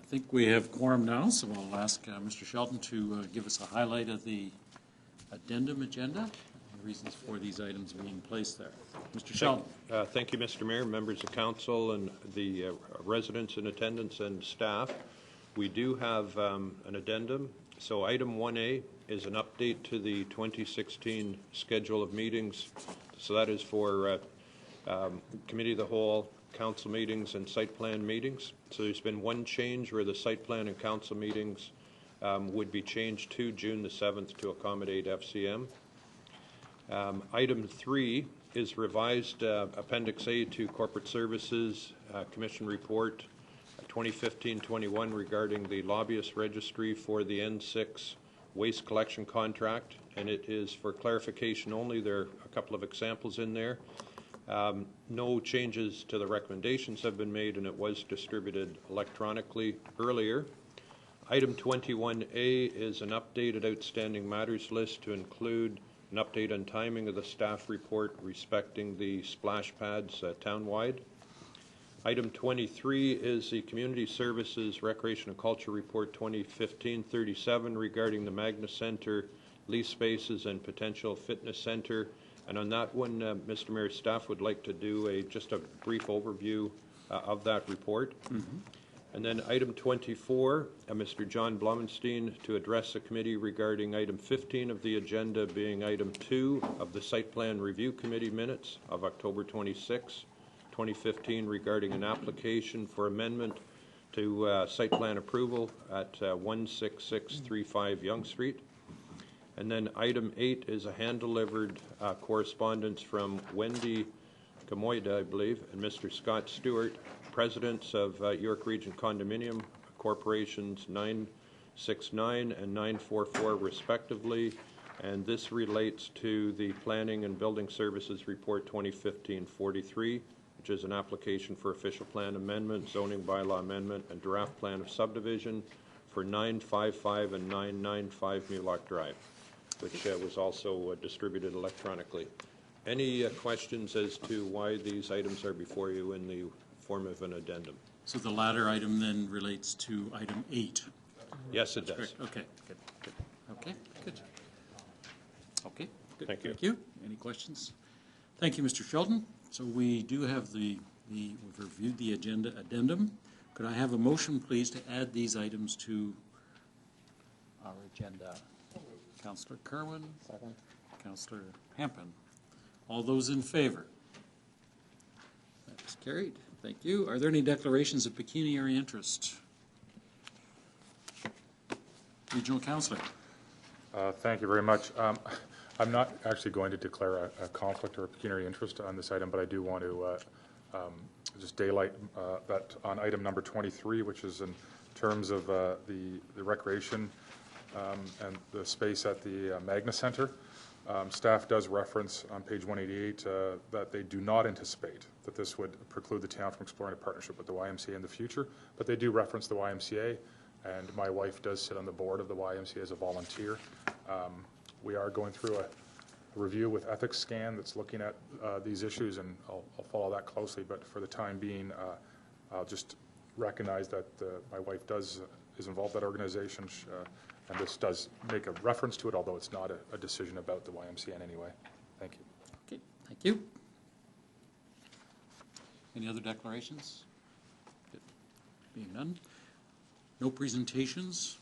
think we have quorum now, so I'll ask Mr. Shelton to give us a highlight of the addendum agenda and the reasons for these items being placed there. Mr. Shelton. Thank you, Mr. Mayor, members of council, and the residents in attendance and staff. We do have an addendum. So item 1A is an update to the 2016 schedule of meetings. So that is for Committee of the Whole, council meetings, and site plan meetings. So there's been one change where the site plan and council meetings would be changed to June the 7th to accommodate FCM. Item 3 is revised Appendix A to Corporate Services Commission Report 2015-21 regarding the lobbyist registry for the N6 waste collection contract, and it is for clarification only. There are a couple of examples in there. No changes to the recommendations have been made, and it was distributed electronically earlier. Item 21A is an updated outstanding matters list to include an update on timing of the staff report respecting the splash pads townwide. Item 23 is the Community Services Recreation and Culture Report 2015-37 regarding the Magna Center lease spaces and potential fitness center. And on that one, Mr. Mayor, staff would like to do just a brief overview of that report. And then item 24, Mr. John Blumenstein to address the committee regarding item 15 of the agenda, being item 2 of the Site Plan Review Committee minutes of October 26, 2015 regarding an application for amendment to site plan approval at 16635 Yonge Street. And then item 8 is a hand-delivered correspondence from Wendy Gamoida, I believe, and Mr. Scott Stewart, presidents of York Region Condominium Corporations 969 and 944 respectively, and this relates to the Planning and Building Services Report 2015-43, which is an application for official plan amendment, zoning bylaw amendment, and draft plan of subdivision for 955 and 995 Mulock Drive, which was also distributed electronically. Any questions as to why these items are before you in the form of an addendum? So the latter item then relates to item 8. Yes, it does. Correct. Okay, good. Okay, good. Okay, good. Thank you. Thank you. Any questions? Thank you, Mr. Shelton. So we do have we've reviewed the agenda addendum. Could I have a motion, please, to add these items to our agenda? Councillor Kerwin. Second. Councillor Hampton. All those in favor? That's carried. Thank you. Are there any declarations of pecuniary interest? Regional Councillor. Thank you very much. I'm not actually going to declare a conflict or a pecuniary interest on this item, but I do want to just daylight that on item number 23, which is in terms of the recreation and the space at the Magna Center. Staff does reference on page 188 that they do not anticipate that this would preclude the town from exploring a partnership with the YMCA in the future, but they do reference the YMCA, and my wife does sit on the board of the YMCA as a volunteer. We are going through a review with Ethics Scan that's looking at these issues, and I'll follow that closely, but for the time being, I'll just recognize that my wife is involved in that organization, and this does make a reference to it, although it's not a decision about the YMCA in any way. Thank you. Okay, thank you. Any other declarations? Good. Being none. No presentations.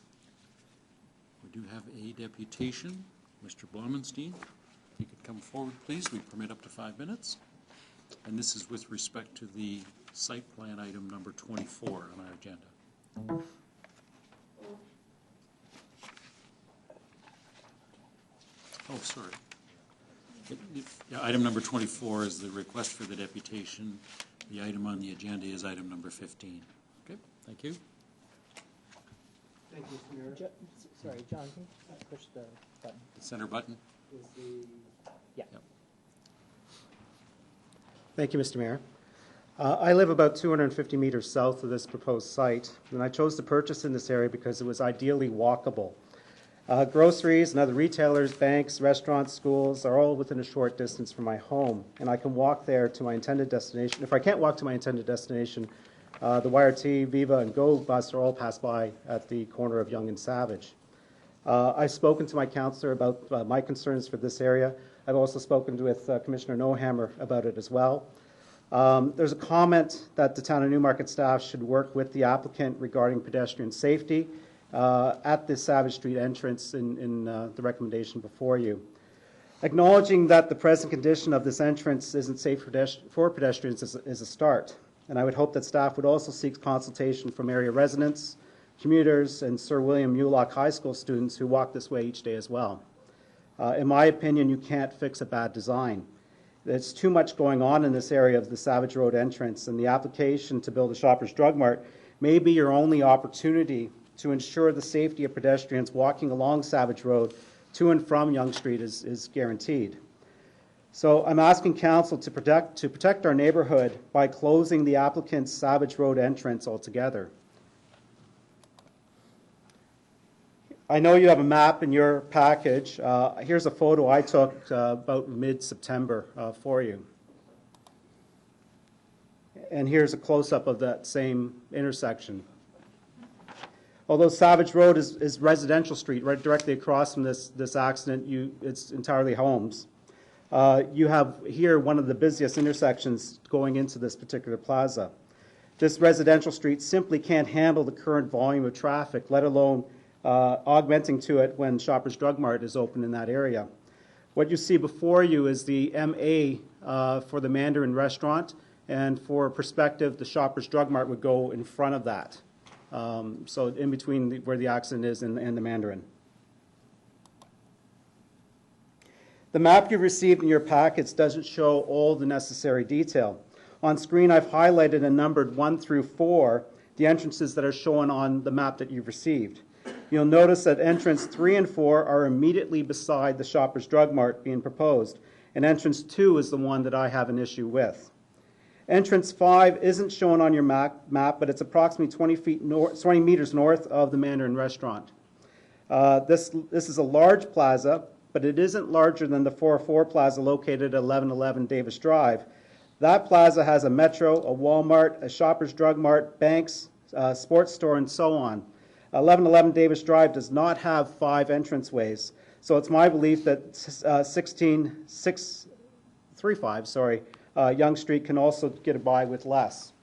We do have a deputation. Mr. Blumenstein, if you could come forward, please. We permit up to 5 minutes. And this is with respect to the site plan item number 24 on our agenda. Oh, sorry. Yeah, item number 24 is the request for the deputation. The item on the agenda is item number 15. Okay, thank you. Thank you, Mr. Mayor. Sorry, John, can you push the button? The center button? Is the... Yeah. Yep. Thank you, Mr. Mayor. I live about 250 meters south of this proposed site, and I chose to purchase in this area because it was ideally walkable. Groceries and other retailers, banks, restaurants, schools are all within a short distance from my home, and I can walk there to my intended destination. If I can't walk to my intended destination, The YRT, Viva, and Go bus are all passed by at the corner of Yonge and Savage. I've spoken to my councillor about my concerns for this area. I've also spoken with Commissioner Nohammer about it as well. There's a comment that the Town of Newmarket staff should work with the applicant regarding pedestrian safety at the Savage Street entrance in the recommendation before you. Acknowledging that the present condition of this entrance isn't safe for pedestrians is a start, and I would hope that staff would also seek consultation from area residents, commuters, and Sir William Mulock High School students who walk this way each day as well. In my opinion, you can't fix a bad design. There's too much going on in this area of the Savage Road entrance, and the application to build a Shoppers Drug Mart may be your only opportunity to ensure the safety of pedestrians walking along Savage Road to and from Yonge Street is guaranteed. So I'm asking Council to protect our neighborhood by closing the applicant's Savage Road entrance altogether. I know you have a map in your package. Here's a photo I took about mid-September for you. And here's a close-up of that same intersection. Although Savage Road is residential street, right directly across from this accident, it's entirely homes. You have here one of the busiest intersections going into this particular plaza. This residential street simply can't handle the current volume of traffic, let alone augmenting to it when Shoppers Drug Mart is open in that area. What you see before you is the MA for the Mandarin restaurant, and for perspective, the Shoppers Drug Mart would go in front of that. So in between where the accident is and the Mandarin. The map you've received in your packets doesn't show all the necessary detail. On screen, I've highlighted and numbered 1 through 4 the entrances that are shown on the map that you've received. You'll notice that entrance 3 and 4 are immediately beside the Shoppers Drug Mart being proposed, and entrance 2 is the one that I have an issue with. Entrance 5 isn't shown on your map, but it's approximately 20 meters north of the Mandarin restaurant. This is a large plaza, but it isn't larger than the 404 Plaza located at 1111 Davis Drive. That plaza has a Metro, a Walmart, a Shoppers Drug Mart, banks, sports store, and so on. 1111 Davis Drive does not have 5 entranceways, so it's my belief that 16635, Yonge Street can also get by with less.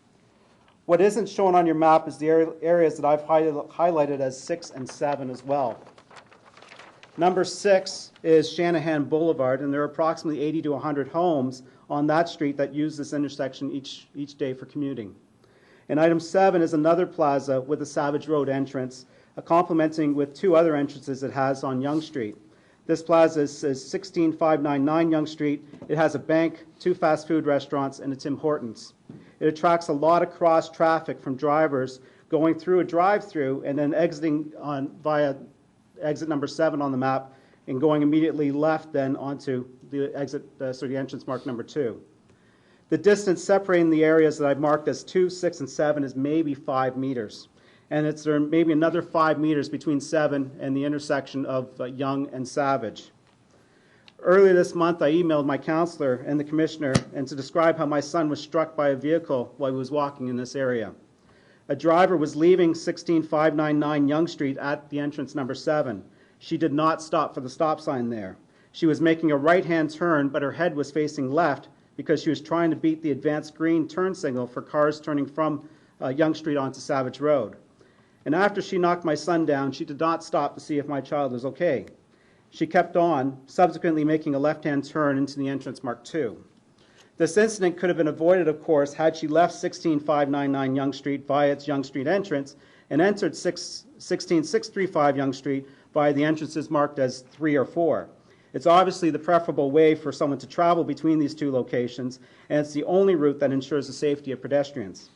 What isn't shown on your map is the areas that I've highlighted as 6 and 7 as well. Number 6 is Shanahan Boulevard, and there are approximately 80 to 100 homes on that street that use this intersection each day for commuting. And item 7 is another plaza with a Savage Road entrance, complementing with 2 other entrances it has on Yonge Street. This plaza is 16599 Yonge Street. It has a bank, 2 fast food restaurants, and a Tim Hortons. It attracts a lot of cross traffic from drivers going through a drive-through and then exiting via exit number 7 on the map and going immediately left then onto the the entrance marked number 2. The distance separating the areas that I've marked as 2, 6, and 7 is maybe 5 meters. And there may be another 5 meters between 7 and the intersection of Yonge and Savage. Earlier this month, I emailed my counselor and the commissioner and to describe how my son was struck by a vehicle while he was walking in this area. A driver was leaving 16599 Yonge Street at the entrance number 7. She did not stop for the stop sign there. She was making a right-hand turn, but her head was facing left because she was trying to beat the advanced green turn signal for cars turning from Yonge Street onto Savage Road. And after she knocked my son down, she did not stop to see if my child was okay. She kept on, subsequently making a left-hand turn into the entrance marked 2. This incident could have been avoided, of course, had she left 16599 Yonge Street via its Yonge Street entrance and entered 16635 Yonge Street via the entrances marked as 3 or 4. It's obviously the preferable way for someone to travel between these 2 locations, and it's the only route that ensures the safety of pedestrians.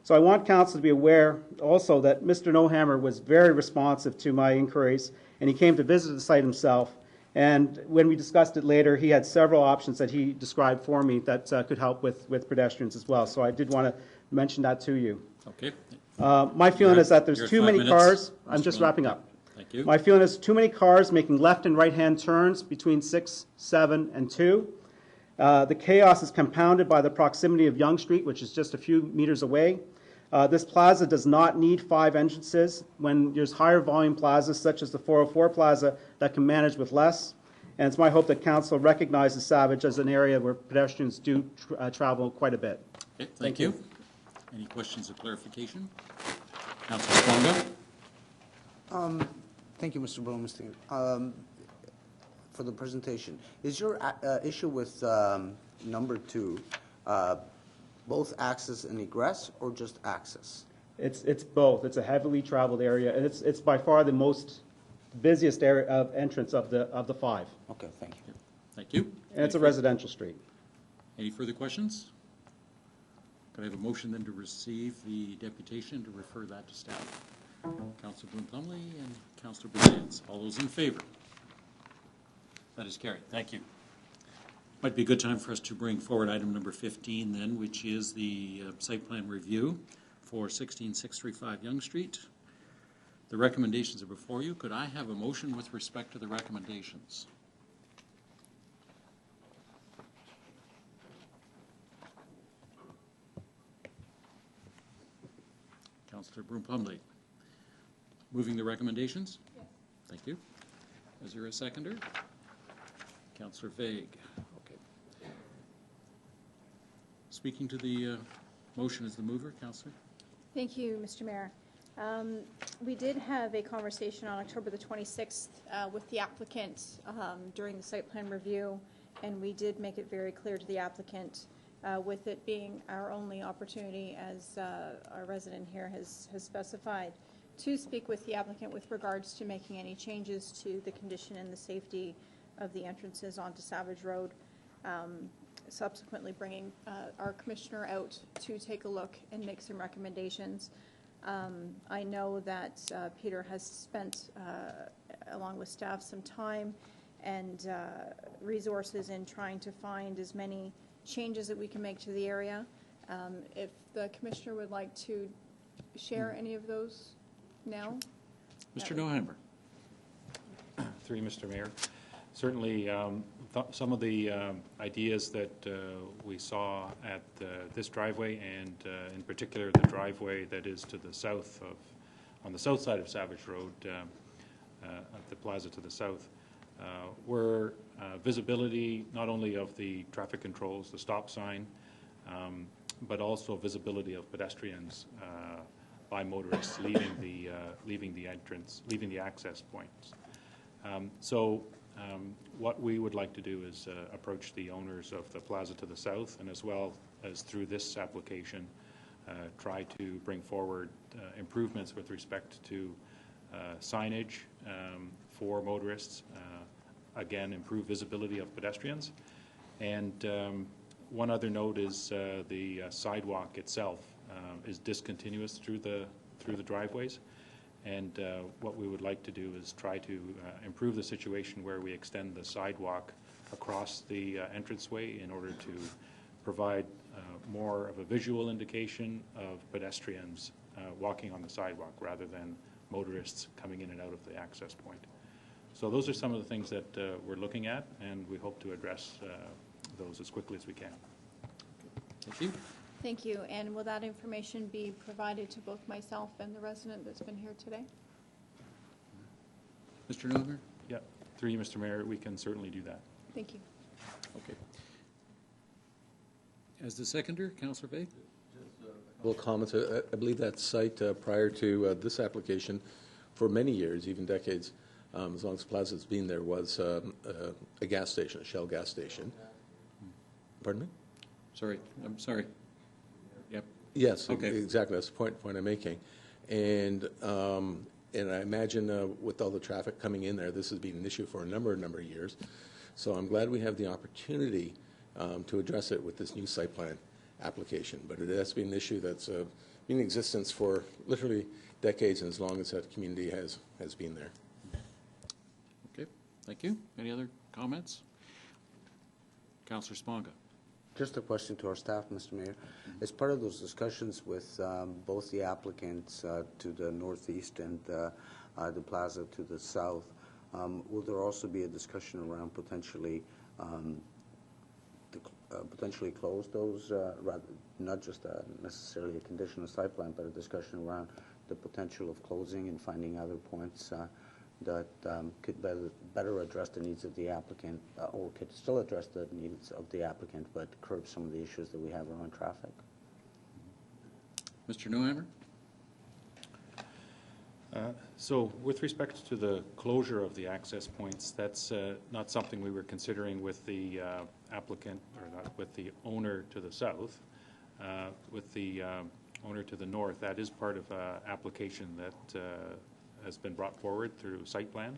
So I want Council to be aware also that Mr. Nohammer was very responsive to my inquiries, and he came to visit the site himself. And when we discussed it later, he had several options that he described for me that could help with pedestrians as well. So I did want to mention that to you. Okay. My feeling is that there's too many cars. I'm just wrapping up. Thank you. My feeling is too many cars making left and right-hand turns between 6, 7, and 2. The chaos is compounded by the proximity of Yonge Street, which is just a few meters away. This plaza does not need 5 entrances when there's higher volume plazas such as the 404 Plaza that can manage with less. And it's my hope that Council recognizes Savage as an area where pedestrians do travel quite a bit. Okay, thank you. Any questions or clarification? Councilor Sponga? Thank you, Mr. Blumenstein, for the presentation. Is your issue with number 2 both access and egress, or just access? It's both. It's a heavily traveled area, and it's by far the most busiest area of entrance of the 5. Okay, thank you. Thank you. And it's a residential street. Any further questions? Could I have a motion then to receive the deputation to refer that to staff? Councilor Bloom-Plumley and Councilor Brazans. All those in favor? That is carried. Thank you. Might be a good time for us to bring forward item number 15 then, which is the site plan review for 16635 Yonge Street. The recommendations are before you. Could I have a motion with respect to the recommendations? Councilor Bloom-Plumley. Moving the recommendations? Yes. Thank you. Is there a seconder? Councilor Vague. Okay. Speaking to the motion as the mover, Councilor. Thank you, Mr. Mayor. We did have a conversation on October the 26th with the applicant during the site plan review, and we did make it very clear to the applicant, with it being our only opportunity, as our resident here has specified, to speak with the applicant with regards to making any changes to the condition and the safety of the entrances onto Savage Road, subsequently bringing our commissioner out to take a look and make some recommendations. I know that Peter has spent, along with staff, some time and resources in trying to find as many changes that we can make to the area. If the commissioner would like to share any of those now. Mr. Noheimer. Through you, Mr. Mayor. Certainly, some of the ideas that we saw at this driveway, and in particular the driveway that is to the south of, on the south side of Savage Road, at the plaza to the south, were visibility not only of the traffic controls, the stop sign, but also visibility of pedestrians by motorists leaving the entrance, leaving the access points. What we would like to do is approach the owners of the plaza to the south, and as well as through this application, try to bring forward improvements with respect to signage for motorists, again, improve visibility of pedestrians. And one other note is the sidewalk itself is discontinuous through the driveways. And what we would like to do is try to improve the situation where we extend the sidewalk across the entranceway in order to provide more of a visual indication of pedestrians walking on the sidewalk rather than motorists coming in and out of the access point. So those are some of the things that we're looking at, and we hope to address those as quickly as we can. Thank you. Thank you. And will that information be provided to both myself and the resident that's been here today? Mr. Noheimer? Yeah, through you, Mr. Mayor, we can certainly do that. Thank you. Okay. As the seconder, Councilor Vague? Well, comments. I believe that site prior to this application, for many years, even decades, as long as Plaza's been there, was a gas station, a Shell gas station. Pardon me? Sorry, I'm sorry. Yep. Yes, okay. Exactly. That's the point I'm making. And I imagine with all the traffic coming in there, this has been an issue for a number of years. So I'm glad we have the opportunity to address it with this new site plan application. But it has been an issue that's been in existence for literally decades, and as long as that community has been there. Okay, thank you. Any other comments? Councilor Sponga. Just a question to our staff, Mr. Mayor. As part of those discussions with both the applicants to the northeast and the plaza to the south, will there also be a discussion around potentially potentially close those, rather, not just necessarily a conditional site plan, but a discussion around the potential of closing and finding other points that could better address the needs of the applicant, or could still address the needs of the applicant, but curb some of the issues that we have around traffic. Mr. Newhammer? So with respect to the closure of the access points, that's not something we were considering with the applicant, or not with the owner to the south. With the owner to the north, that is part of an application that has been brought forward through site plan.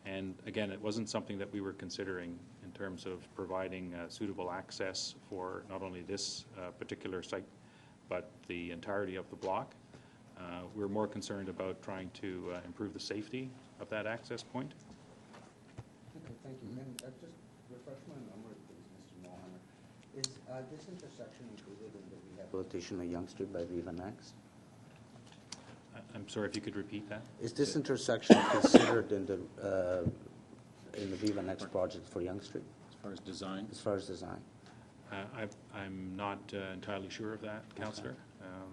And again, it wasn't something that we were considering in terms of providing suitable access for not only this particular site, but the entirety of the block. We're more concerned about trying to improve the safety of that access point. Okay, thank you. And just refresh my memory, please, Mr. Mulheimer. Is this intersection included in the rehabilitation of Yonge Street by Viva Next? I'm sorry, if you could repeat that? Is this intersection considered in the Viva Next project for Yonge Street, As far as design? as far as design? I'm not entirely sure of that, Councillor,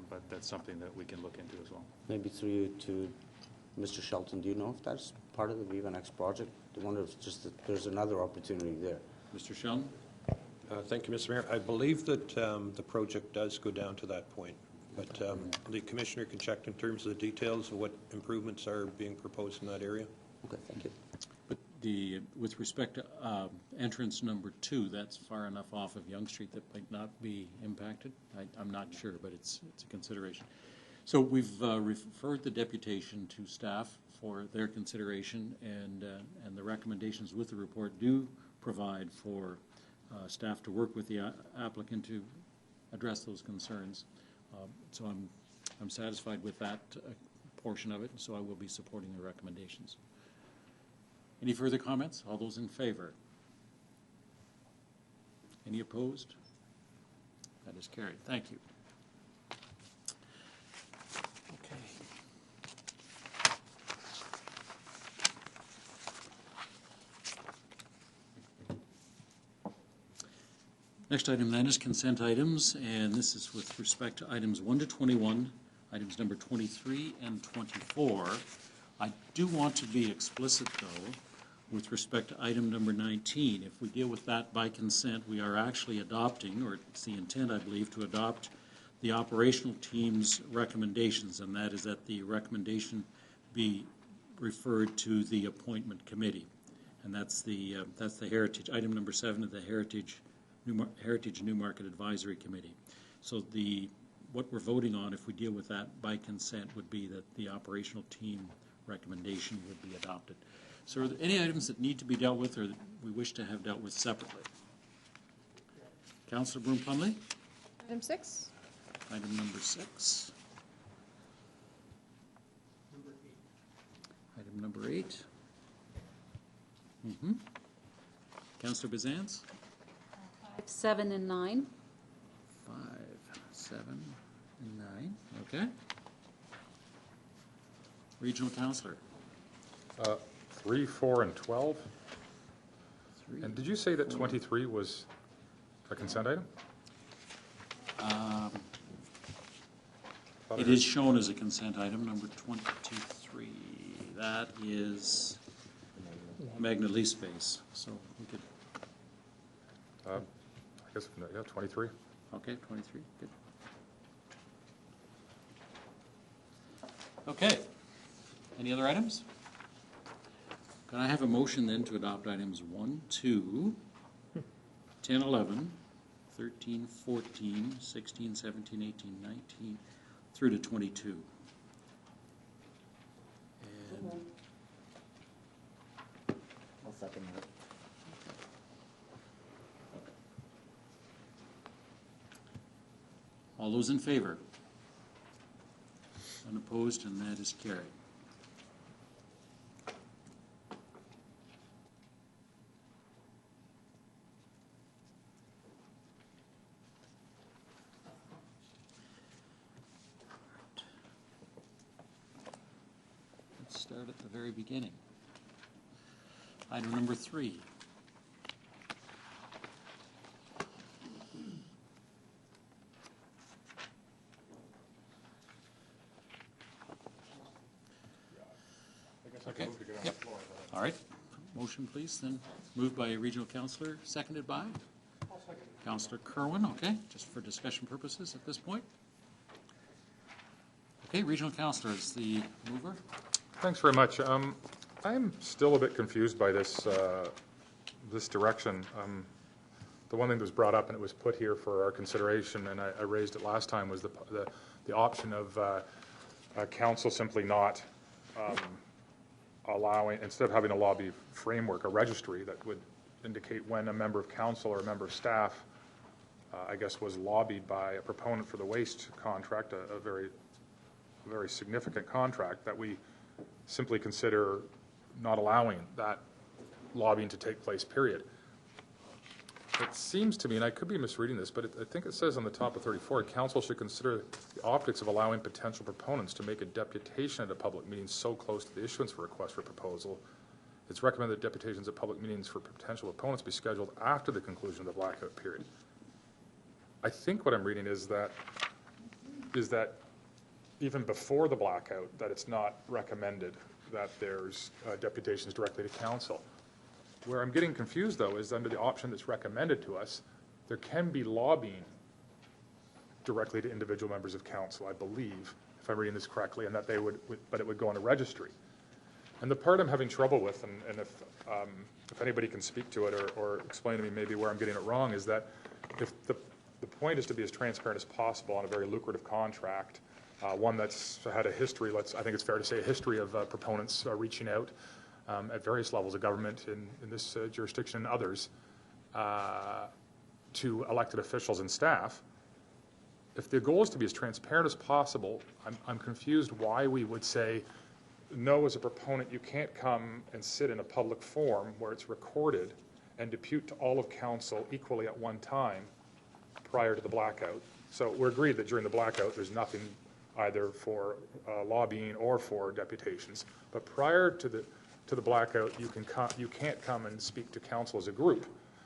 but that's something that we can look into as well. Maybe through you to Mr. Shelton, do you know if that's part of the Viva Next project? I wonder if it's just that there's another opportunity there. Mr. Sheldon? Thank you, Mr. Mayor. I believe that the project does go down to that point, but the Commissioner can check in terms of the details of what improvements are being proposed in that area. Okay, thank you. But with respect to entrance number 2, that's far enough off of Yonge Street that might not be impacted? I'm not sure, but it's a consideration. So we've referred the deputation to staff for their consideration, and the recommendations with the report do provide for staff to work with the applicant to address those concerns. So I'm satisfied with that portion of it, so I will be supporting the recommendations. Any further comments? All those in favor? Any opposed? That is carried. Thank you. Okay. Next item then is consent items, and this is with respect to items 1 to 21, items number 23 and 24. I do want to be explicit, though, with respect to item number 19. If we deal with that by consent, we are actually adopting, or it's the intent, I believe, to adopt the operational team's recommendations, and that is that the recommendation be referred to the appointment committee. And that's the Heritage. Item number 7 of the Heritage Newmarket Advisory Committee. So what we're voting on, if we deal with that by consent, would be that the operational team recommendation would be adopted. So are there any items that need to be dealt with or that we wish to have dealt with separately? Councillor Broom-Plumley? Item 6? Item number 6. Item number 8. Councillor Bizans? 5, 7, and 9. 5, 7, and 9. Okay. Regional Councillor? 3, 4, and 12. 3. And did you say that 23 was a consent item? It is shown as a consent item, number 23. That is Magna Lease Space. So we could, I guess, yeah, 23. okay, 23, good. Okay. Any other items? Can I have a motion then to adopt items 1, 2, 10, 11, 13, 14, 16, 17, 18, 19, through to 22? And I'll second that. all those in favor? Unopposed, and that is carried. Let's start at the very beginning. Item number 3. Okay. Yep. All right. Motion, please, then. Moved by Regional Councillor, seconded by? Councillor Kerwin, okay, just for discussion purposes at this point. Okay, Regional Councillor is the mover. Thanks very much. I'm still a bit confused by this this direction. The one thing that was brought up and it was put here for our consideration, and I raised it last time, was the option of council simply not allowing, instead of having a lobby framework, a registry that would indicate when a member of council or a member of staff, I guess, was lobbied by a proponent for the waste contract, a very significant contract, that we simply consider not allowing that lobbying to take place, period. It seems to me, and I could be misreading this, but I think it says on the top of 34, council should consider the optics of allowing potential proponents to make a deputation at a public meeting so close to the issuance of a request for proposal. It's recommended that deputations at public meetings for potential opponents be scheduled after the conclusion of the blackout period. I think what I'm reading is that even before the blackout, that it's not recommended that there's deputations directly to council. Where I'm getting confused, though, is under the option that's recommended to us, there can be lobbying directly to individual members of council, I believe, if I'm reading this correctly, and that they would, but it would go on a registry. And the part I'm having trouble with, and if anybody can speak to it or explain to me maybe where I'm getting it wrong, is that if the point is to be as transparent as possible on a very lucrative contract, one that's had a history, I think it's fair to say, a history of proponents reaching out at various levels of government in this jurisdiction and others to elected officials and staff. If the goal is to be as transparent as possible, I'm confused why we would say, no, as a proponent, you can't come and sit in a public forum where it's recorded and depute to all of council equally at one time prior to the blackout. So we're agreed that during the blackout, there's nothing either for lobbying or for deputations. But prior to the blackout, you can't come and speak to council as a group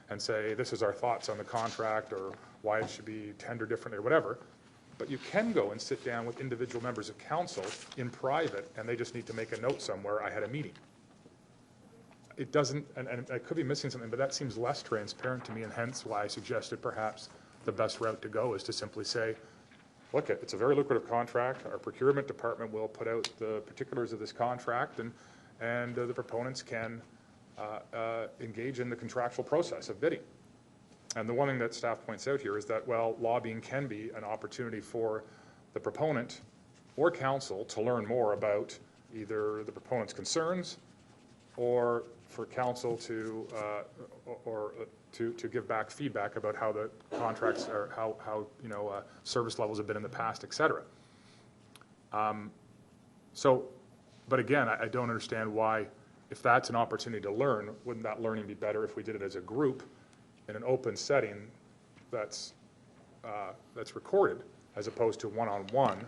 and say, this is our thoughts on the contract or why it should be tendered differently or whatever. But you can go and sit down with individual members of council in private, and they just need to make a note somewhere, I had a meeting. It doesn't, and I could be missing something, but that seems less transparent to me, and hence why I suggested perhaps the best route to go is to simply say, look, it's a very lucrative contract. Our procurement department will put out the particulars of this contract, and the proponents can engage in the contractual process of bidding. And the one thing that staff points out here is that, well, lobbying can be an opportunity for the proponent or council to learn more about either the proponent's concerns or for council to give back feedback about how the contracts are, how service levels have been in the past, et cetera. But again, I don't understand why, if that's an opportunity to learn, wouldn't that learning be better if we did it as a group in an open setting that's recorded, as opposed to one-on-one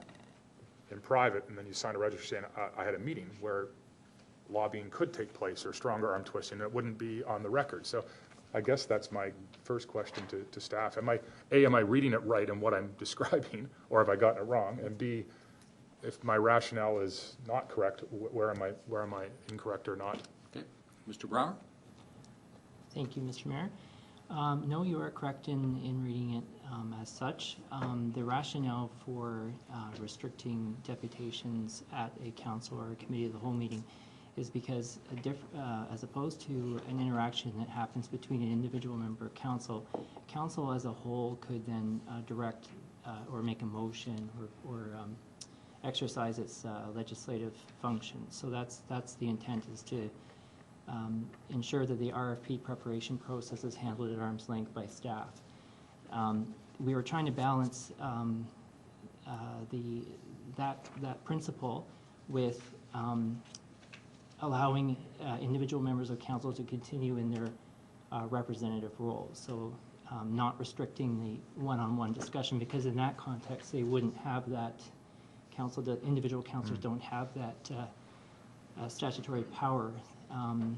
in private, and then you sign a registry saying, I had a meeting where lobbying could take place or stronger arm twisting, and it wouldn't be on the record. So I guess that's my first question to staff. Am I reading it right in what I'm describing, or have I gotten it wrong? And B, if my rationale is not correct, where am I incorrect or not? Okay, Mr. Brower? Thank you, Mr. Mayor. No, you are correct in reading it as such. The rationale for restricting deputations at a council or a committee of the whole meeting is because as opposed to an interaction that happens between an individual member of council, council as a whole could then direct or make a motion or exercise its legislative functions. So that's the intent, is to ensure that the RFP preparation process is handled at arm's length by staff. We were trying to balance that principle with allowing individual members of council to continue in their representative roles. So not restricting the one-on-one discussion, because in that context they wouldn't have that individual councillors don't have that statutory power. And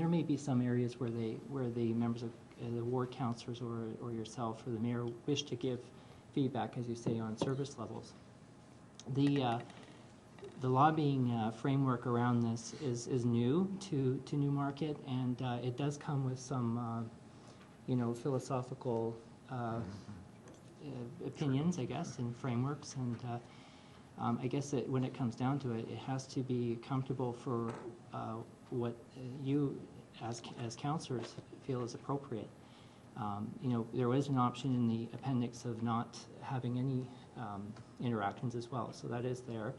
there may be some areas where the members of the ward councillors or yourself or the mayor wish to give feedback, as you say, on service levels. the lobbying framework around this is new to Newmarket, and it does come with some, philosophical opinions, I guess, and frameworks. And I guess that when it comes down to it, it has to be comfortable for what you, as councillors, feel is appropriate. There was an option in the appendix of not having any interactions as well, so that is there.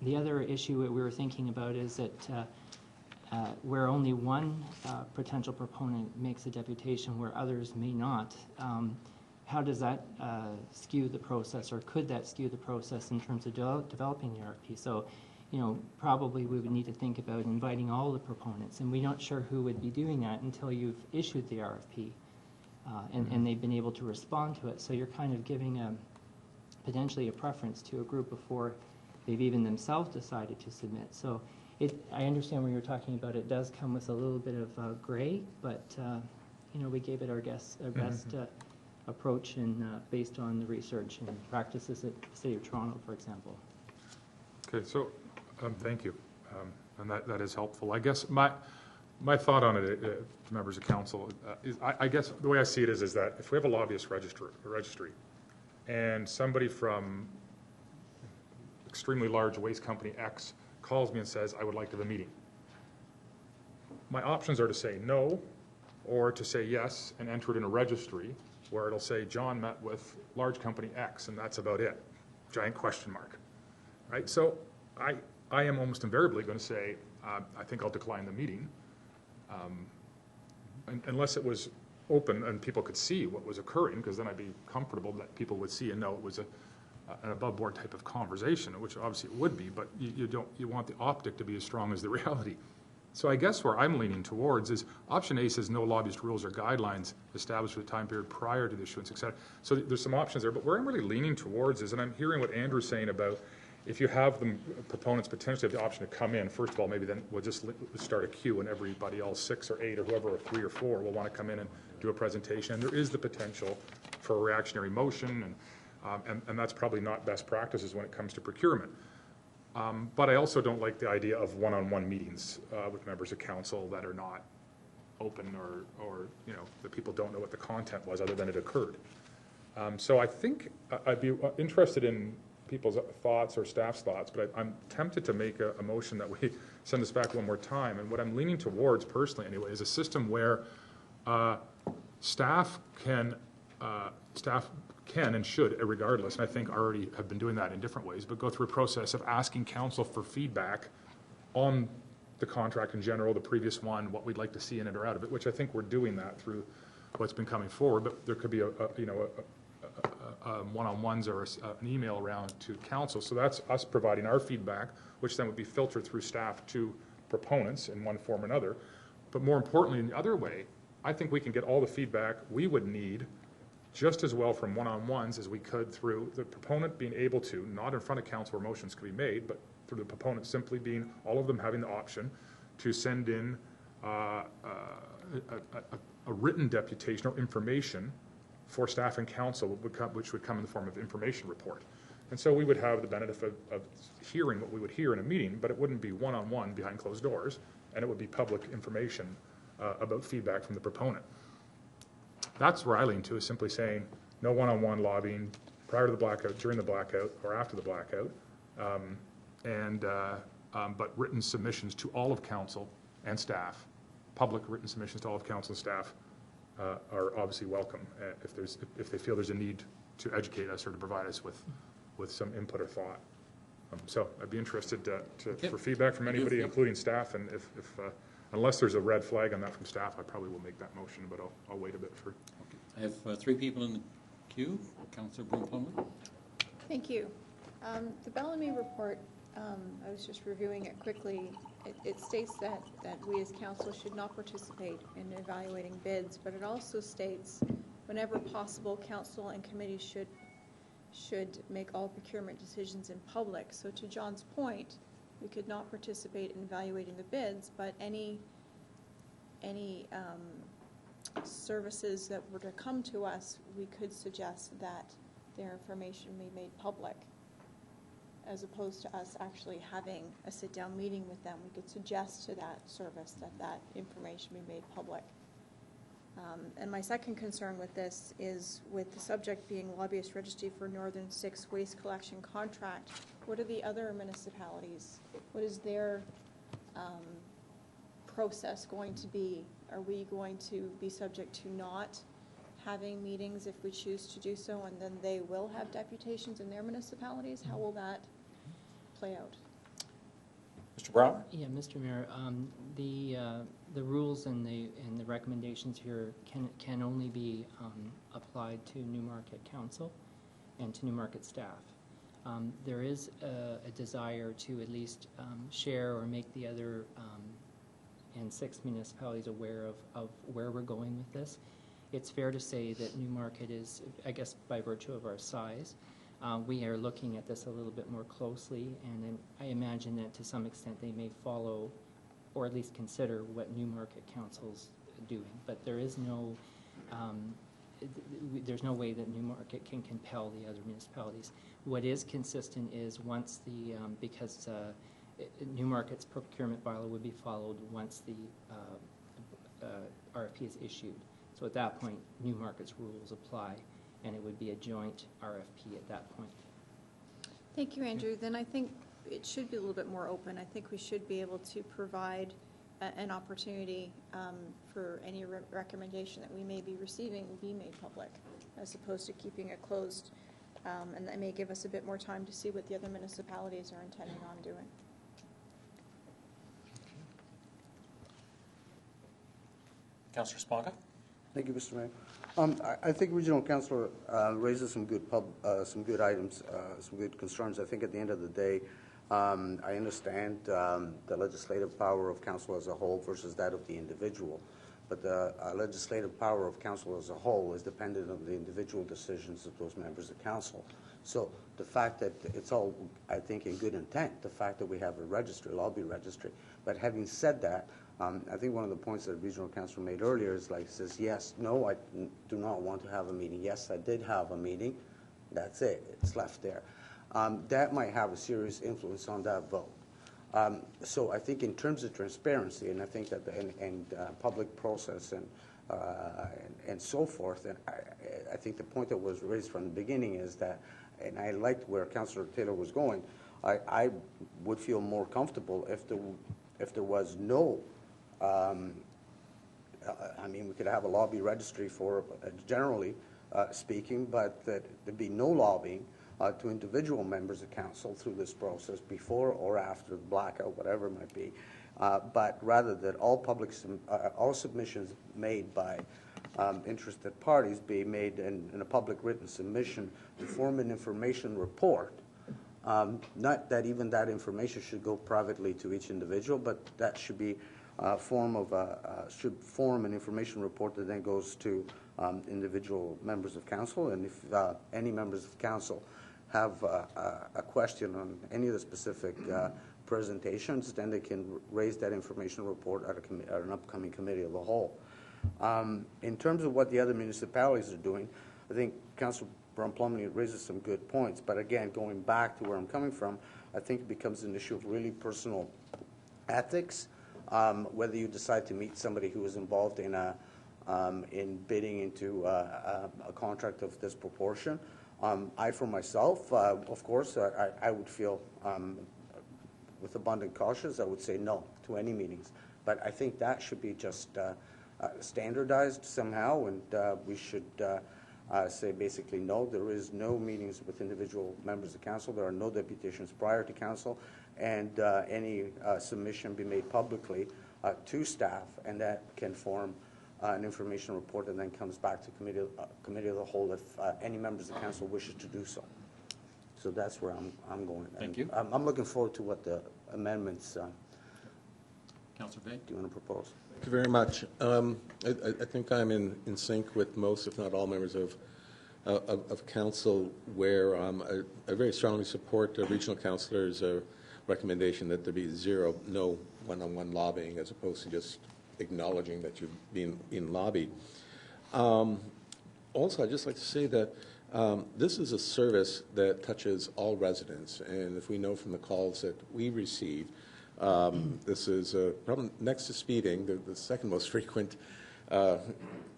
The other issue that we were thinking about is that where only one potential proponent makes a deputation where others may not, how does that skew the process, or could that skew the process in terms of developing the RFP? So, probably we would need to think about inviting all the proponents, and we're not sure who would be doing that until you've issued the RFP and they've been able to respond to it. So you're kind of giving potentially a preference to a group before they've even themselves decided to submit. So I understand when you're talking about it does come with a little bit of gray, but we gave it our best approach and based on the research and practices at the City of Toronto, for example. Okay, so thank you, and that is helpful. I guess my thought on it, members of council, is I guess the way I see it is that if we have a lobbyist registry and somebody from extremely large waste company X calls me and says, I would like to have a meeting, my options are to say no or to say yes and enter it in a registry where it'll say John met with large company X, and that's about it. Giant question mark. Right? So I am almost invariably going to say, I think I'll decline the meeting, unless it was open and people could see what was occurring, because then I'd be comfortable that people would see and know it was an above board type of conversation, which obviously it would be, but you want the optic to be as strong as the reality. So I guess where I'm leaning towards is option A says no lobbyist rules or guidelines established for the time period prior to the issuance, et cetera. So there's some options there, but where I'm really leaning towards is, and I'm hearing what Andrew's saying about, if you have the proponents potentially have the option to come in, first of all, maybe then we'll just start a queue and everybody else, 6 or 8 or whoever, or 3 or 4, will want to come in and do a presentation. And there is the potential for a reactionary motion, and that's probably not best practices when it comes to procurement. But I also don't like the idea of one-on-one meetings with members of council that are not open, or that people don't know what the content was other than it occurred. So I think I'd be interested in people's thoughts or staff's thoughts, but I'm tempted to make a motion that we send this back one more time. And what I'm leaning towards personally anyway is a system where staff can and should, regardless, and I think already have been doing that in different ways, but go through a process of asking council for feedback on the contract in general, the previous one, what we'd like to see in it or out of it, which I think we're doing that through what's been coming forward, but there could be one-on-ones or an email around to council. So that's us providing our feedback, which then would be filtered through staff to proponents in one form or another. But more importantly, in the other way, I think we can get all the feedback we would need just as well from one-on-ones as we could through the proponent being able to, not in front of council where motions could be made, but through the proponent simply being, all of them having the option to send in a written deputation or information for staff and council, which would come in the form of information report. And so we would have the benefit of hearing what we would hear in a meeting, but it wouldn't be one-on-one behind closed doors, and it would be public information about feedback from the proponent. That's where I lean to, is simply saying no one-on-one lobbying prior to the blackout, during the blackout, or after the blackout, but written submissions to all of council and staff, public written submissions to all of council and staff are obviously welcome if they feel there's a need to educate us or to provide us with some input or thought. So I'd be interested for feedback from anybody, including staff, and if unless there's a red flag on that from staff, I probably will make that motion, but I'll wait a bit for. Okay. I have 3 people in the queue. Councillor Broom-Plumley. Thank you. The Bellamy report, I was just reviewing it quickly. It states that we as council should not participate in evaluating bids, but it also states whenever possible, council and committees should make all procurement decisions in public. So to John's point, we could not participate in evaluating the bids, but any services that were to come to us, we could suggest that their information be made public. as opposed to us actually having a sit-down meeting with them. We could suggest to that service that that information be made public. And my second concern with this is with the subject being lobbyist registry for Northern Six waste collection contract. What are the other municipalities? What is their process going to be? Are we going to be subject to not having meetings if we choose to do so, and then they will have deputations in their municipalities? How will that play out? Mr. Brown? Yeah, Mr. Mayor, the rules and the recommendations here can only be applied to Newmarket Council and to Newmarket staff. There is a desire to at least share or make the other and 6 municipalities aware of where we're going with this. It's fair to say that Newmarket is, I guess by virtue of our size, we are looking at this a little bit more closely, and then I imagine that to some extent they may follow or at least consider what Newmarket Council's doing. But there is no, there's no way that Newmarket can compel the other municipalities. What is consistent is once the, because Newmarket's procurement bylaw would be followed once the RFP is issued. So at that point, Newmarket's rules apply, and it would be a joint RFP at that point. Thank you, Andrew. Then I think it should be a little bit more open. I think we should be able to provide an opportunity for any recommendation that we may be receiving be made public, as opposed to keeping it closed. And that may give us a bit more time to see what the other municipalities are intending on doing. Councillor Spanca? Thank you, Mr. Mayor. I think Regional Councillor raises some good items, some good concerns. I think at the end of the day, I understand the legislative power of council as a whole versus that of the individual. But the legislative power of council as a whole is dependent on the individual decisions of those members of council. So the fact that it's all, I think, in good intent, the fact that we have a registry, lobby registry. But having said that, I think one of the points that Regional Council made earlier is like, says, yes, no, I do not want to have a meeting. Yes, I did have a meeting. That's it. It's left there. That might have a serious influence on that vote. So I think in terms of transparency, and I think that public process and so forth, and I think the point that was raised from the beginning is that, and I liked where Councillor Taylor was going, I would feel more comfortable if there was no, I mean, we could have a lobby registry for generally speaking, but that there'd be no lobbying to individual members of council through this process before or after the blackout, whatever it might be, but rather that all submissions made by interested parties be made in a public written submission to form an information report. Not that even that information should go privately to each individual, but that should be should form an information report that then goes to individual members of council. And if any members of council have a question on any of the specific presentations, then they can raise that information report at an upcoming committee of the whole. In terms of what the other municipalities are doing, I think Councillor Brown-Plumley raises some good points, but again, going back to where I'm coming from, I think it becomes an issue of really personal ethics, whether you decide to meet somebody who is involved in bidding into a contract of this proportion. I, for myself, of course, I would feel with abundant caution, I would say no to any meetings. But I think that should be just standardized somehow, and we should say basically no, there is no meetings with individual members of council. There are no deputations prior to council, and any submission be made publicly to staff, and that can form an information report and then comes back to committee of the whole if any members of council wishes to do so. So that's where I'm going. Thank you. I'm looking forward to what the amendments Councillor Bay? do you want to propose? Thank you very much. I think I'm in sync with most, if not all, members of council, where I very strongly support the regional councillor's recommendation that there be no one-on-one lobbying, as opposed to just acknowledging that you've been lobbied. Also, I'd just like to say that This is a service that touches all residents, and if we know from the calls that we receive, this is probably next to speeding, the second most frequent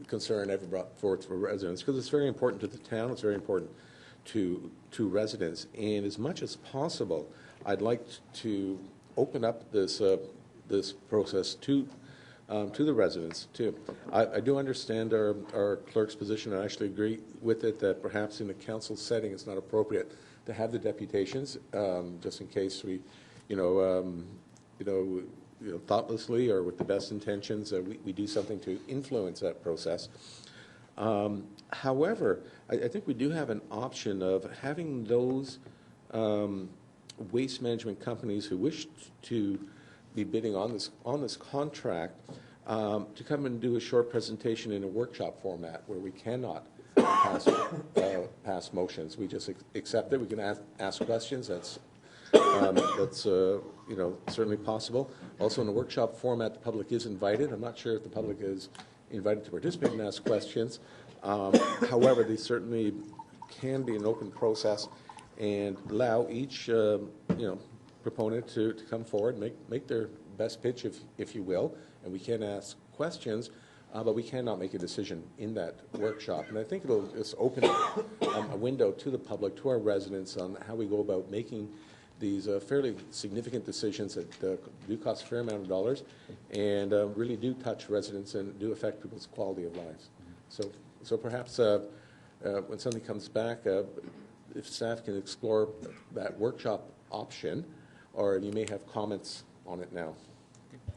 concern ever brought forth for residents, because it's very important to the town, it's very important to residents, and as much as possible, I'd like to open up this this process to the residents too. I do understand our clerk's position. I actually agree with it that perhaps in a council setting it's not appropriate to have the deputations, just in case we, thoughtlessly or with the best intentions, we do something to influence that process. However, I think we do have an option of having those waste management companies who wish to be bidding on this contract to come and do a short presentation in a workshop format where we cannot pass motions. We just accept it. We can ask questions. That's certainly possible. Also, in a workshop format, the public is invited. I'm not sure if the public is invited to participate and ask questions. However, they certainly can be an open process and allow each proponent to come forward, make their best pitch, if you will, and we can ask questions, but we cannot make a decision in that workshop. And I think it'll just open a window to the public, to our residents, on how we go about making these fairly significant decisions that do cost a fair amount of dollars and really do touch residents and do affect people's quality of lives. So perhaps when something comes back, if staff can explore that workshop option, or you may have comments on it now.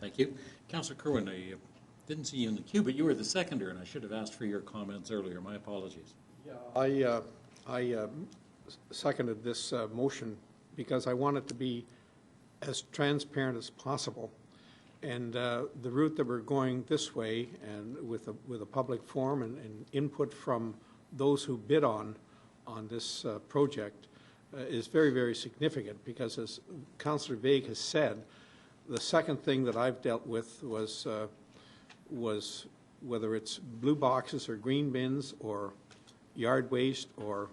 Thank you. Councillor Kerwin, I didn't see you in the queue, but you were the seconder, and I should have asked for your comments earlier. My apologies. Yeah, I seconded this motion because I want it to be as transparent as possible. And the route that we're going this way, and with a public forum and input from those who bid on this project, is very, very significant, because as Councillor Vague has said, the second thing that I've dealt with was whether it's blue boxes or green bins or yard waste or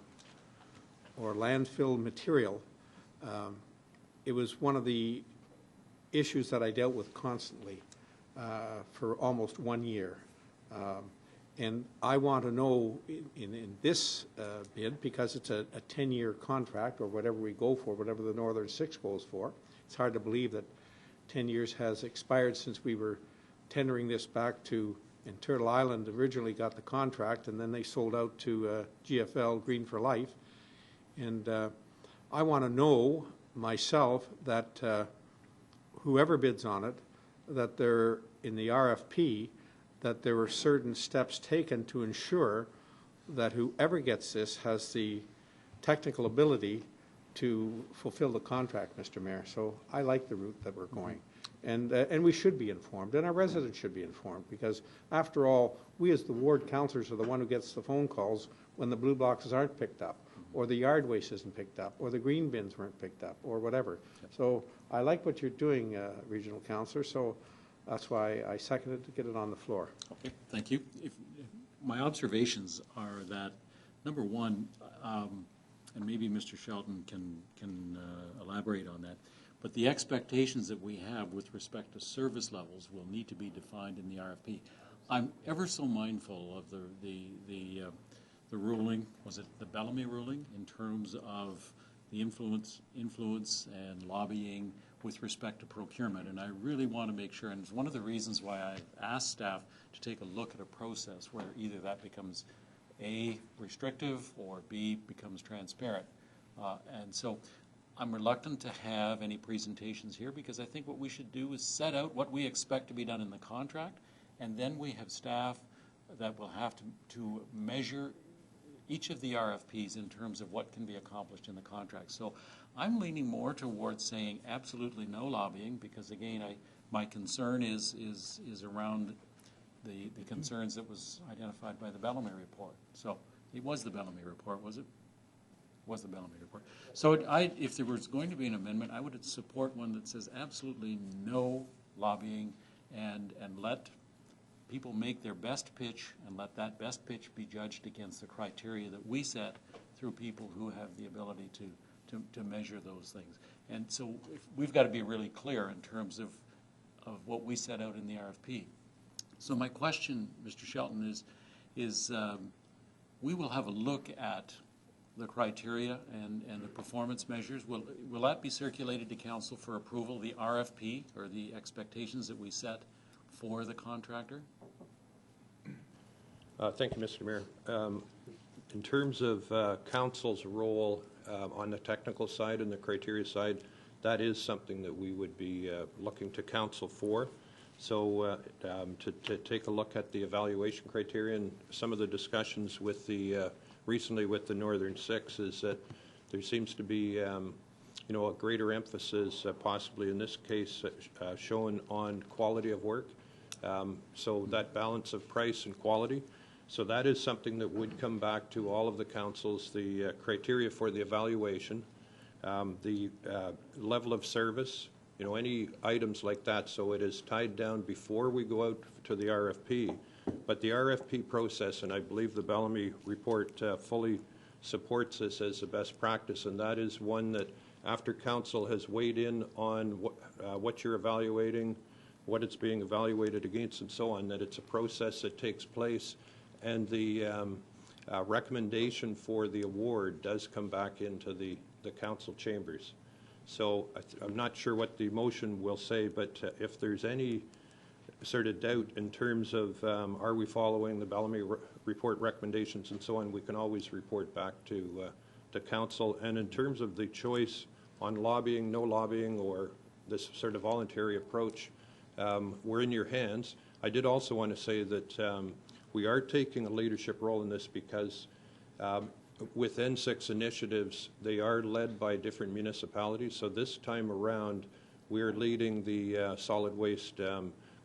landfill material. It was one of the issues that I dealt with constantly for almost 1 year. And I want to know in this bid, because it's a 10-year contract or whatever we go for, whatever the Northern Six goes for. It's hard to believe that 10 years has expired since we were tendering this back to, and Turtle Island originally got the contract, and then they sold out to GFL, Green for Life. And I want to know myself that whoever bids on it, that they're in the RFP, that there were certain steps taken to ensure that whoever gets this has the technical ability to fulfill the contract, Mr. Mayor. So I like the route that we're going. And we should be informed, and our residents should be informed, because after all, we as the ward councillors are the one who gets the phone calls when the blue boxes aren't picked up, or the yard waste isn't picked up, or the green bins weren't picked up, or whatever. So I like what you're doing, Regional Councillor, so that's why I seconded to get it on the floor. Okay, thank you. My observations are that, number one, and maybe Mr. Shelton can elaborate on that, but the expectations that we have with respect to service levels will need to be defined in the RFP. I'm ever so mindful of the ruling, was it the Bellamy ruling, in terms of the influence and lobbying with respect to procurement, and I really want to make sure, and it's one of the reasons why I asked staff to take a look at a process where either that becomes A, restrictive, or B, becomes transparent. And so I'm reluctant to have any presentations here, because I think what we should do is set out what we expect to be done in the contract, and then we have staff that will have to measure each of the RFPs in terms of what can be accomplished in the contract. So I'm leaning more towards saying absolutely no lobbying, because again, my concern is around the concerns that was identified by the Bellamy report. So it was the Bellamy report, was it? Was the Bellamy report. So if there was going to be an amendment, I would support one that says absolutely no lobbying, and let people make their best pitch and let that best pitch be judged against the criteria that we set through people who have the ability to measure those things. And so we've got to be really clear in terms of what we set out in the RFP. So my question, Mr. Shelton, is we will have a look at the criteria and the performance measures. Will that be circulated to council for approval, the RFP, or the expectations that we set for the contractor? Thank you, Mr. Mayor. In terms of council's role on the technical side and the criteria side, that is something that we would be looking to council for. So to take a look at the evaluation criteria and some of the discussions with the recently with the Northern Six is that there seems to be a greater emphasis possibly in this case shown on quality of work. So that balance of price and quality. So that is something that would come back to all of the councils, the criteria for the evaluation, the level of service, any items like that. So it is tied down before we go out to the RFP. But the RFP process, and I believe the Bellamy report fully supports this as a best practice, and that is one that after council has weighed in on what you're evaluating, what it's being evaluated against, and so on, that it's a process that takes place, and the recommendation for the award does come back into the council chambers. So I'm not sure what the motion will say, but if there's any sort of doubt in terms of are we following the Bellamy report recommendations and so on, we can always report back to council. And in terms of the choice on lobbying, no lobbying, or this sort of voluntary approach, we're in your hands. I did also want to say that we are taking a leadership role in this because with N6 initiatives, they are led by different municipalities. So this time around, we're leading the solid waste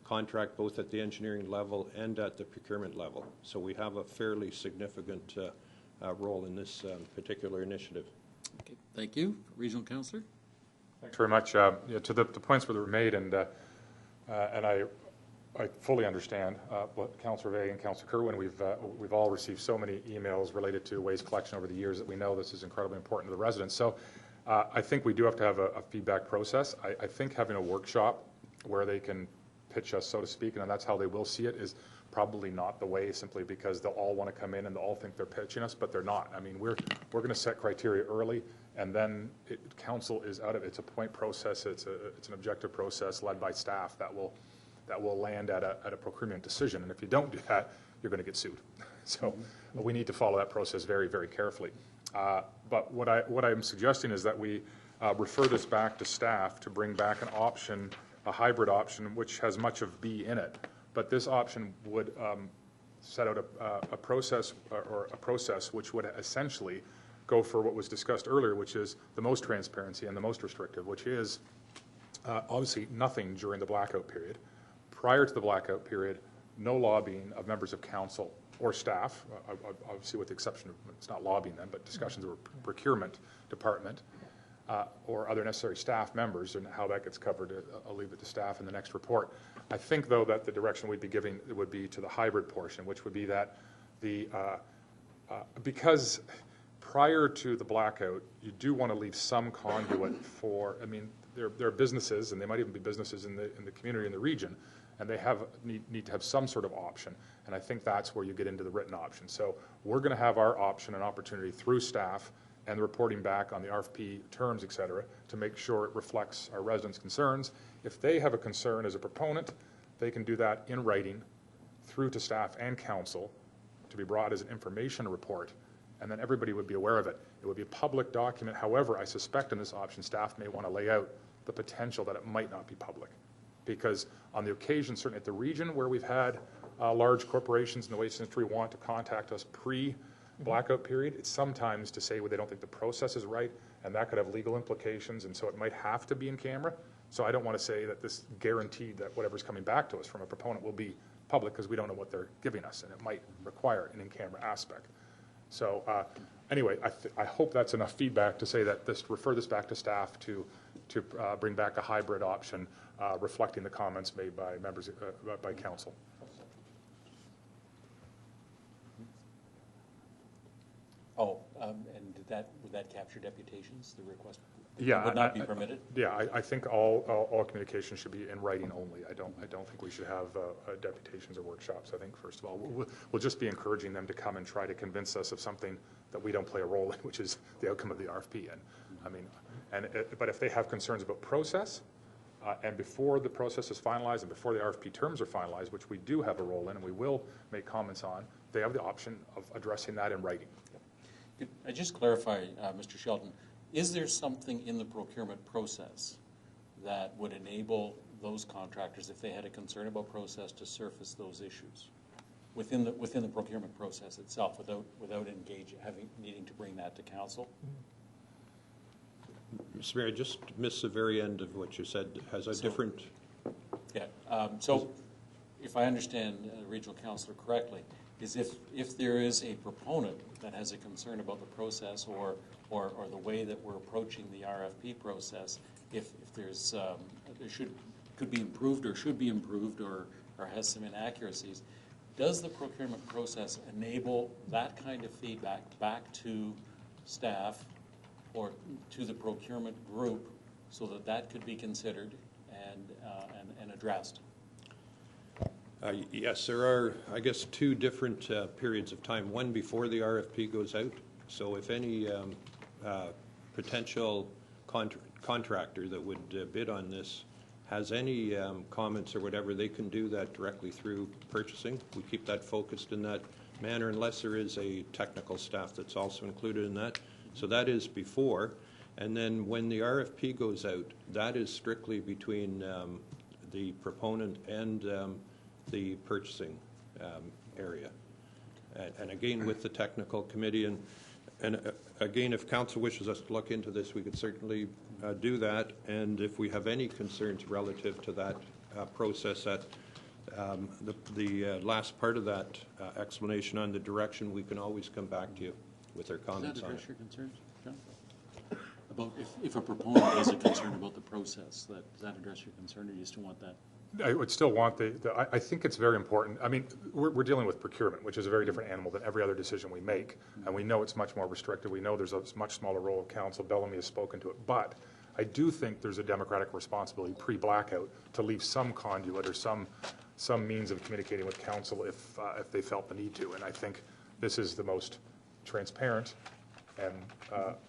contract both at the engineering level and at the procurement level. So we have a fairly significant role in this particular initiative. Okay, thank you. Regional Councillor? Thanks very much. To the points that were made, and I fully understand what Councillor Vega and Councillor Kerwin, we've all received so many emails related to waste collection over the years that we know this is incredibly important to the residents. So I think we do have to have a feedback process. I think having a workshop where they can pitch us, so to speak, and that's how they will see it, is probably not the way, simply because they'll all want to come in and they'll all think they're pitching us, but they're not. I mean, we're going to set criteria early, and then council is out of it. It's a point process. It's an objective process led by staff that will land at a procurement decision. And if you don't do that, you're going to get sued. So we need to follow that process very, very carefully. But what I'm suggesting is that we refer this back to staff to bring back an option, a hybrid option, which has much of B in it. But this option would set out a process or a process which would essentially go for what was discussed earlier, which is the most transparency and the most restrictive, which is obviously nothing during the blackout period. Prior to the blackout period, no lobbying of members of council or staff, obviously with the exception of, it's not lobbying then, but discussions with procurement department or other necessary staff members, and how that gets covered, I'll leave it to staff in the next report. I think, though, that the direction we'd be giving would be to the hybrid portion, which would be that because prior to the blackout, you do want to leave some conduit for, I mean, there are businesses, and they might even be businesses in the community, in the region, and they need to have some sort of option. And I think that's where you get into the written option. So we're going to have our option and opportunity through staff and the reporting back on the RFP terms, et cetera, to make sure it reflects our residents' concerns. If they have a concern as a proponent, they can do that in writing through to staff and council to be brought as an information report, and then everybody would be aware of it. It would be a public document. However, I suspect in this option, staff may want to lay out the potential that it might not be public. Because on the occasion, certainly at the region where we've had large corporations in the waste industry want to contact us pre-blackout period, it's sometimes to say, well, they don't think the process is right, and that could have legal implications, and so it might have to be in camera. So I don't want to say that this guaranteed that whatever's coming back to us from a proponent will be public, because we don't know what they're giving us, and it might require an in-camera aspect. So anyway, I hope that's enough feedback to say that refer this back to staff to bring back a hybrid option reflecting the comments made by members by council. Oh, and would that capture deputations, the request? Yeah, Would not be permitted? Yeah, I think all communication should be in writing only. I don't think we should have deputations or workshops. I think, first of all, we'll just be encouraging them to come and try to convince us of something that we don't play a role in, which is the outcome of the RFP. And I mean, but if they have concerns about process, and before the process is finalized and before the RFP terms are finalized, which we do have a role in and we will make comments on, they have the option of addressing that in writing. Could I just clarify, Mr. Shelton, is there something in the procurement process that would enable those contractors, if they had a concern about process, to surface those issues within the procurement process itself, without needing to bring that to council? Mr. Mayor, I just missed the very end of what you said. Has a different... Yeah, so if I understand Regional Councillor correctly, is if there is a proponent that has a concern about the process or the way that we're approaching the RFP process, if there's could be improved or should be improved or has some inaccuracies, does the procurement process enable that kind of feedback back to staff or to the procurement group so that could be considered and addressed? Yes, there are, I guess, two different periods of time. One before the RFP goes out. So if any potential contractor that would bid on this has any comments or whatever, they can do that directly through purchasing. We keep that focused in that manner unless there is a technical staff that's also included in that. So that is before. And then when the RFP goes out, that is strictly between the proponent and the purchasing area. And again, with the technical committee, and again, if council wishes us to look into this, we could certainly do that. And if we have any concerns relative to that process, that the last part of that explanation on the direction, we can always come back to you with our comments on it. Does that address your concerns, John? About if a proponent has a concern about the process, does that address your concern, or do you still want that? I would still want I think it's very important. I mean, we're dealing with procurement, which is a very different animal than every other decision we make. And we know it's much more restricted. We know there's a much smaller role of council. Bellamy has spoken to it. But I do think there's a democratic responsibility pre-blackout to leave some conduit or some means of communicating with council if they felt the need to. And I think this is the most transparent and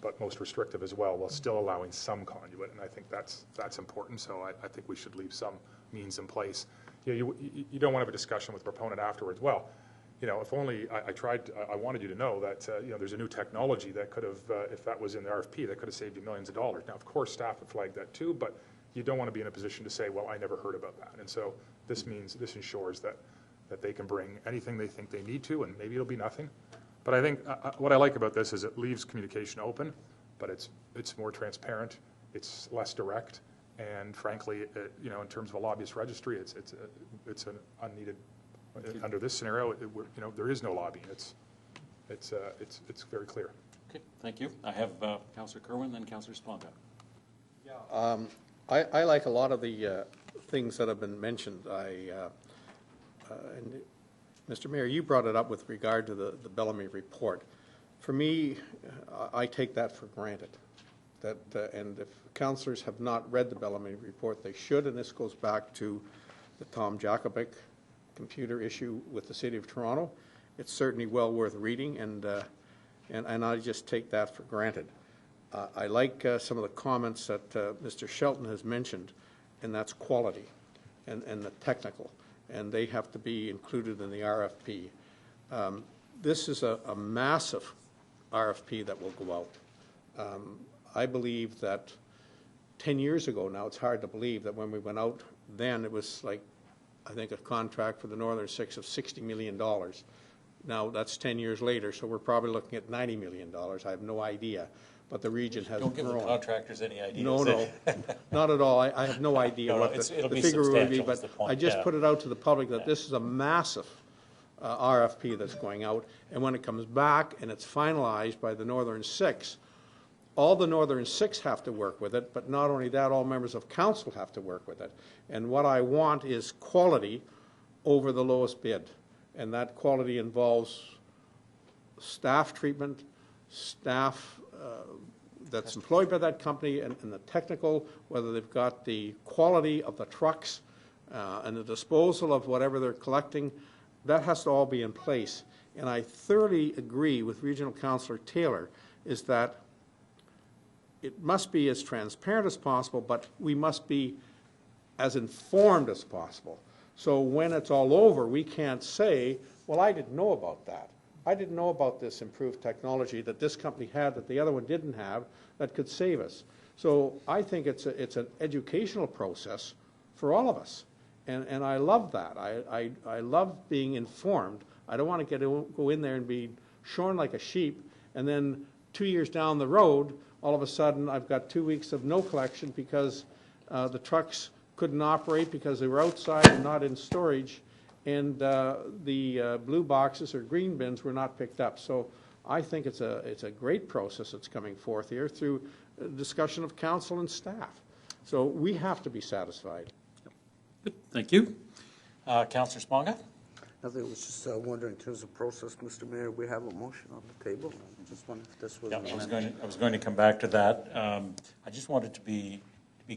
but most restrictive as well, while still allowing some conduit. And I think that's important. So I think we should leave some means in place. You don't want to have a discussion with the proponent afterwards. Well, if only I wanted you to know that there's a new technology that could have, if that was in the RFP, that could have saved you millions of dollars. Now, of course, staff would flag that too, but you don't want to be in a position to say, well, I never heard about that. And so this ensures that they can bring anything they think they need to, and maybe it'll be nothing. But I think what I like about this is it leaves communication open, but it's more transparent, it's less direct, and frankly, in terms of a lobbyist registry, it's an unneeded. Under this scenario, there is no lobbying. It's very clear. Okay, thank you. I have Councillor Kerwin, then Councillor Sponta. Yeah, I like a lot of the things that have been mentioned. And Mr. Mayor, you brought it up with regard to the Bellamy report. For me, I take that for granted. And if councillors have not read the Bellamy report, they should. And this goes back to the Tom Jakobic computer issue with the City of Toronto. It's certainly well worth reading, and I just take that for granted. I like some of the comments that Mr. Shelton has mentioned, and that's quality and the technical, and they have to be included in the RFP. This is a massive RFP that will go out. I believe that 10 years ago now, it's hard to believe that when we went out then, it was like, I think, a contract for the Northern Six of $60 million. Now, that's 10 years later, so we're probably looking at $90 million. I have no idea. But the region has grown. Don't give the contractors any ideas. No, not at all. I have no idea what the figure would be, but I just put it out to the public that this is a massive RFP that's going out, and when it comes back and it's finalized by the Northern Six, all the Northern Six have to work with it, but not only that, all members of council have to work with it. And what I want is quality over the lowest bid, and that quality involves staff treatment, staff that's employed by that company and the technical, whether they've got the quality of the trucks and the disposal of whatever they're collecting, that has to all be in place. And I thoroughly agree with Regional Councillor Taylor, is that it must be as transparent as possible, but we must be as informed as possible. So when it's all over, we can't say, well, I didn't know about that. I didn't know about this improved technology that this company had that the other one didn't have that could save us. So I think it's an educational process for all of us. And I love that. I love being informed. I don't want to go in there and be shorn like a sheep, and then 2 years down the road, all of a sudden I've got 2 weeks of no collection because the trucks couldn't operate because they were outside and not in storage, and the blue boxes or green bins were not picked up. So I think it's a great process that's coming forth here through discussion of council and staff. So we have to be satisfied. Good, thank you. Councillor Sponga? Nothing, I was just wondering, in terms of process, Mr. Mayor, we have a motion on the table. I just wondered if this was... Yeah, I was going to come back to that. I just wanted to be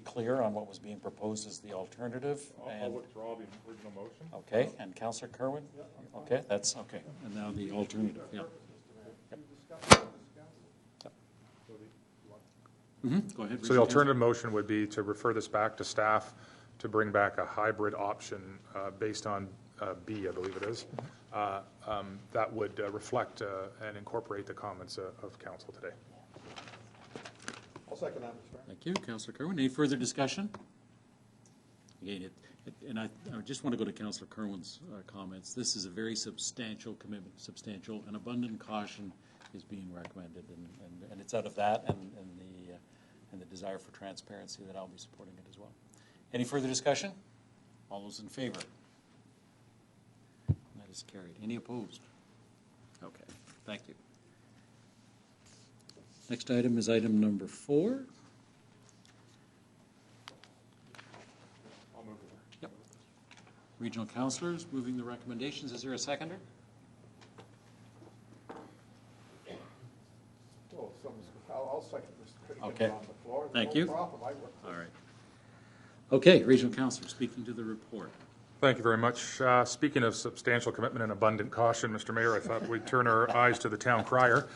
clear on what was being proposed as the alternative. I'll withdraw the original motion. Okay, and Councillor Kerwin? Okay, that's okay. And now the alternative, yeah. Go ahead. So the alternative motion would be to refer this back to staff to bring back a hybrid option based on B, I believe it is, that would reflect and incorporate the comments of council today. I'll second that, Mr. Mayor. Thank you, Councillor Kerwin. Any further discussion? Again, and I just want to go to Councillor Kerwin's comments. This is a very substantial commitment, substantial, and abundant caution is being recommended, and it's out of that and the desire for transparency that I'll be supporting it as well. Any further discussion? All those in favor? That is carried. Any opposed? Okay, thank you. Next item is item number 4. I'll move it. Yep. Regional councillors moving the recommendations. Is there a seconder? I'll second this. Okay. On the floor. Thank No you. problem. All right. Okay, regional councillor, speaking to the report. Thank you very much. Speaking of substantial commitment and abundant caution, Mr. Mayor, I thought we'd turn our eyes to the town crier.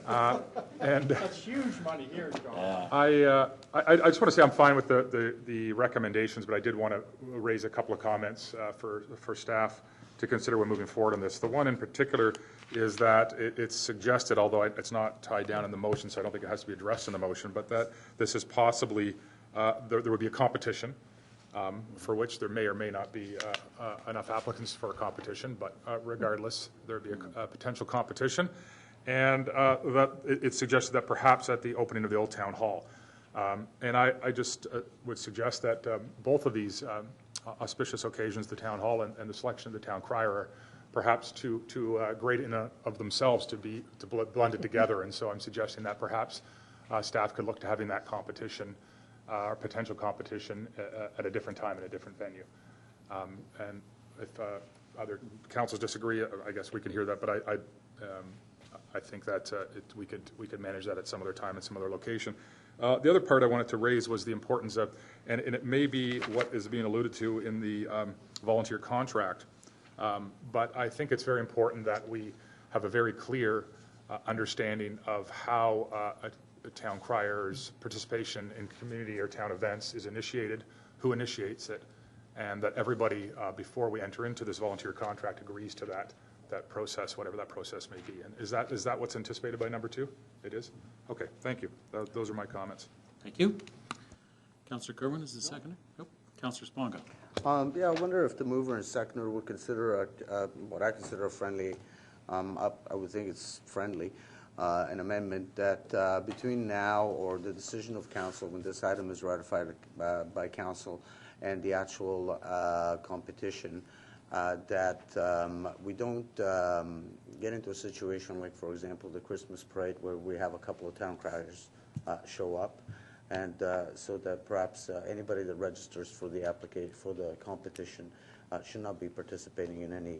That's huge money here, John. I just want to say I'm fine with the recommendations, but I did want to raise a couple of comments for staff to consider when moving forward on this. The one in particular is that it's suggested, although it's not tied down in the motion, so I don't think it has to be addressed in the motion, but that this is possibly, there would be a competition for which there may or may not be enough applicants for a competition, but regardless, there would be a potential competition. And that it suggested that perhaps at the opening of the old town hall. And I just would suggest that both of these auspicious occasions, the town hall and the selection of the town crier, are perhaps too great in of themselves to be blended together. And so I'm suggesting that perhaps staff could look to having that competition or potential competition at a different time in a different venue. And if other councils disagree, I guess we can hear that. But I think that we could manage that at some other time and some other location. The other part I wanted to raise was the importance of, and it may be what is being alluded to in the volunteer contract, but I think it's very important that we have a very clear understanding of how a town crier's participation in community or town events is initiated, who initiates it, and that everybody, before we enter into this volunteer contract, agrees to that process, whatever that process may be. And is that what's anticipated by number 2? It is? Okay, thank you. Those are my comments. Thank you. Councillor Kerwin is the seconder? Nope. Councillor Sponga. Yeah, I wonder if the mover and seconder would consider what I consider a friendly, I would think it's friendly, an amendment that between now or the decision of council, when this item is ratified by council, and the actual competition, that we don't get into a situation like, for example, the Christmas parade, where we have a couple of town criers show up, and so that perhaps anybody that registers for the application for the competition should not be participating in any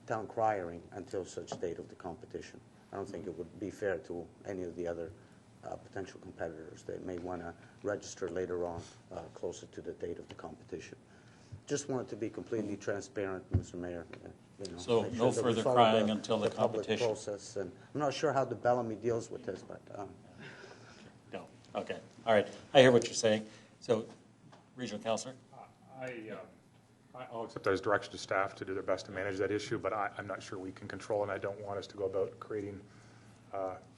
town criering until such date of the competition. I don't think it would be fair to any of the other potential competitors that may want to register later on, closer to the date of the competition. Just wanted to be completely transparent, Mr. Mayor. So make no that we further follow crying until the public competition. process. And I'm not sure how the Bellamy deals with this, but No, okay, all right, I hear what you're saying. So, Regional Councillor? I'll accept that as direction to staff to do their best to manage that issue, but I'm not sure we can control, and I don't want us to go about creating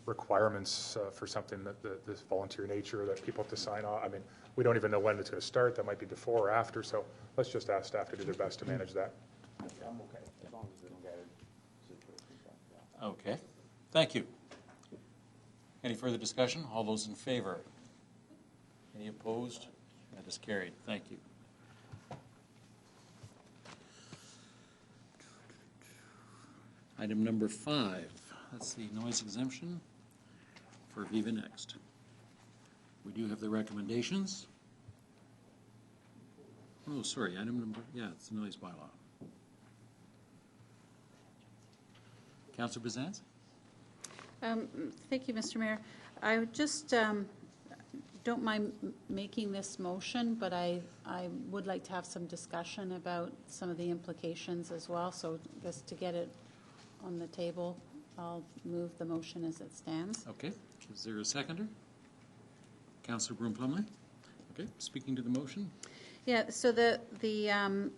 requirements for something that this volunteer nature that people have to sign off. I mean, we don't even know when it's going to start. That might be before or after, so let's just ask staff to do their best to manage that. I'm okay, as long as they don't get it. Okay, thank you. Any further discussion? All those in favor? Any opposed? That is carried. Thank you. Item number 5, that's the noise exemption for Viva Next. We do have the recommendations. Oh, sorry, item number, yeah, it's the noise bylaw. Councillor Bizans? Thank you, Mr. Mayor. I would just don't mind making this motion, but I would like to have some discussion about some of the implications as well. So just to get it on the table, I'll move the motion as it stands. Okay, is there a seconder? Councillor Broom-Plumley? Okay, speaking to the motion. Yeah, so the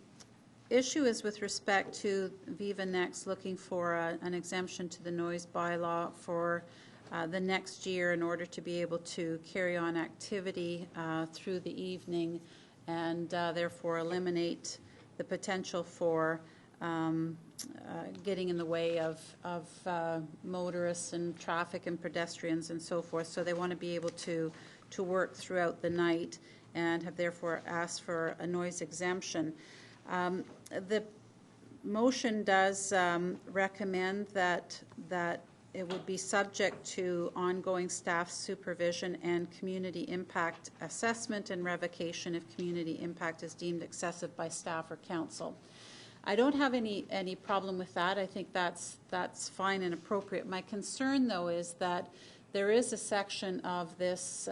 issue is with respect to Viva Next looking for an exemption to the noise bylaw for the next year in order to be able to carry on activity through the evening and therefore eliminate the potential for getting in the way of motorists and traffic and pedestrians and so forth. So they want to be able to work throughout the night and have therefore asked for a noise exemption. The motion does recommend that it would be subject to ongoing staff supervision and community impact assessment and revocation if community impact is deemed excessive by staff or council. I don't have any problem with that. I think that's fine and appropriate. My concern, though, is that there is a section of this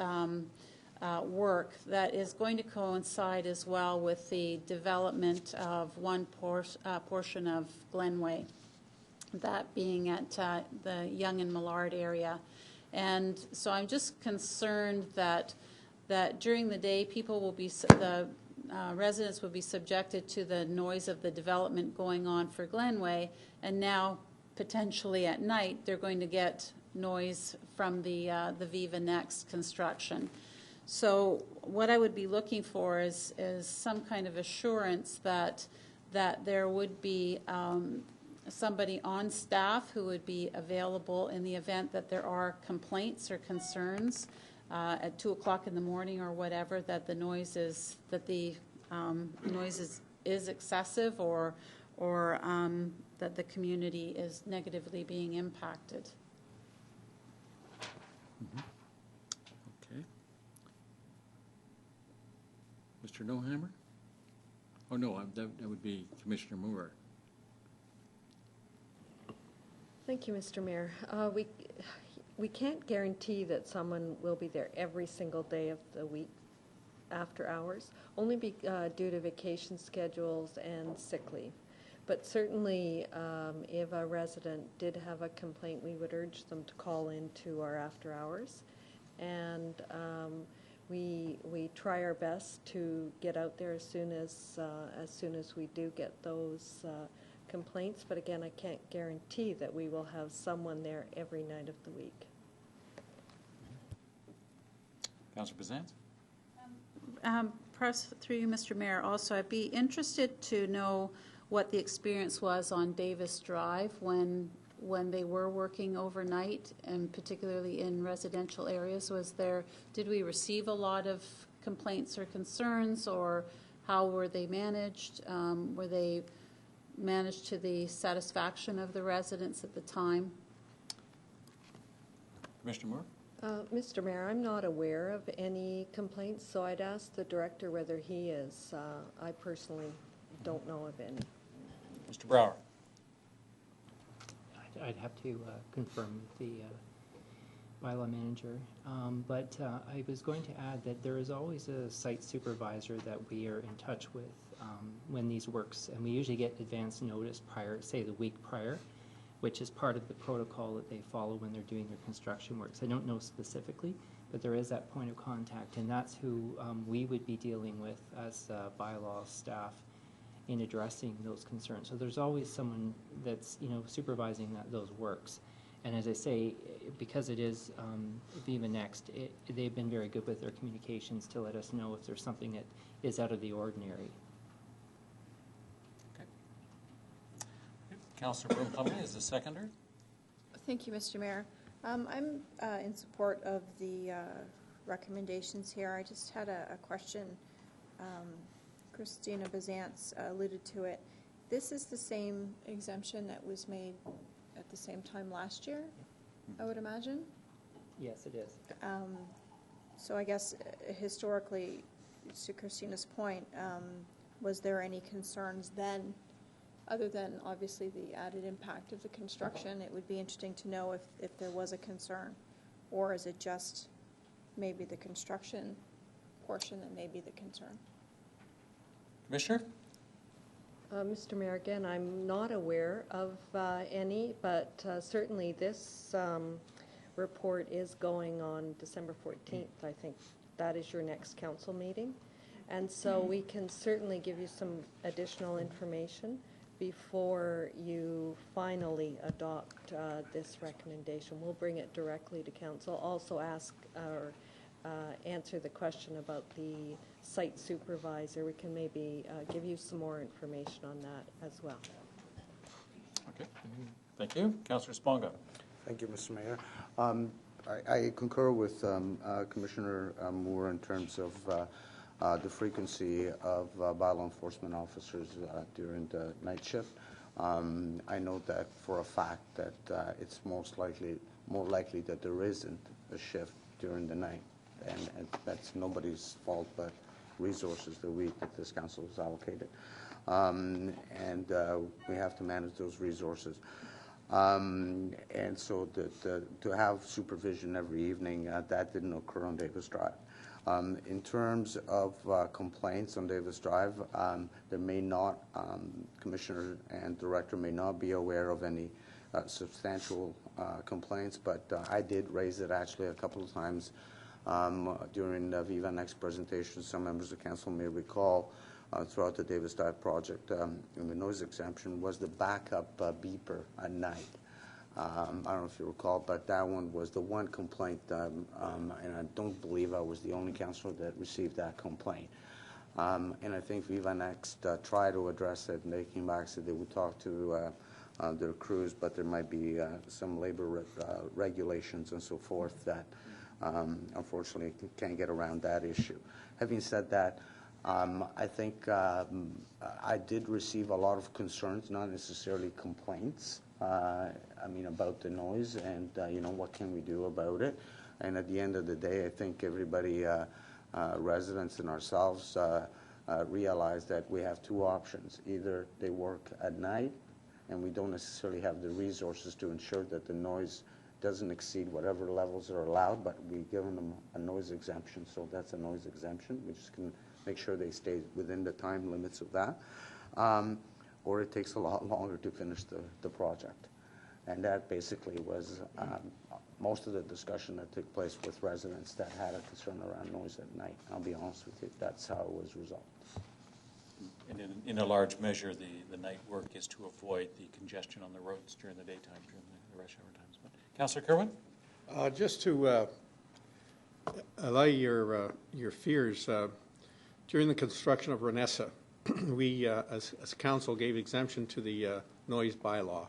work that is going to coincide as well with the development of one portion of Glenway, that being at the Yonge and Millard area. And so I'm just concerned that during the day people will be, residents will be subjected to the noise of the development going on for Glenway, and now potentially at night they're going to get noise from the Viva Next construction. So what I would be looking for is some kind of assurance that there would be somebody on staff who would be available in the event that there are complaints or concerns at 2 o'clock in the morning or whatever, that the noise is is excessive or that the community is negatively being impacted. Mm-hmm. Okay. Mr. Nohammer? Oh, no, that would be Commissioner Moore. Thank you, Mr. Mayor. We can't guarantee that someone will be there every single day of the week after hours, only due to vacation schedules and sick leave. But certainly, if a resident did have a complaint, we would urge them to call into our after hours. And we try our best to get out there as soon as we do get those complaints. But again, I can't guarantee that we will have someone there every night of the week. Councillor Bizans? Perhaps through you, Mr. Mayor, also I'd be interested to know what the experience was on Davis Drive when they were working overnight, and particularly in residential areas. Did we receive a lot of complaints or concerns, or how were they managed? Were they managed to the satisfaction of the residents at the time? Commissioner Moore? Mr. Mayor, I'm not aware of any complaints, so I'd ask the director whether he is. I personally don't know of any. Mr. Brower? I'd have to confirm with the bylaw manager. But I was going to add that there is always a site supervisor that we are in touch with when these works, and we usually get advance notice prior, say the week prior, which is part of the protocol that they follow when they're doing their construction works. I don't know specifically, but there is that point of contact, and that's who we would be dealing with as bylaw staff in addressing those concerns. So there's always someone that's, you know, supervising those works. And as I say, because it is Viva Next, they've been very good with their communications to let us know if there's something that is out of the ordinary. Okay. Councillor Broom-Plumley is the seconder. Thank you, Mr. Mayor. I'm in support of the recommendations here. I just had a question. Christina Bazance alluded to it. This is the same exemption that was made at the same time last year, I would imagine? Yes, it is. So I guess historically, to Christina's point, was there any concerns then, other than obviously the added impact of the construction? It would be interesting to know if there was a concern, or is it just maybe the construction portion that may be the concern? Commissioner? Mr. Mayor, again, I'm not aware of any, but certainly this report is going on December 14th. I think that is your next council meeting. And so we can certainly give you some additional information before you finally adopt this recommendation. We'll bring it directly to council. Also ask or answer the question about the site supervisor. We can maybe give you some more information on that as well. Okay. Thank you. Councillor Sponga. Thank you, Mr. Mayor. I concur with Commissioner Moore in terms of the frequency of bylaw enforcement officers during the night shift. I know that for a fact that it's more likely that there isn't a shift during the night, and that's nobody's fault but resources that this council is allocated, and we have to manage those resources. And so to have supervision every evening, that didn't occur on Davis Drive. In terms of complaints on Davis Drive, there may not, Commissioner and Director may not be aware of any substantial complaints, but I did raise it actually a couple of times during the Viva Next presentation. Some members of council may recall throughout the Davis Drive project, in the noise exemption, was the backup beeper at night. I don't know if you recall, but that one was the one complaint, and I don't believe I was the only councillor that received that complaint. And I think Viva Next tried to address it, and they came back and said they would talk to their crews, but there might be some labor regulations and so forth that unfortunately can't get around that issue. Having said that, I think I did receive a lot of concerns, not necessarily complaints, about the noise and, what can we do about it. And at the end of the day, I think everybody, residents and ourselves, realize that we have two options. Either they work at night and we don't necessarily have the resources to ensure that the noise doesn't exceed whatever levels are allowed, but we've given them a noise exemption, so that's a noise exemption. We just can make sure they stay within the time limits of that. Or it takes a lot longer to finish the project. And that basically was most of the discussion that took place with residents that had a concern around noise at night. I'll be honest with you, that's how it was resolved. And in a large measure, the night work is to avoid the congestion on the roads during the daytime, during the rush hour times. But Councillor Kerwin? Just to allay your fears, during the construction of Renessa, we, as council, gave exemption to the noise bylaw.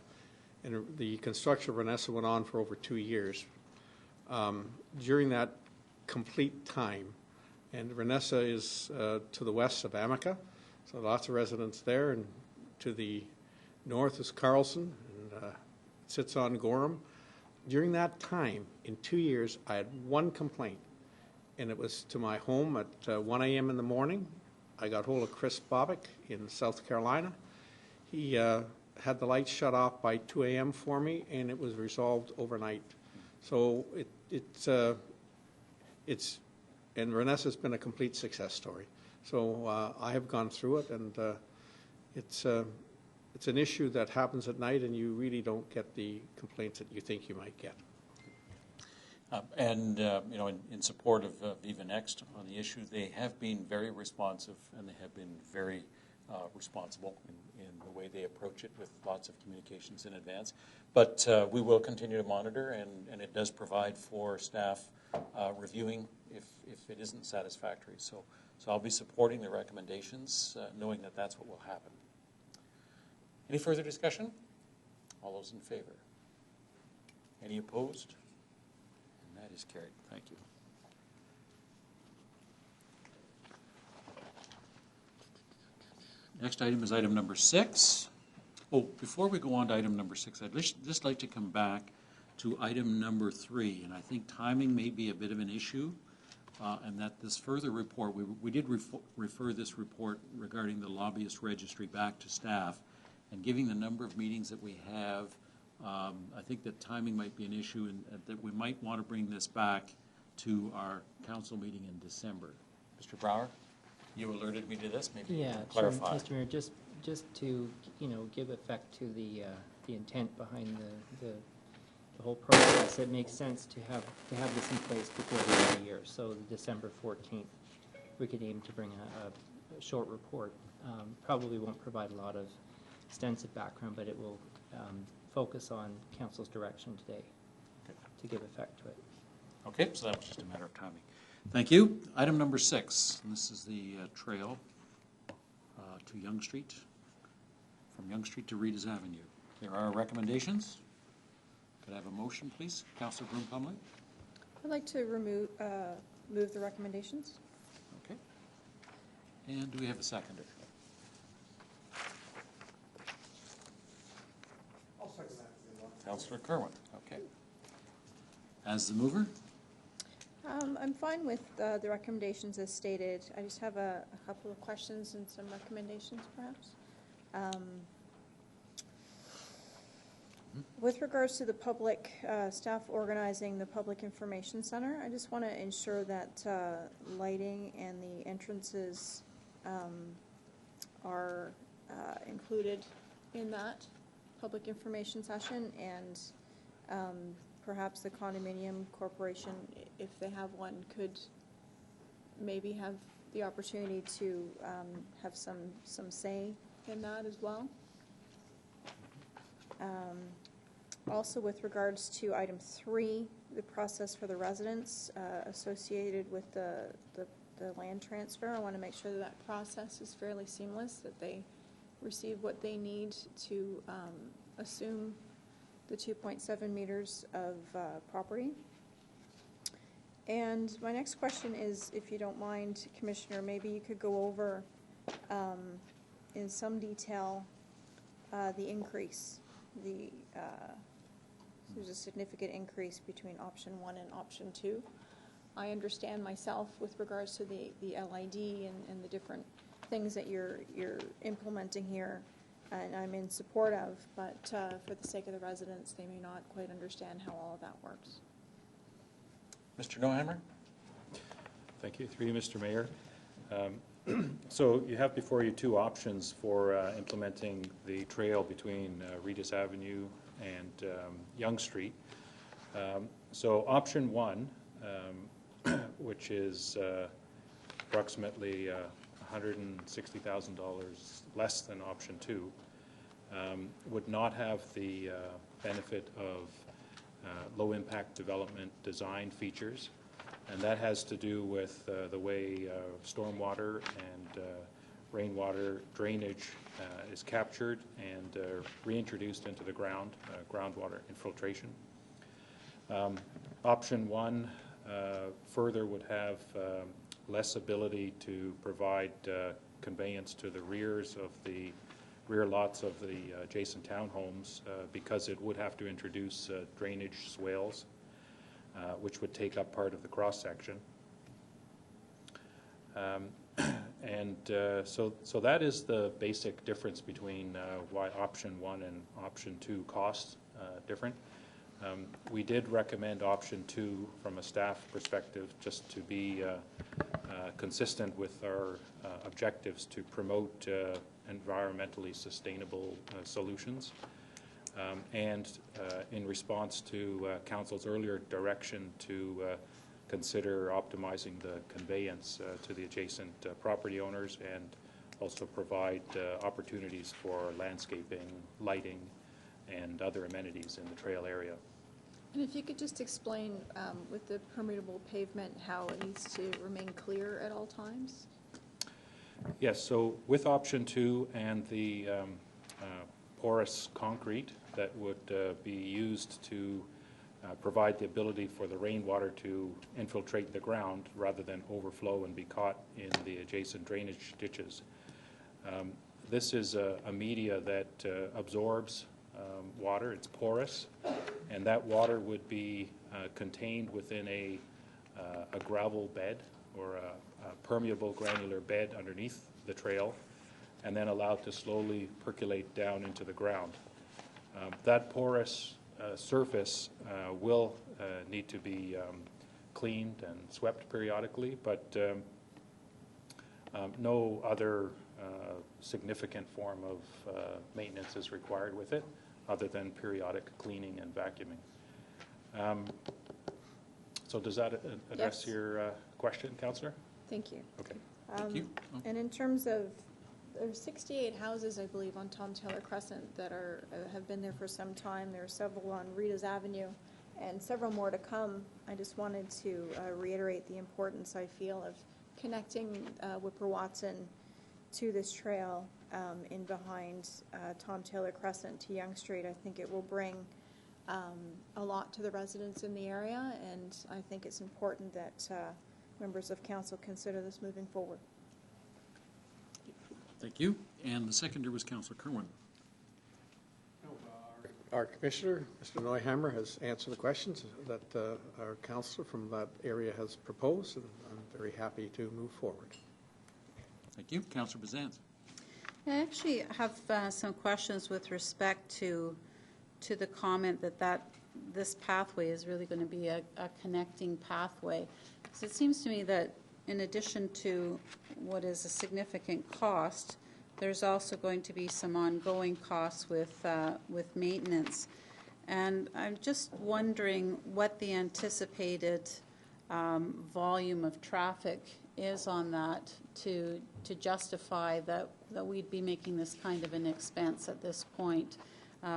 And the construction of Renessa went on for over 2 years. During that complete time, and Renessa is to the west of Amica, so lots of residents there, and to the north is Carlson, and sits on Gorham. During that time, in 2 years, I had one complaint, and it was to my home at 1 a.m. in the morning. I got hold of Chris Bobick in South Carolina. He had the lights shut off by 2 a.m. for me, and it was resolved overnight. So and Vanessa's been a complete success story. So I have gone through it, and it's an issue that happens at night, and you really don't get the complaints that you think you might get. In support of Viva Next on the issue, they have been very responsive, and they have been very responsible in the way they approach it, with lots of communications in advance. But we will continue to monitor, and it does provide for staff reviewing if it isn't satisfactory. So I'll be supporting the recommendations, knowing that that's what will happen. Any further discussion? All those in favor? Any opposed? And that is carried. Thank you. Next item is item number 6. Oh, before we go on to item number 6, I'd just like to come back to item number 3, and I think timing may be a bit of an issue, and that this further report, we did refer this report regarding the lobbyist registry back to staff, and given the number of meetings that we have, I think that timing might be an issue, and that we might want to bring this back to our council meeting in December. Mr. Brower, you alerted me to this. Maybe you can clarify. Sure, Mr. Mayor, just to give effect to the intent behind the whole process, it makes sense to have this in place before the end of the year. So December 14th, we could aim to bring a short report. Probably won't provide a lot of extensive background, but it will focus on council's direction today to give effect to it. Okay, so that was just a matter of timing. Thank you. Item number 6, and this is the trail to Yonge Street, from Yonge Street to Reedus Avenue. There are recommendations. Could I have a motion, please? Councillor Broom-Plumley. I'd like to move the recommendations. Okay. And do we have a seconder? I'll second that. Councillor Kerwin. Okay. As the mover? I'm fine with the recommendations as stated. I just have a couple of questions and some recommendations, perhaps. With regards to the public staff organizing the Public Information Center, I just want to ensure that lighting and the entrances are included in that public information session, and perhaps the condominium corporation, if they have one, could maybe have the opportunity to have some say in that as well. Also, with regards to item 3, the process for the residents associated with the land transfer, I want to make sure that that process is fairly seamless, that they receive what they need to assume the 2.7 meters of property. And my next question is, if you don't mind, Commissioner, maybe you could go over in some detail the increase. There's a significant increase between option 1 and option 2. I understand myself with regards to the LID and the different things that you're implementing here, and I'm in support of, but for the sake of the residents, they may not quite understand how all of that works. Mr. Nohammer? Thank you. Through you, Mr. Mayor. So you have before you 2 options for implementing the trail between Reedus Avenue and Yonge Street. So option 1, which is approximately $160,000 less than option 2, would not have the benefit of low-impact development design features, and that has to do with the way stormwater and rainwater drainage is captured and reintroduced into the groundwater infiltration. Option 1 further would have less ability to provide conveyance to the rears of the rear lots of the adjacent townhomes because it would have to introduce drainage swales, which would take up part of the cross-section. And so that is the basic difference between why option 1 and option 2 cost different. We did recommend option 2 from a staff perspective just to be consistent with our objectives to promote environmentally sustainable solutions. And in response to Council's earlier direction to consider optimizing the conveyance to the adjacent property owners and also provide opportunities for landscaping, lighting, and other amenities in the trail area. And if you could just explain with the permeable pavement how it needs to remain clear at all times? Yes, so with option 2 and the porous concrete that would be used to provide the ability for the rainwater to infiltrate the ground rather than overflow and be caught in the adjacent drainage ditches. This is a media that absorbs water. It's porous, and that water would be contained within a gravel bed or a permeable granular bed underneath the trail, and then allowed to slowly percolate down into the ground. That porous surface will need to be cleaned and swept periodically, but no other significant form of maintenance is required with it, other than periodic cleaning and vacuuming. So does that address Yes. your question, Councillor? Thank you. Okay. Thank you. And in terms of, there's 68 houses, I believe, on Tom Taylor Crescent that have been there for some time. There are several on Rita's Avenue and several more to come. I just wanted to reiterate the importance, I feel, of connecting Whipper Watson to this trail in behind Tom Taylor Crescent to Yonge Street. I think it will bring a lot to the residents in the area, and I think it's important that members of council consider this moving forward. Thank you. And the seconder was Councillor Kerwin. Our commissioner, Mr. Neuhammer, has answered the questions that our councillor from that area has proposed, and I'm very happy to move forward. Thank you. Councillor Bazant. I actually have some questions with respect to the comment that this pathway is really going to be a connecting pathway. So it seems to me that in addition to what is a significant cost, there's also going to be some ongoing costs with maintenance. And I'm just wondering what the anticipated volume of traffic is on that to justify that we'd be making this kind of an expense at this point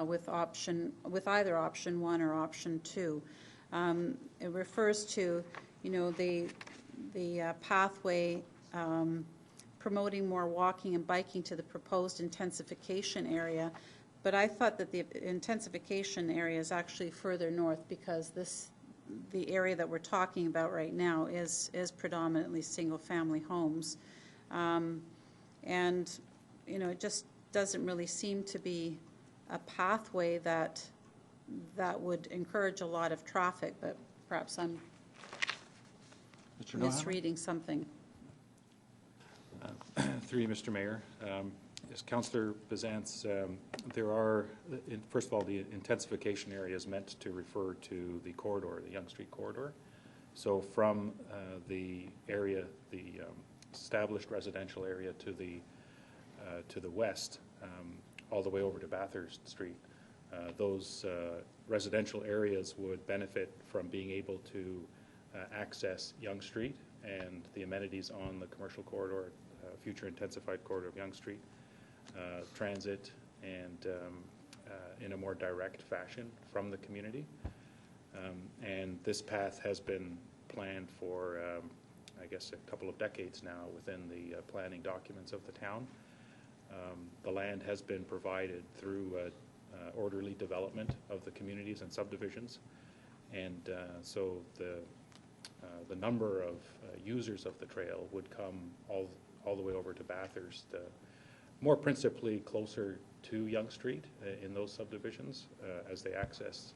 with either option 1 or option 2. It refers to, the pathway promoting more walking and biking to the proposed intensification area, but I thought that the intensification area is actually further north because the area that we're talking about right now is predominantly single-family homes, and it just doesn't really seem to be a pathway that would encourage a lot of traffic, but perhaps I'm misreading something. Through you, Mr. Mayor. As Councillor Bazant's, first of all, the intensification area is meant to refer to the corridor, the Yonge Street corridor. So from the area, the established residential area to the west, all the way over to Bathurst Street, those residential areas would benefit from being able to access Yonge Street and the amenities on the commercial corridor, future intensified corridor of Yonge Street, transit, and in a more direct fashion from the community. And this path has been planned for, I guess, a couple of decades now within the planning documents of the town. The land has been provided through orderly development of the communities and subdivisions, and so the number of users of the trail would come all the way over to Bathurst, more principally closer to Yonge Street in those subdivisions as they access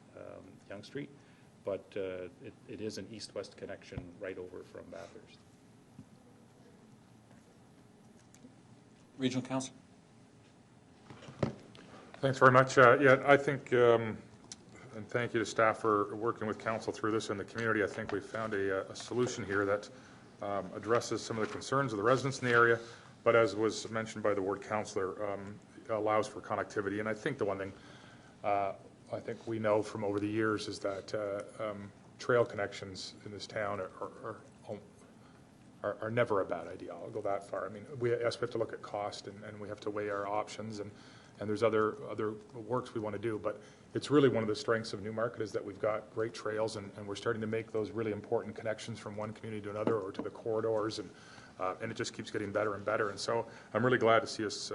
Yonge Street, but it is an east-west connection right over from Bathurst. Regional Council. Thanks very much. Yeah, I think, and thank you to staff for working with council through this and the community. I think we've found a solution here that addresses some of the concerns of the residents in the area, but as was mentioned by the ward councillor, allows for connectivity. And I think the one thing I think we know from over the years is that trail connections in this town are never a bad idea. I'll go that far. I mean, we have to look at cost and we have to weigh our options, and there's other works we want to do. But it's really one of the strengths of Newmarket is that we've got great trails, and we're starting to make those really important connections from one community to another or to the corridors, and it just keeps getting better and better. And so I'm really glad to see us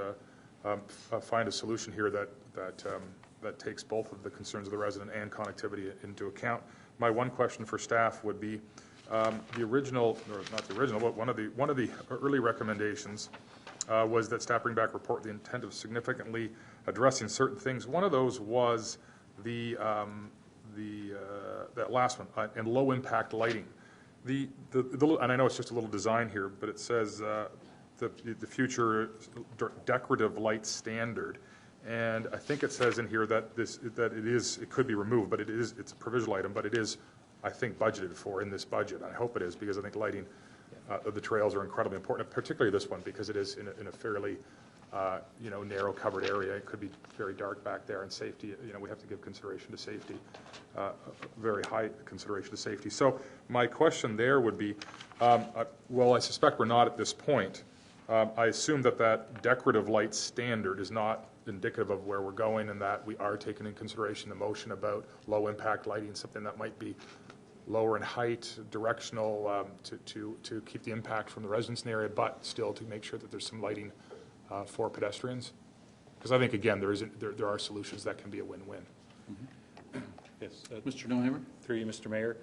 find a solution here that takes both of the concerns of the resident and connectivity into account. My one question for staff would be, the original, or not the original, but one of the early recommendations was that staff bring back report the intent of significantly addressing certain things. One of those was that last one, and low impact lighting. And I know it's just a little design here, but it says the future decorative light standard. And I think it says in here that it could be removed, but it's a provisional item, but it is, I think, budgeted for in this budget. I hope it is, because I think lighting of the trails are incredibly important, particularly this one, because it is in a fairly narrow covered area. It could be very dark back there, and safety, we have to give consideration to safety, very high consideration to safety. So my question there would be, well, I suspect we're not at this point. I assume that decorative light standard is not indicative of where we're going, and that we are taking in consideration the motion about low impact lighting, something that might be lower in height, directional, to keep the impact from the residents in the area, but still to make sure that there's some lighting for pedestrians. Because I think, again, there are solutions that can be a win-win. Mm-hmm. Yes, Mr. Neuheimer? Through you, Mr. Mayor.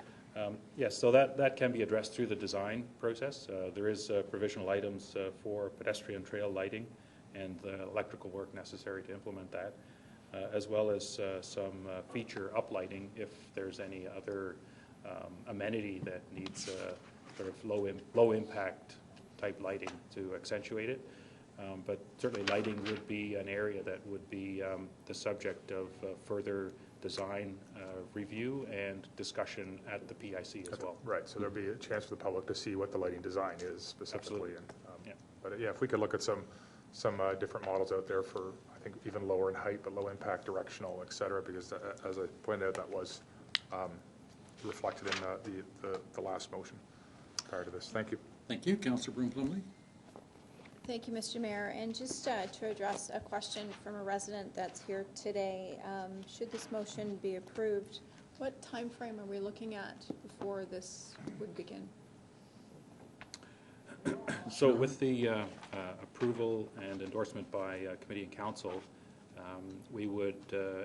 Yes, so that can be addressed through the design process. There is provisional items for pedestrian trail lighting and the electrical work necessary to implement that, as well as some feature uplighting if there's any other amenity that needs sort of low impact type lighting to accentuate it. But certainly lighting would be an area that would be the subject of further design review and discussion at the PIC as well. Right, so there'll be a chance for the public to see what the lighting design is specifically. Absolutely. But yeah, if we could look at some different models out there for, I think, even lower in height, but low impact, directional, et cetera, because as I pointed out, that was reflected in the last motion prior to this. Thank you. Thank you. Councillor Broom-Plumley. Thank you, Mr. Mayor. And just to address a question from a resident that's here today, should this motion be approved, what time frame are we looking at before this would begin? So with the approval and endorsement by committee and council, we would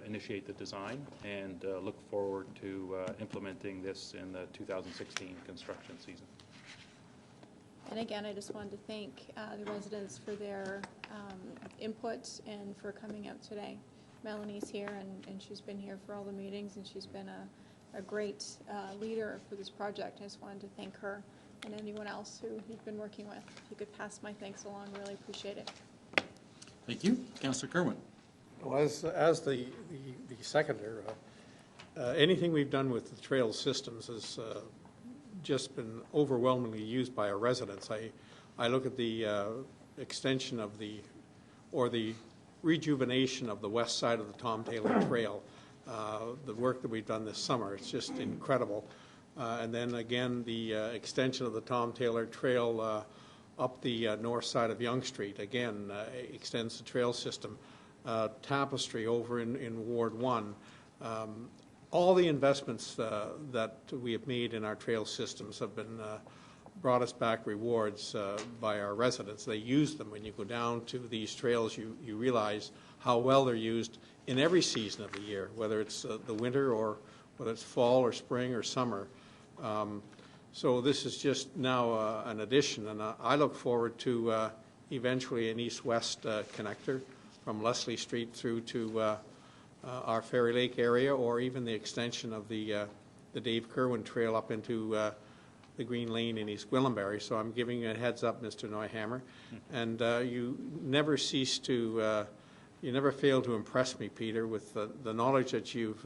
initiate the design and look forward to implementing this in the 2016 construction season. And again, I just wanted to thank the residents for their input and for coming out today. Melanie's here, and she's been here for all the meetings, and she's been a great leader for this project. I just wanted to thank her and anyone else who you've been working with. If you could pass my thanks along, really appreciate it. Thank you. Councillor Kerwin. Well, as the seconder, anything we've done with the trail systems has just been overwhelmingly used by our residents. I look at the extension of the rejuvenation of the west side of the Tom Taylor Trail, the work that we've done this summer. It's just incredible. And then again, the extension of the Tom Taylor Trail up the north side of Yonge Street, again, extends the trail system. Tapestry over in Ward 1. All the investments that we have made in our trail systems have been brought us back rewards by our residents. They use them. When you go down to these trails, you realize how well they're used in every season of the year, whether it's the winter or whether it's fall or spring or summer. So this is just now an addition, and I look forward to eventually an east-west connector from Leslie Street through to our Fairy Lake area, or even the extension of the Dave Kerwin Trail up into the Green Lane in East Gwillimbury. So I'm giving you a heads up, Mr. Neuhammer. And you never cease to, you never fail to impress me, Peter, with the knowledge that you've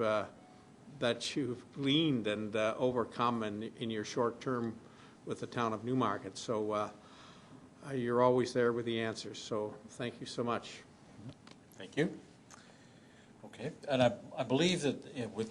gleaned and overcome in your short term with the town of Newmarket. So you're always there with the answers. So thank you so much. Thank you. Okay, and I believe that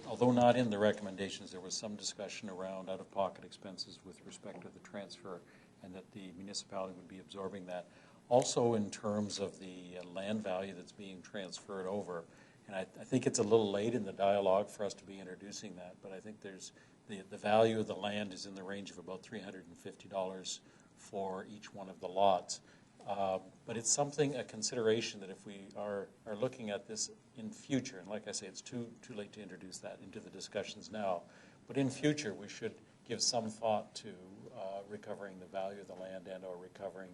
although not in the recommendations, there was some discussion around out-of-pocket expenses with respect to the transfer, and that the municipality would be absorbing that. Also in terms of the land value that's being transferred over, and I think it's a little late in the dialogue for us to be introducing that, but I think there's the value of the land is in the range of about $350 for each one of the lots. But it's something, a consideration that if we are looking at this in future, and like I say, it's too late to introduce that into the discussions now, but in future we should give some thought to recovering the value of the land and or recovering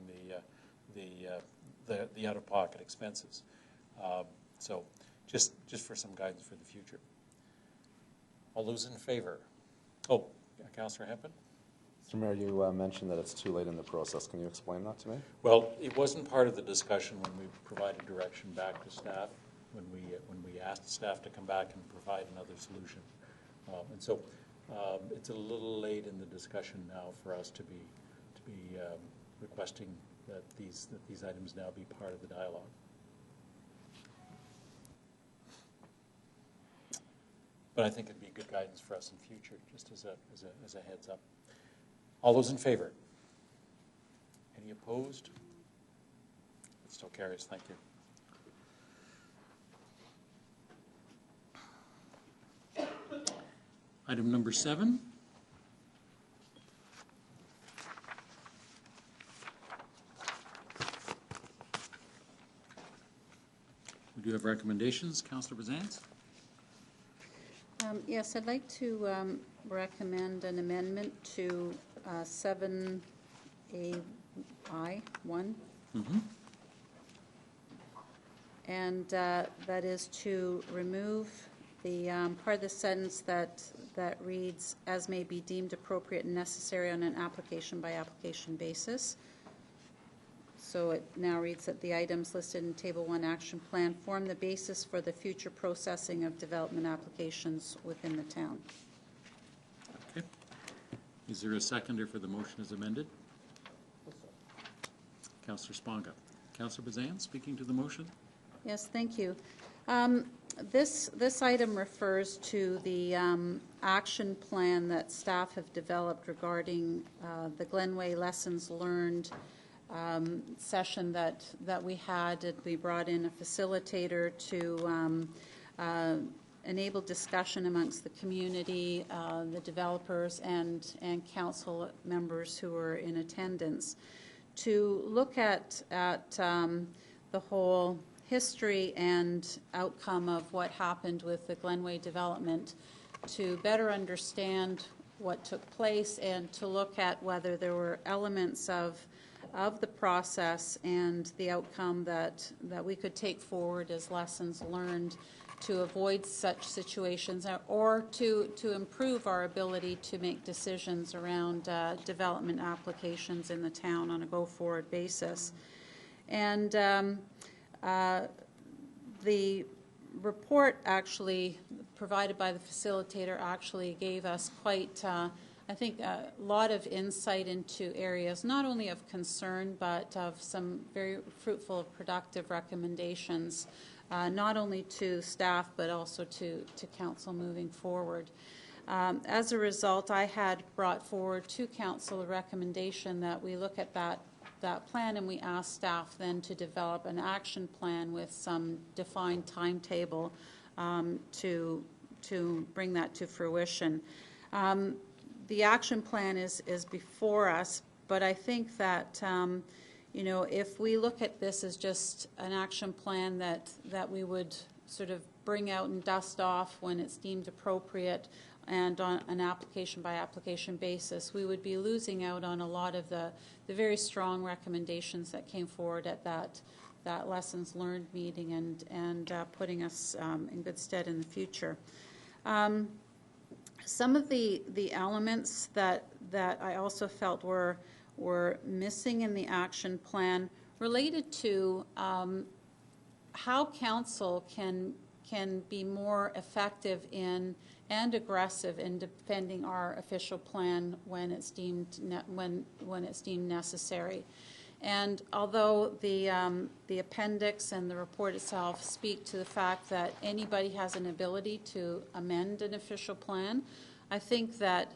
the out-of-pocket expenses. So just for some guidance for the future. All those in favor? Oh, Councillor Hempel? Mr. Mayor, you mentioned that it's too late in the process. Can you explain that to me? Well, it wasn't part of the discussion when we provided direction back to staff, when we asked staff to come back and provide another solution. And so it's a little late in the discussion now for us to be requesting that these items now be part of the dialogue. But I think it'd be good guidance for us in future, just as a heads up. All those in favor? Any opposed? It still carries. Thank you. Item number 7. We do have recommendations. Councillor Bazance? Yes, I'd like to recommend an amendment to 7AI1. And that is to remove the part of the sentence that reads, as may be deemed appropriate and necessary on an application-by-application basis. So it now reads that the items listed in Table 1 Action Plan form the basis for the future processing of development applications within the town. Okay. Is there a seconder for the motion as amended? Councillor Sponga. Councillor Bazan, speaking to the motion. Yes, thank you. This item refers to the action plan that staff have developed regarding the Glenway Lessons Learned session that we had. We brought in a facilitator to enable discussion amongst the community, the developers, and council members who were in attendance, to look at the whole history and outcome of what happened with the Glenway development, to better understand what took place and to look at whether there were elements of the process and the outcome that we could take forward as lessons learned to avoid such situations, or to improve our ability to make decisions around development applications in the town on a go-forward basis. And the report actually provided by the facilitator actually gave us quite I think a lot of insight into areas not only of concern but of some very fruitful, productive recommendations, not only to staff but also to council moving forward. As a result, I had brought forward to council a recommendation that we look at that plan, and we asked staff then to develop an action plan with some defined timetable to bring that to fruition. The action plan is before us, but I think that if we look at this as just an action plan that we would sort of bring out and dust off when it's deemed appropriate and on an application-by-application basis, we would be losing out on a lot of the very strong recommendations that came forward at that lessons learned meeting and putting us in good stead in the future. Some of the elements that I also felt were missing in the action plan related to how council can be more effective in and aggressive in defending our official plan when it's deemed necessary. And although the appendix and the report itself speak to the fact that anybody has an ability to amend an official plan, I think that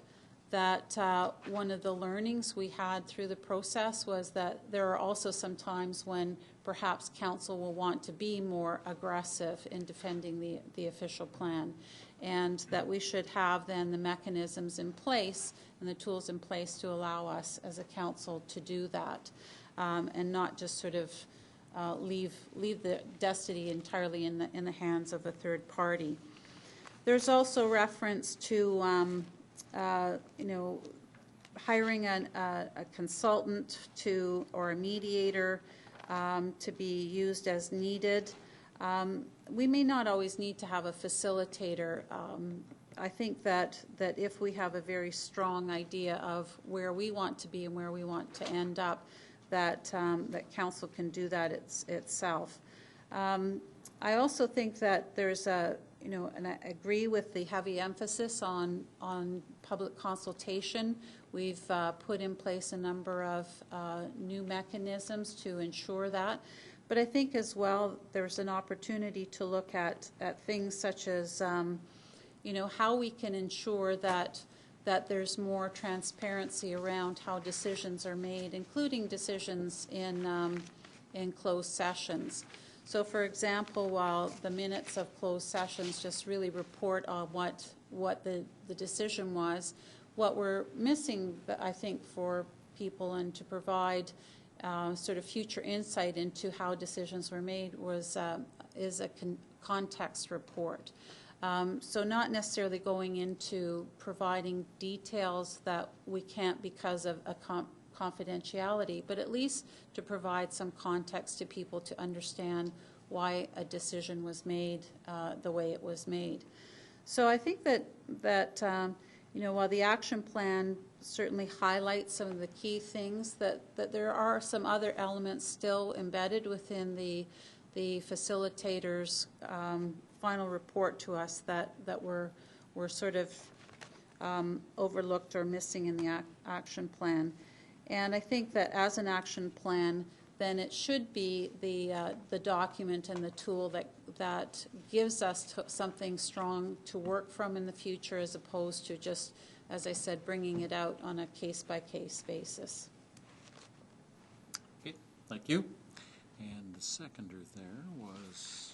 one of the learnings we had through the process was that there are also some times when perhaps council will want to be more aggressive in defending the official plan, and that we should have then the mechanisms in place and the tools in place to allow us as a council to do that, and not just sort of leave the destiny entirely in the hands of a third party. There's also reference to hiring a consultant or a mediator to be used as needed. We may not always need to have a facilitator. I think that if we have a very strong idea of where we want to be and where we want to end up, that council can do that itself. I also think that there's and I agree with the heavy emphasis on public consultation. We've put in place a number of new mechanisms to ensure that. But I think as well there's an opportunity to look at things such as how we can ensure that there's more transparency around how decisions are made, including decisions in closed sessions. So, for example, while the minutes of closed sessions just really report on what the decision was, what we're missing, I think, for people and to provide sort of future insight into how decisions were made is a context report. So not necessarily going into providing details that we can't because of a confidentiality, but at least to provide some context to people to understand why a decision was made the way it was made. So I think that while the action plan certainly highlights some of the key things, that there are some other elements still embedded within the facilitator's final report to us that were sort of overlooked or missing in the action plan. And I think that as an action plan, then it should be the document and the tool that gives us something strong to work from in the future, as opposed to just, as I said, bringing it out on a case-by-case basis. Okay, thank you. And the seconder there was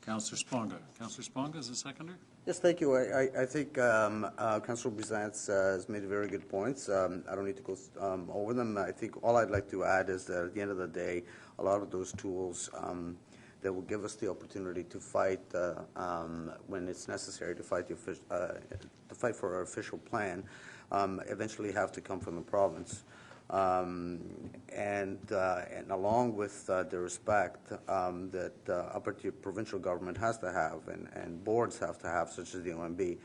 Councillor Sponga. Councillor Sponga is the seconder? Yes, thank you. I think Councillor Byzantz has made very good points. I don't need to go over them. I think all I'd like to add is that at the end of the day, a lot of those tools that will give us the opportunity to fight when it's necessary to fight for our official plan eventually have to come from the province. And along with the respect that upper tier provincial government has to have and boards have to have, such as the OMB,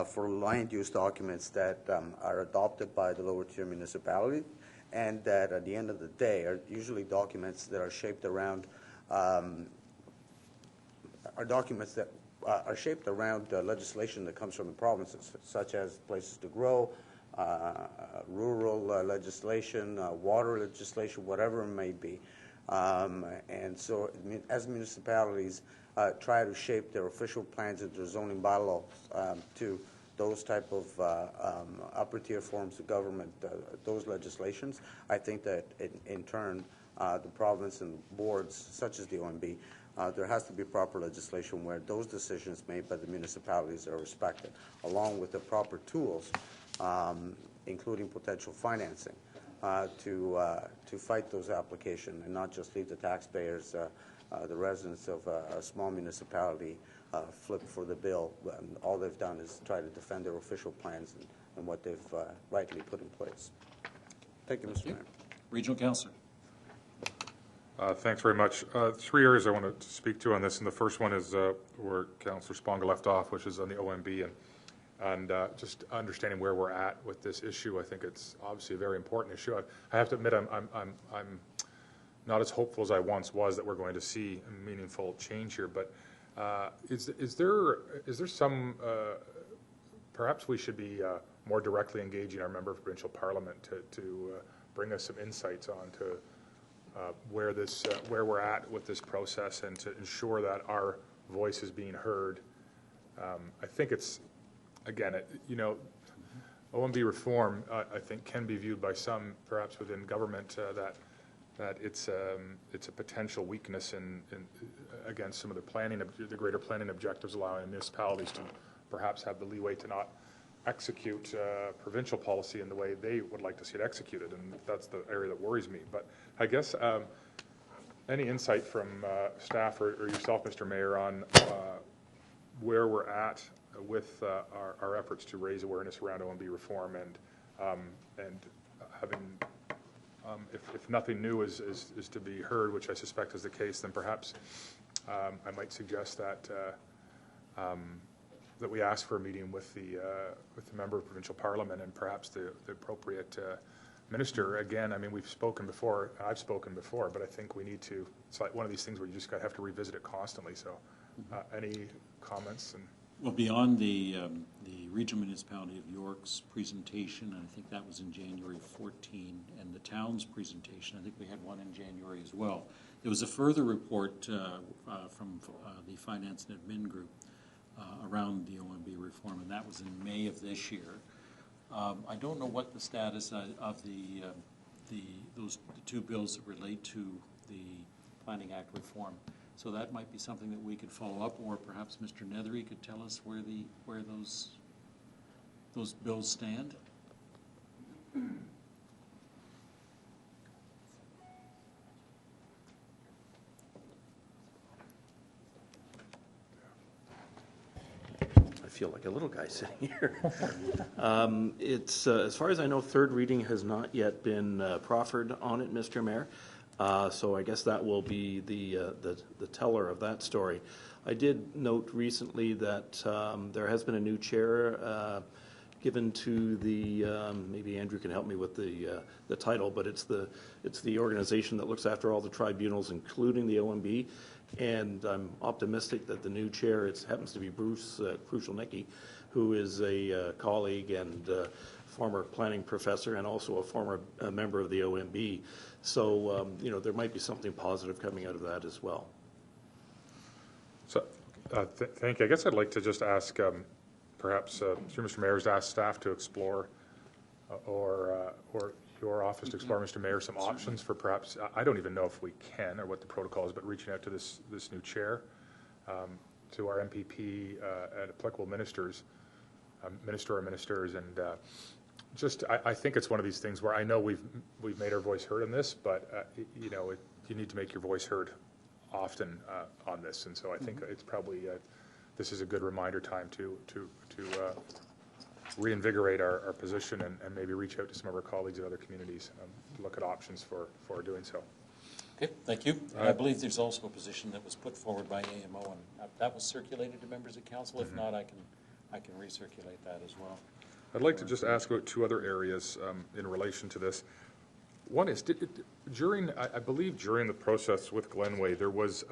for land use documents that are adopted by the lower tier municipality, and that at the end of the day are usually documents that are shaped around legislation that comes from the provinces, such as places to grow, rural legislation, water legislation, whatever it may be. And so as municipalities try to shape their official plans and their zoning bylaws to those type of upper tier forms of government, those legislations, I think that in turn the province and boards such as the OMB, there has to be proper legislation where those decisions made by the municipalities are respected, along with the proper tools, including potential financing, to fight those applications and not just leave the taxpayers, the residents of a small municipality, flip for the bill. All they've done is try to defend their official plans and what they've rightly put in place. Thank you, Mr. Mayor. Regional Councillor. Thanks very much. 3 areas I want to speak to on this, and the first one is where Councillor Sponga left off, which is on the OMB. And and just understanding where we're at with this issue. I think it's obviously a very important issue. I have to admit, I'm not as hopeful as I once was that we're going to see a meaningful change here. But is there some perhaps we should be more directly engaging our member of provincial parliament to bring us some insights on to where we're at with this process and to ensure that our voice is being heard. I think it's, again, OMB reform, I think, can be viewed by some, perhaps within government, that it's a potential weakness in against some of the greater planning objectives, allowing municipalities to perhaps have the leeway to not execute provincial policy in the way they would like to see it executed, and that's the area that worries me. But I guess any insight from staff or yourself, Mr. Mayor, on where we're at with our efforts to raise awareness around OMB reform and having, if nothing new is to be heard, which I suspect is the case, then perhaps I might suggest that that we ask for a meeting with the member of provincial parliament and perhaps the appropriate minister. Again, I mean, we've spoken before, I've spoken before, but I think we need to, it's like one of these things where you just have to revisit it constantly. So any comments? Well, beyond the regional municipality of York's presentation, and I think that was in January 14, and the town's presentation, I think we had one in January as well. There was a further report from the Finance and Admin Group around the OMB reform, and that was in May of this year. I don't know what the status of the two bills that relate to the Planning Act reform. So that might be something that we could follow up, or perhaps Mr. Nethery could tell us where those bills stand. I feel like a little guy sitting here. It's as far as I know, third reading has not yet been proffered on it, Mr. Mayor. So I guess that will be the teller of that story. I did note recently that there has been a new chair given to the maybe Andrew can help me with the title, but it's the organization that looks after all the tribunals, including the OMB. And I'm optimistic that the new chair, it happens to be Bruce Kruszelnicki, who is a colleague and former planning professor and also a former member of the OMB. So, there might be something positive coming out of that as well. So, thank you. I guess I'd like to just ask, perhaps, Mr. Mayor's asked staff to explore, or your office to explore, Mr. Mayor, some options for perhaps, I don't even know if we can or what the protocol is, but reaching out to this new chair, to our MPP and applicable ministers, minister or ministers, and just I think it's one of these things where I know we've made our voice heard in this, but you need to make your voice heard often on this, and so I think it's probably this is a good reminder time to reinvigorate our position and maybe reach out to some of our colleagues in other communities to look at options for doing so. Okay, thank you. I believe there's also a position that was put forward by AMO, and that was circulated to members of council. If not, I can recirculate that as well. I'd like to just ask about two other areas in relation to this. One is, I believe during the process with Glenway, there was,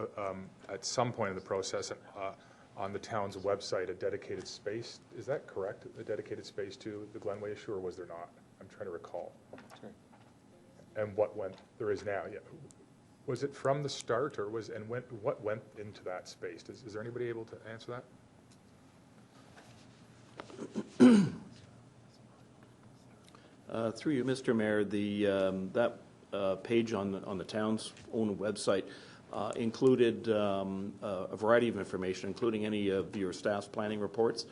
at some point in the process, on the town's website, a dedicated space. Is that correct? A dedicated space to the Glenway issue, or was there not? I'm trying to recall. Sure. And there is now, yeah. Was it from the start, or what went into that space? Is there anybody able to answer that? Through you, Mr. Mayor, that page on the town's own website included a variety of information, including any of your staff's planning reports,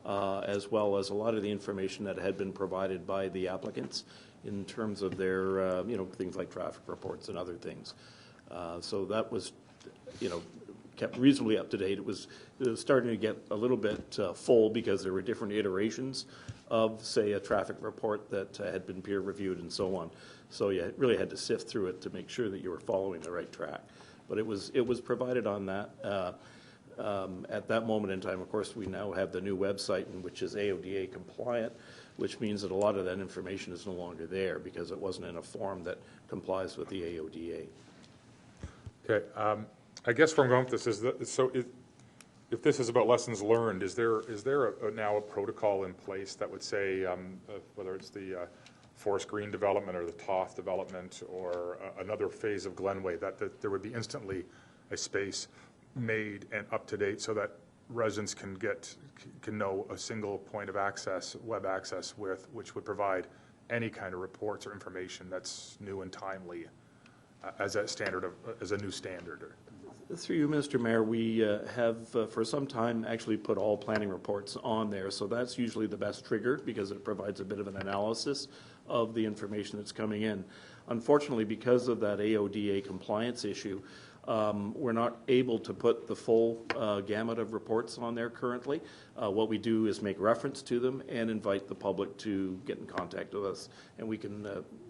as well as a lot of the information that had been provided by the applicants in terms of their, things like traffic reports and other things. So that was, kept reasonably up to date. It was starting to get a little bit full because there were different iterations of, say, a traffic report that had been peer reviewed and so on. So you really had to sift through it to make sure that you were following the right track. But it was provided on that. At that moment in time, of course, we now have the new website, which is AODA compliant, which means that a lot of that information is no longer there because it wasn't in a form that complies with the AODA. Okay, I guess where I'm going with this is that, so if this is about lessons learned, is there now a protocol in place that would say, whether it's the Forest Green development or the Toth development or another phase of Glenway, that there would be instantly a space made and up to date so that residents can know a single point of access, web access, which would provide any kind of reports or information that's new and timely as a new standard? Through you, Mr. Mayor, we have for some time actually put all planning reports on there, so that's usually the best trigger because it provides a bit of an analysis of the information that's coming in. Unfortunately, because of that AODA compliance issue, we're not able to put the full gamut of reports on there currently. What we do is make reference to them and invite the public to get in contact with us, and we can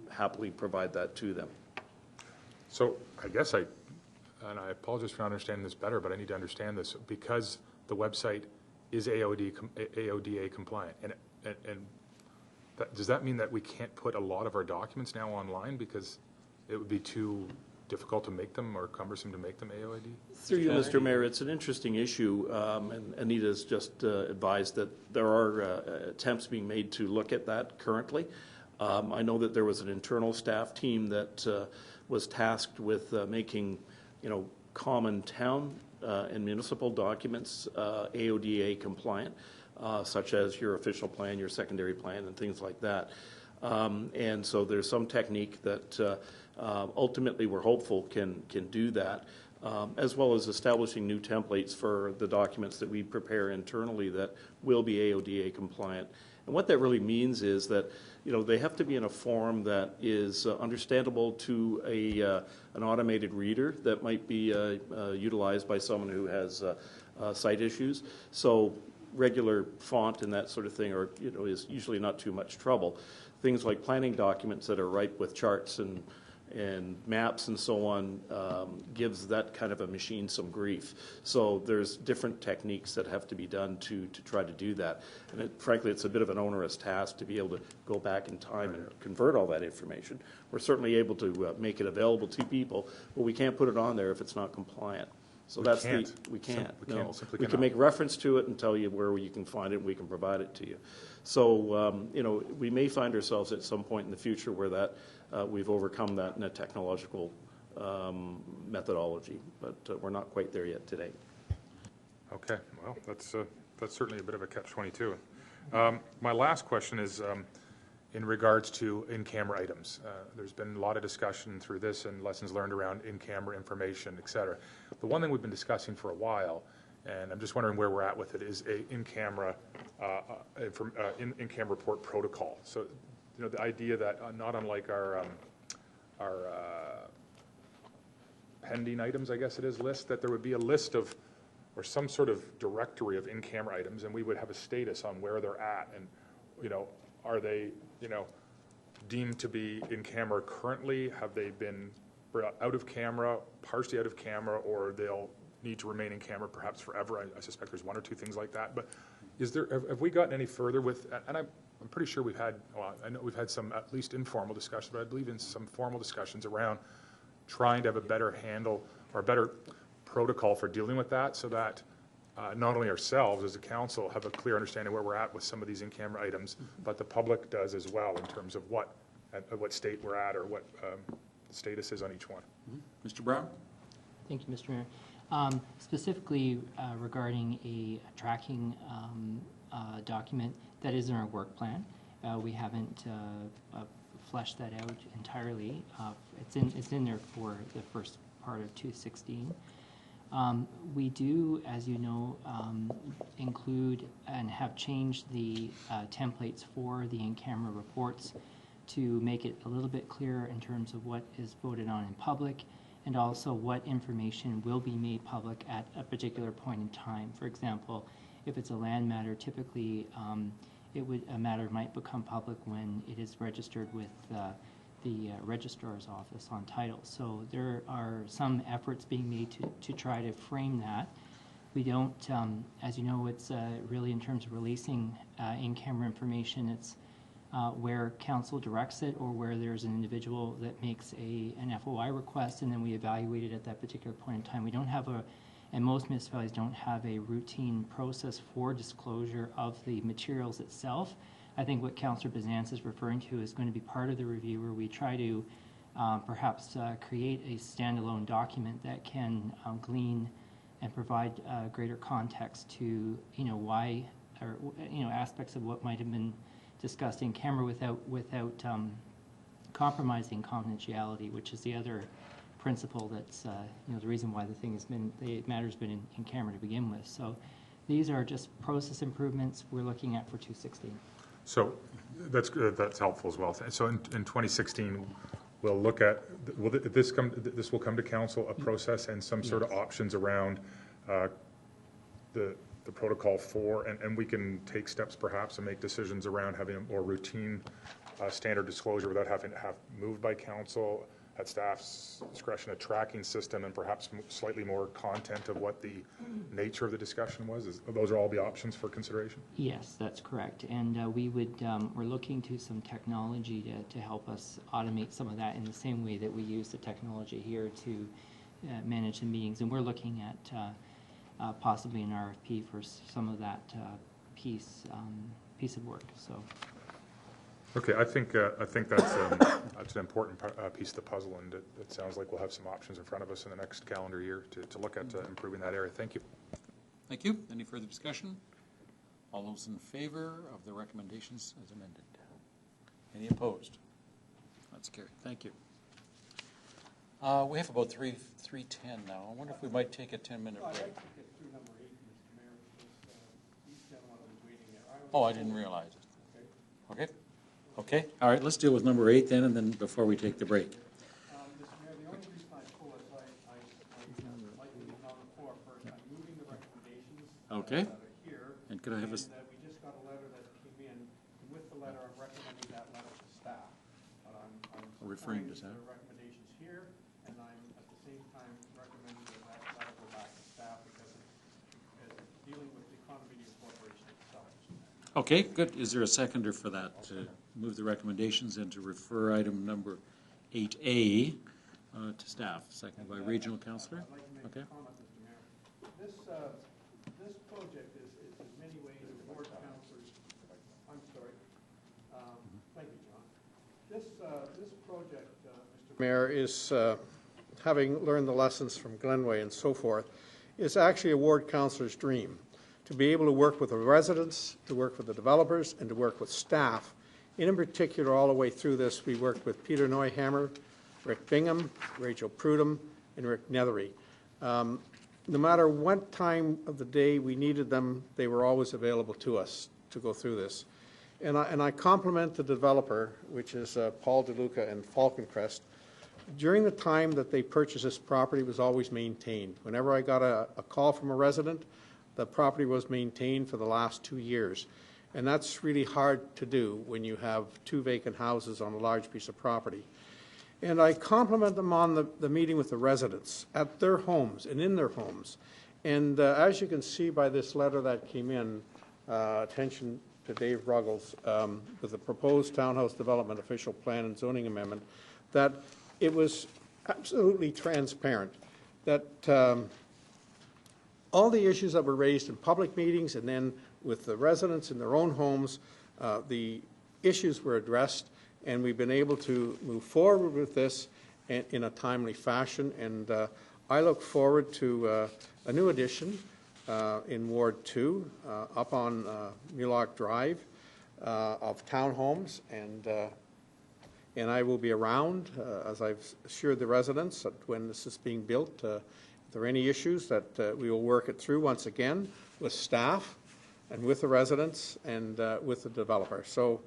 happily provide that to them. So I guess and I apologize for not understanding this better, but I need to understand this, because the website is AODA compliant, and does that mean that we can't put a lot of our documents now online because it would be too difficult to make them or cumbersome to make them AOD? Through you, Mr. Mayor, it's an interesting issue, and Anita's just advised that there are attempts being made to look at that currently. I know that there was an internal staff team that was tasked with making, common town and municipal documents AODA compliant, such as your official plan, your secondary plan, and things like that. And so there's some technique that ultimately we're hopeful can do that, as well as establishing new templates for the documents that we prepare internally that will be AODA compliant. And what that really means is that, they have to be in a form that is understandable to an automated reader that might be utilized by someone who has sight issues. So regular font and that sort of thing is usually not too much trouble. Things like planning documents that are ripe with charts and maps and so on gives that kind of a machine some grief. So there's different techniques that have to be done to try to do that. And frankly, it's a bit of an onerous task to be able to go back in time and convert all that information. We're certainly able to make it available to people, but we can't put it on there if it's not compliant. So we can't. We can make reference to it and tell you where you can find it, and we can provide it to you. So, we may find ourselves at some point in the future where that we've overcome that in a technological methodology, but we're not quite there yet today. Okay, well, that's certainly a bit of a catch-22. My last question is in regards to in-camera items. There's been a lot of discussion through this and lessons learned around in-camera information, et cetera. The one thing we've been discussing for a while, and I'm just wondering where we're at with it, is a in-camera in-camera report protocol. So, the idea that not unlike our pending items, I guess it is, list, that there would be a list of, or some sort of directory of in-camera items, and we would have a status on where they're at, and, are they, deemed to be in camera currently? Have they been brought out of camera, partially out of camera, or they'll need to remain in camera perhaps forever? I suspect there's one or two things like that. But have we gotten any further with, and I'm pretty sure I know we've had some at least informal discussions, but I believe in some formal discussions around trying to have a better handle or a better protocol for dealing with that, so that not only ourselves as a council have a clear understanding where we're at with some of these in-camera items, but the public does as well in terms of what state we're at or what the status is on each one. Mr. Brown? Thank you, Mr. Mayor. Specifically regarding a tracking document that is in our work plan. We haven't fleshed that out entirely. It's in there for the first part of 216. We do, as you know, include and have changed the templates for the in-camera reports to make it a little bit clearer in terms of what is voted on in public, and also what information will be made public at a particular point in time. For example, if it's a land matter, typically a matter might become public when it is registered with the registrar's office on title. So there are some efforts being made to try to frame that We don't, as you know, it's really in terms of releasing in-camera information, it's where council directs it or where there's an individual that makes an FOI request, and then we evaluate it at that particular point in time. We don't have and most municipalities don't have a routine process for disclosure of the materials itself. I think what Councillor Bizance is referring to is going to be part of the review where we try to perhaps create a standalone document that can glean and provide greater context to, why, or, aspects of what might have been discussed in camera without compromising confidentiality, which is the other principle that's, the reason why the matter's been in camera to begin with. So these are just process improvements we're looking at for 216. So that's helpful as well. So in 2016, we'll look at, this will come to council, a process and some sort of options around the protocol 4, and we can take steps perhaps and make decisions around having a more routine standard disclosure without having to have moved by council at staff's discretion, a tracking system, and perhaps slightly more content of what the nature of the discussion was. Those are all the options for consideration? Yes, that's correct. And we're looking to some technology to help us automate some of that in the same way that we use the technology here to manage the meetings. And we're looking at possibly an RFP for some of that piece of work. So. Okay, I think that's an important piece of the puzzle, and it sounds like we'll have some options in front of us in the next calendar year to look at improving that area. Thank you. Thank you. Any further discussion? All those in favor of the recommendations as amended? Any opposed? That's carried. Thank you. We have about 3:10 now. I wonder if we might take a 10-minute break. I'd like to get through number 8, Mr. Mayor, because these gentlemen was waiting there. Oh, I didn't realize it. Okay. Okay. All right. Let's deal with number 8 then, and then before we take the break. Mr. Mayor, the only reason I pull is I like to be on the floor first. I'm moving the recommendations Okay. Here. And could I have a... we just got a letter that came in. And with the letter, I'm recommending that letter to staff. But I'm referring to staff. The recommendations here, and I'm at the same time recommending that letter go back to staff because it's dealing with the condominium corporation itself. Okay, good. Is there a seconder for that? To move the recommendations and to refer item number 8A to staff. Seconded by Regional Councillor. I'd like to make a comment, Mr. Mayor. This project is in many ways a ward councillor's. I'm sorry. Thank you, John. This project, Mr. Mayor, is having learned the lessons from Glenway and so forth, is actually a ward councillor's dream. To be able to work with the residents, to work with the developers, and to work with staff. And in particular, all the way through this, we worked with Peter Neuhammer, Rick Bingham, Rachel Prudham, and Rick Nethery. No matter what time of the day we needed them, they were always available to us to go through this. And I compliment the developer, which is Paul DeLuca and Falconcrest. During the time that they purchased this property, it was always maintained. Whenever I got a call from a resident, the property was maintained for the last 2 years. And that's really hard to do when you have 2 vacant houses on a large piece of property. And I compliment them on the meeting with the residents at their homes and in their homes. And as you can see by this letter that came in, attention to Dave Ruggles, with the proposed townhouse development official plan and zoning amendment, that it was absolutely transparent that all the issues that were raised in public meetings and then with the residents in their own homes, the issues were addressed, and we've been able to move forward with this in a timely fashion. And I look forward to a new addition in Ward 2 up on Mulock Drive of townhomes, and I will be around, as I've assured the residents, that when this is being built, if there are any issues, that we will work it through once again with staff and with the residents and with the developer. So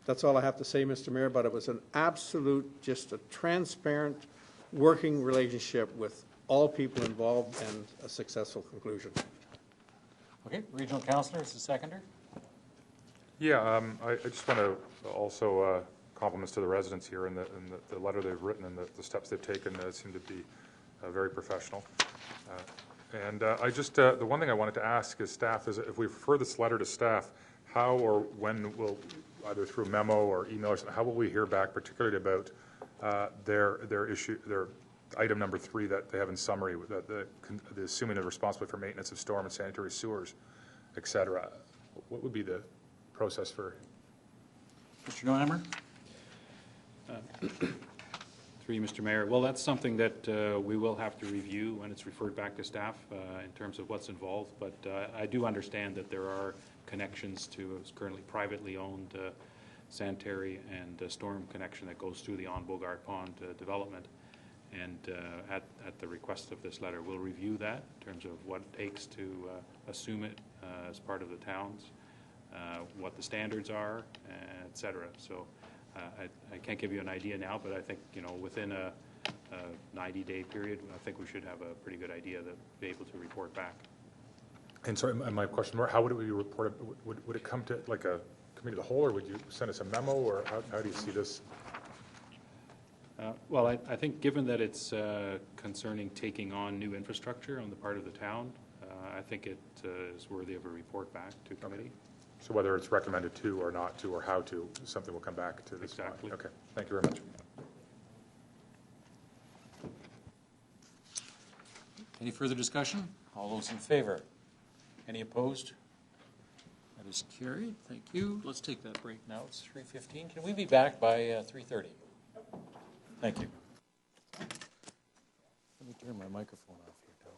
that's all I have to say, Mr. Mayor, but it was an absolute, just a transparent working relationship with all people involved and a successful conclusion. Okay, Regional Councillor, is the seconder? Yeah, I just want to also compliments to the residents here and the letter they've written and the steps they've taken seem to be very professional. And I just, the one thing I wanted to ask is staff is if we refer this letter to staff, how or when will, either through memo or email or something, how will we hear back particularly about their issue, their item number 3 that they have in summary, that the assuming they're responsible for maintenance of storm and sanitary sewers, et cetera? What would be the process for? Mr. Neuhammer? Through you, Mr. Mayor. Well, that's something that we will have to review when it's referred back to staff in terms of what's involved. But I do understand that there are connections to a currently privately owned sanitary and storm connection that goes through the On Bogart Pond development. And at the request of this letter, we'll review that in terms of what it takes to assume it as part of the towns, what the standards are, et cetera. So I can't give you an idea now, but I think, within a 90-day period, I think we should have a pretty good idea to be able to report back. And sorry, my question more, how would we report it? Would it come to like a committee of the whole, or would you send us a memo, or how do you see this? Well, I think given that it's concerning taking on new infrastructure on the part of the town, I think it is worthy of a report back to committee. So whether it's recommended to or not to, or how to, something will come back to this. Exactly. Okay, thank you very much. Any further discussion? All those in favor? Any opposed? That is carried. Thank you. Let's take that break now. It's 3:15. Can we be back by 3:30? Thank you. Let me turn my microphone off here, Tom.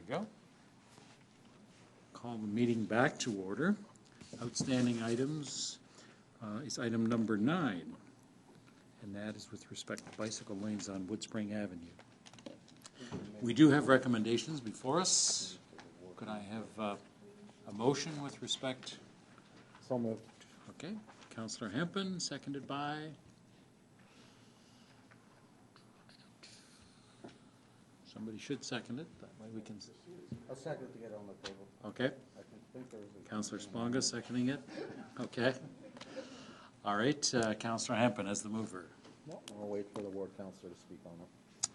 we go. Call the meeting back to order. Outstanding items is item number 9, and that is with respect to bicycle lanes on Woodspring Avenue. We do have recommendations before us. Could I have a motion with respect? So moved. Okay, Councillor Hempin, seconded by? Somebody should second it, that way we can. I'll second to get on the table. Okay. Councillor Sponga seconding it. Okay. All right, Councillor Hempin as the mover. No, I'll wait for the ward councillor to speak on it.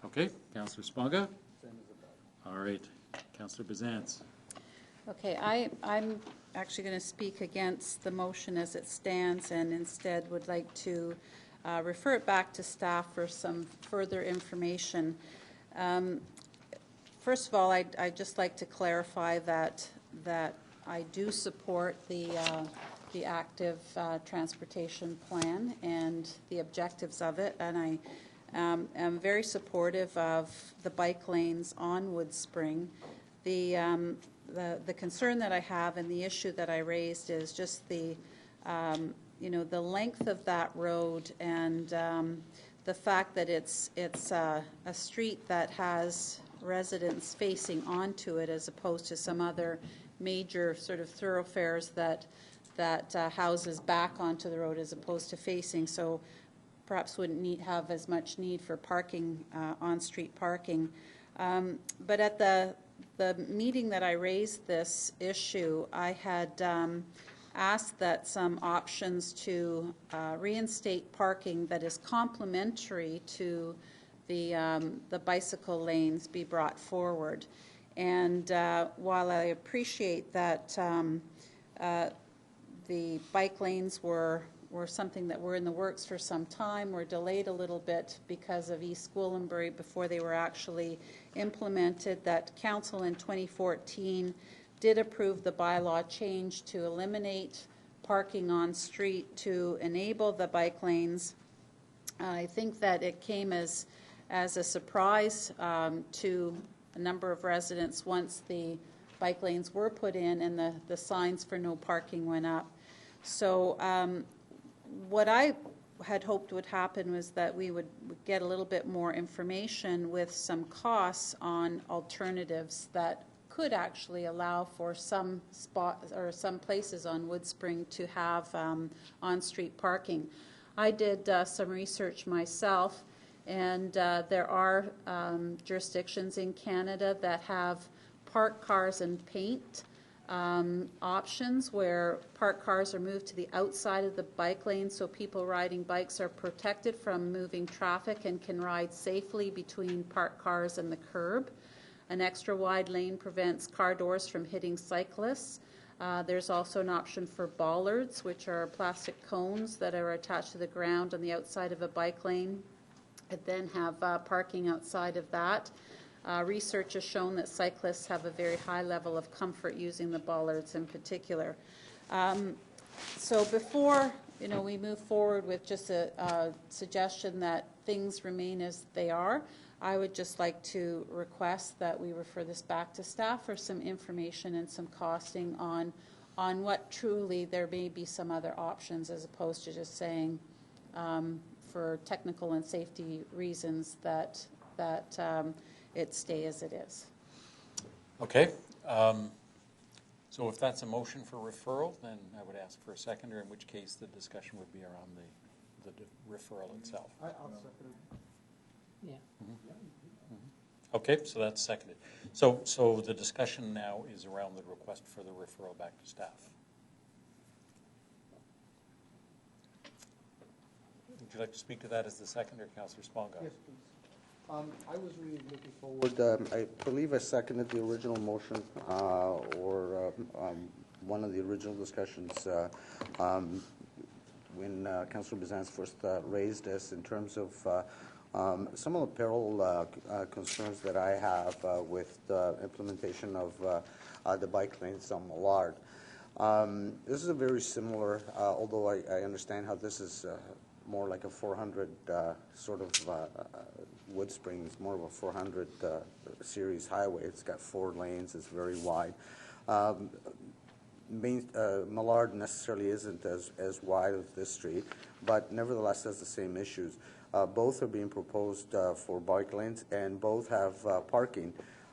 Okay, Councillor Sponga. All right, Councillor Bizantz. Okay, I'm actually going to speak against the motion as it stands and instead would like to refer it back to staff for some further information. First of all, I'd just like to clarify that I do support the active transportation plan and the objectives of it, and I am very supportive of the bike lanes on Woodspring. The concern that I have and the issue that I raised is just the the length of that road and the fact that it's a street that has residents facing onto it as opposed to some other major sort of thoroughfares that houses back onto the road as opposed to facing, so perhaps wouldn't have as much need for parking, on-street parking. But at the meeting that I raised this issue, I had asked that some options to reinstate parking that is complementary to the bicycle lanes be brought forward. And while I appreciate that the bike lanes were something that were in the works for some time, were delayed a little bit because of East Gwillimbury before they were actually implemented, that Council in 2014 did approve the bylaw change to eliminate parking on street to enable the bike lanes. I think that it came as a surprise to a number of residents once the bike lanes were put in and the signs for no parking went up. So what I had hoped would happen was that we would get a little bit more information with some costs on alternatives that could actually allow for some spots or some places on Woodspring to have on-street parking. I did some research myself, and there are jurisdictions in Canada that have park cars and paint options where parked cars are moved to the outside of the bike lane so people riding bikes are protected from moving traffic and can ride safely between parked cars and the curb. An extra wide lane prevents car doors from hitting cyclists. There's also an option for bollards, which are plastic cones that are attached to the ground on the outside of a bike lane and then have parking outside of that. Research has shown that cyclists have a very high level of comfort using the bollards in particular. So before we move forward with just a suggestion that things remain as they are, I would just like to request that we refer this back to staff for some information and some costing on what truly there may be some other options as opposed to just saying for technical and safety reasons that it stay as it is. Okay. So if that's a motion for referral, then I would ask for a seconder, in which case the discussion would be around the referral itself. I'll second it. Yeah. Okay, so that's seconded. So the discussion now is around the request for the referral back to staff. Would you like to speak to that as the seconder, Councillor Sponga? Yes, please. I was really looking forward, I believe I seconded the original motion or one of the original discussions when Councillor Bizantz first raised this in terms of some of the parallel concerns that I have with the implementation of the bike lanes on Millard. This is a very similar, although I understand how this is more like a 400 sort of Woodspring. It's more of a 400 series highway. It's got 4 lanes. It's very wide. Millard necessarily isn't as wide as this street, but nevertheless has the same issues. Both are being proposed for bike lanes, and both have parking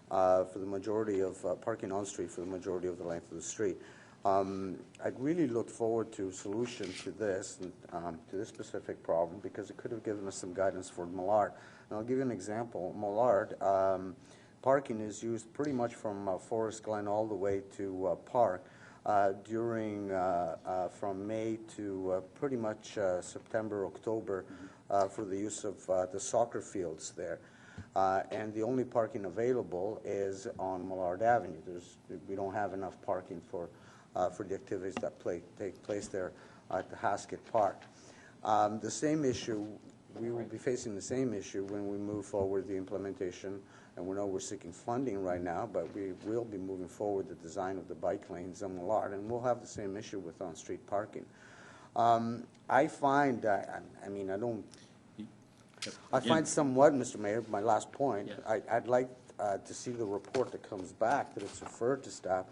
for the majority of parking on street for the majority of the length of the street. I'd really look forward to solution to this specific problem, because it could have given us some guidance for Millard. And I'll give you an example. Millard, parking is used pretty much from Forest Glen all the way to Park during from May to pretty much September, October for the use of the soccer fields there. And the only parking available is on Millard Avenue. We don't have enough parking for the activities that take place there at the Haskett Park. The same issue, we will be facing the same issue when we move forward the implementation, and we know we're seeking funding right now, but we will be moving forward the design of the bike lanes on Millard, and we'll have the same issue with on-street parking. I find, I find somewhat, Mr. Mayor, my last point, yes. I'd like to see the report that comes back, that it's referred to staff,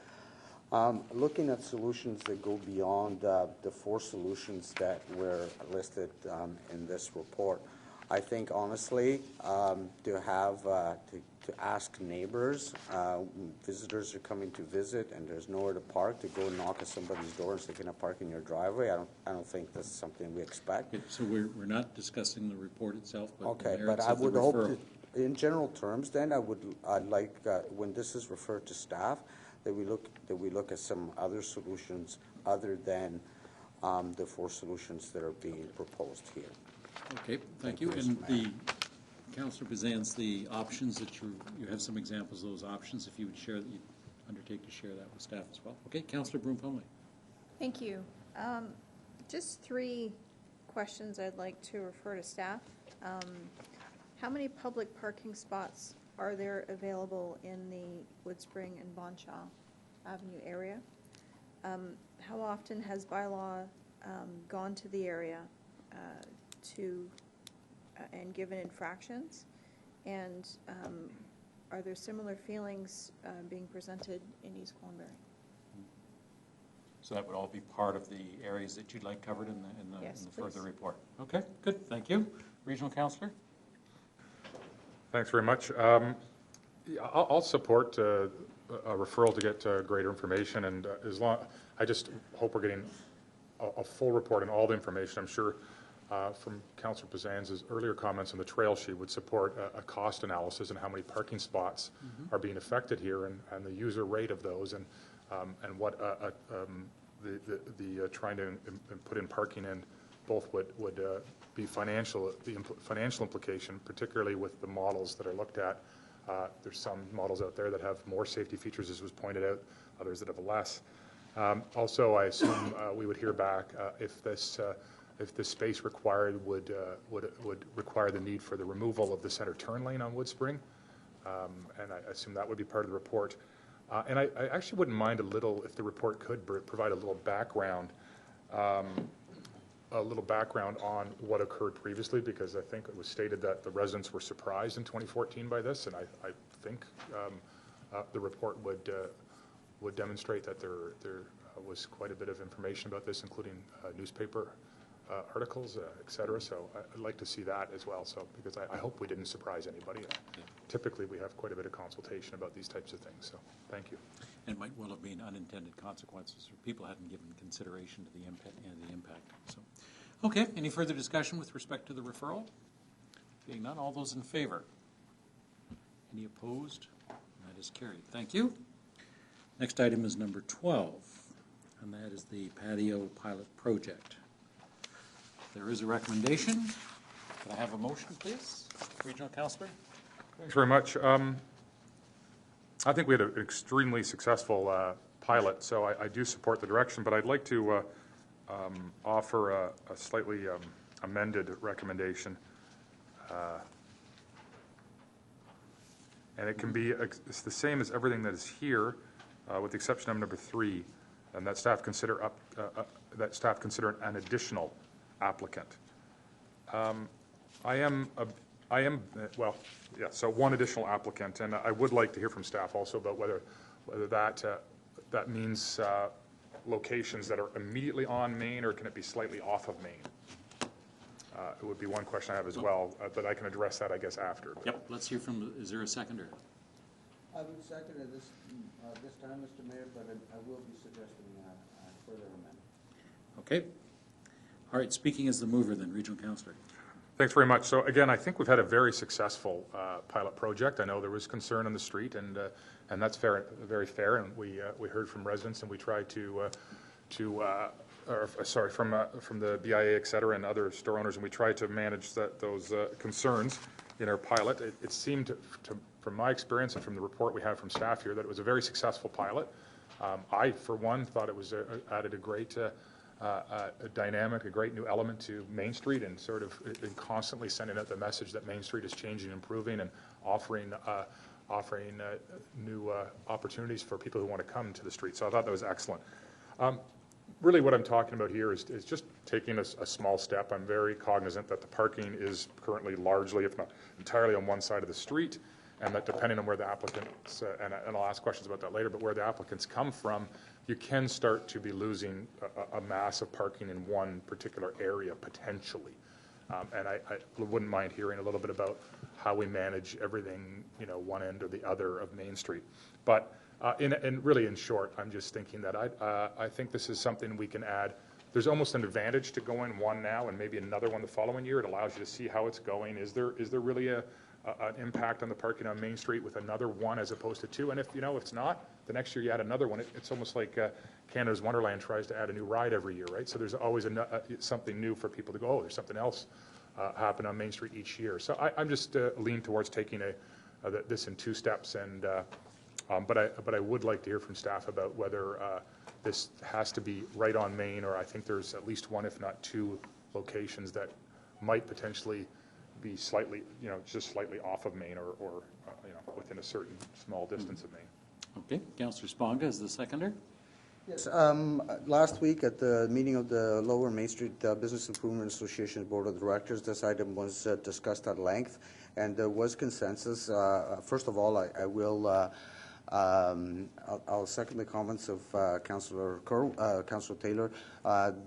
looking at solutions that go beyond the 4 solutions that were listed in this report. I think, honestly, to have to ask neighbors, visitors are coming to visit, and there's nowhere to park, to go knock at somebody's door and say, "Can I park in your driveway?" I don't think that's something we expect. So we're not discussing the report itself, but okay, the but merits I of the would hope, referral. in general terms, then I'd like when this is referred to staff, that we look at some other solutions other than the 4 solutions that are being proposed here. Okay, thank you. And the Councillor Bazan's, the options that you have some examples of those options. If you would share that, you'd undertake to share that with staff as well. Okay, Councillor Broom-Plumley. Thank you. Just 3 questions I'd like to refer to staff. How many public parking spots are there available in the Woodspring and Bonshaw Avenue area? How often has bylaw gone to the area and given infractions? And are there similar feelings being presented in East Cornbury? So that would all be part of the areas that you'd like covered in the Yes, further please. report. Okay, good, thank you. Regional Councillor? Thanks very much. I'll support a referral to get greater information, and I just hope we're getting a full report on all the information. I'm sure from Councillor Bazan's earlier comments on the trail sheet would support a cost analysis and how many parking spots are being affected here, and the user rate of those, and what the trying to put in parking in both would be financial implication, particularly with the models that are looked at. There's some models out there that have more safety features, as was pointed out, others that have less. Also, I assume we would hear back if this space required would require the need for the removal of the center turn lane on Woodspring, and I assume that would be part of the report. And I actually wouldn't mind a little, if the report could provide a little background on what occurred previously, because I think it was stated that the residents were surprised in 2014 by this, and I think the report would demonstrate that there was quite a bit of information about this, including newspaper articles, et cetera. So I'd like to see that as well. So because I hope we didn't surprise anybody. Typically, we have quite a bit of consultation about these types of things. So thank you. And it might well have been unintended consequences, or people hadn't given consideration to the impact. So, okay. Any further discussion with respect to the referral? Being none, all those in favor? Any opposed? That is carried. Thank you. Next item is number 12, and that is the patio pilot project. There is a recommendation. Can I have a motion, please? Regional Councillor? Thanks very much. I think we had an extremely successful pilot, so I do support the direction, but I'd like to offer a slightly amended recommendation. And it can be, it's the same as everything that is here, with the exception of number 3, and that staff consider an additional applicant. I am I am, well, yeah, so one additional applicant, and I would like to hear from staff also about whether that means locations that are immediately on Main, or can it be slightly off of Main? It would be one question I have as well, but I can address that, I guess, after. Yep, let's hear from, is there a seconder? I would second it this time, Mr. Mayor, but I will be suggesting further amendment. Okay. All right, speaking as the mover then, Regional Councillor. Thanks very much. So again, I think we've had a very successful pilot project. I know there was concern on the street, and that's fair, very fair. And we heard from residents, and we tried from the BIA, et cetera, and other store owners, and we tried to manage those concerns in our pilot. It seemed, from my experience and from the report we have from staff here, that it was a very successful pilot. I, for one, thought it was added a great dynamic, a great new element to Main Street, and sort of constantly sending out the message that Main Street is changing, improving, and offering new opportunities for people who want to come to the street. So I thought that was excellent. Really what I'm talking about here is just taking a small step. I'm very cognizant that the parking is currently largely, if not entirely, on one side of the street, and that depending on where the applicants, and I'll ask questions about that later, but where the applicants come from, you can start to be losing a mass of parking in one particular area potentially. And I wouldn't mind hearing a little bit about how we manage everything, one end or the other of Main Street. But really in short, I'm just thinking that I think this is something we can add. There's almost an advantage to going one now and maybe another one the following year. It allows you to see how it's going. Is there really an impact on the parking on Main Street with another one as opposed to two? And if it's not, the next year you add another one. It's almost like Canada's Wonderland tries to add a new ride every year, right? So there's always something new for people to go, oh, there's something else happen on Main Street each year. So I'm just lean towards taking this in two steps, and but I would like to hear from staff about whether this has to be right on Main, or I think there's at least one, if not two, locations that might potentially be slightly, just slightly off of Main, or within a certain small distance of Main. Okay, Councillor Sponga is the seconder. Yes, last week at the meeting of the Lower Main Street Business Improvement Association Board of Directors, this item was discussed at length, and there was consensus. First of all, I'll second the comments of Councillor Taylor.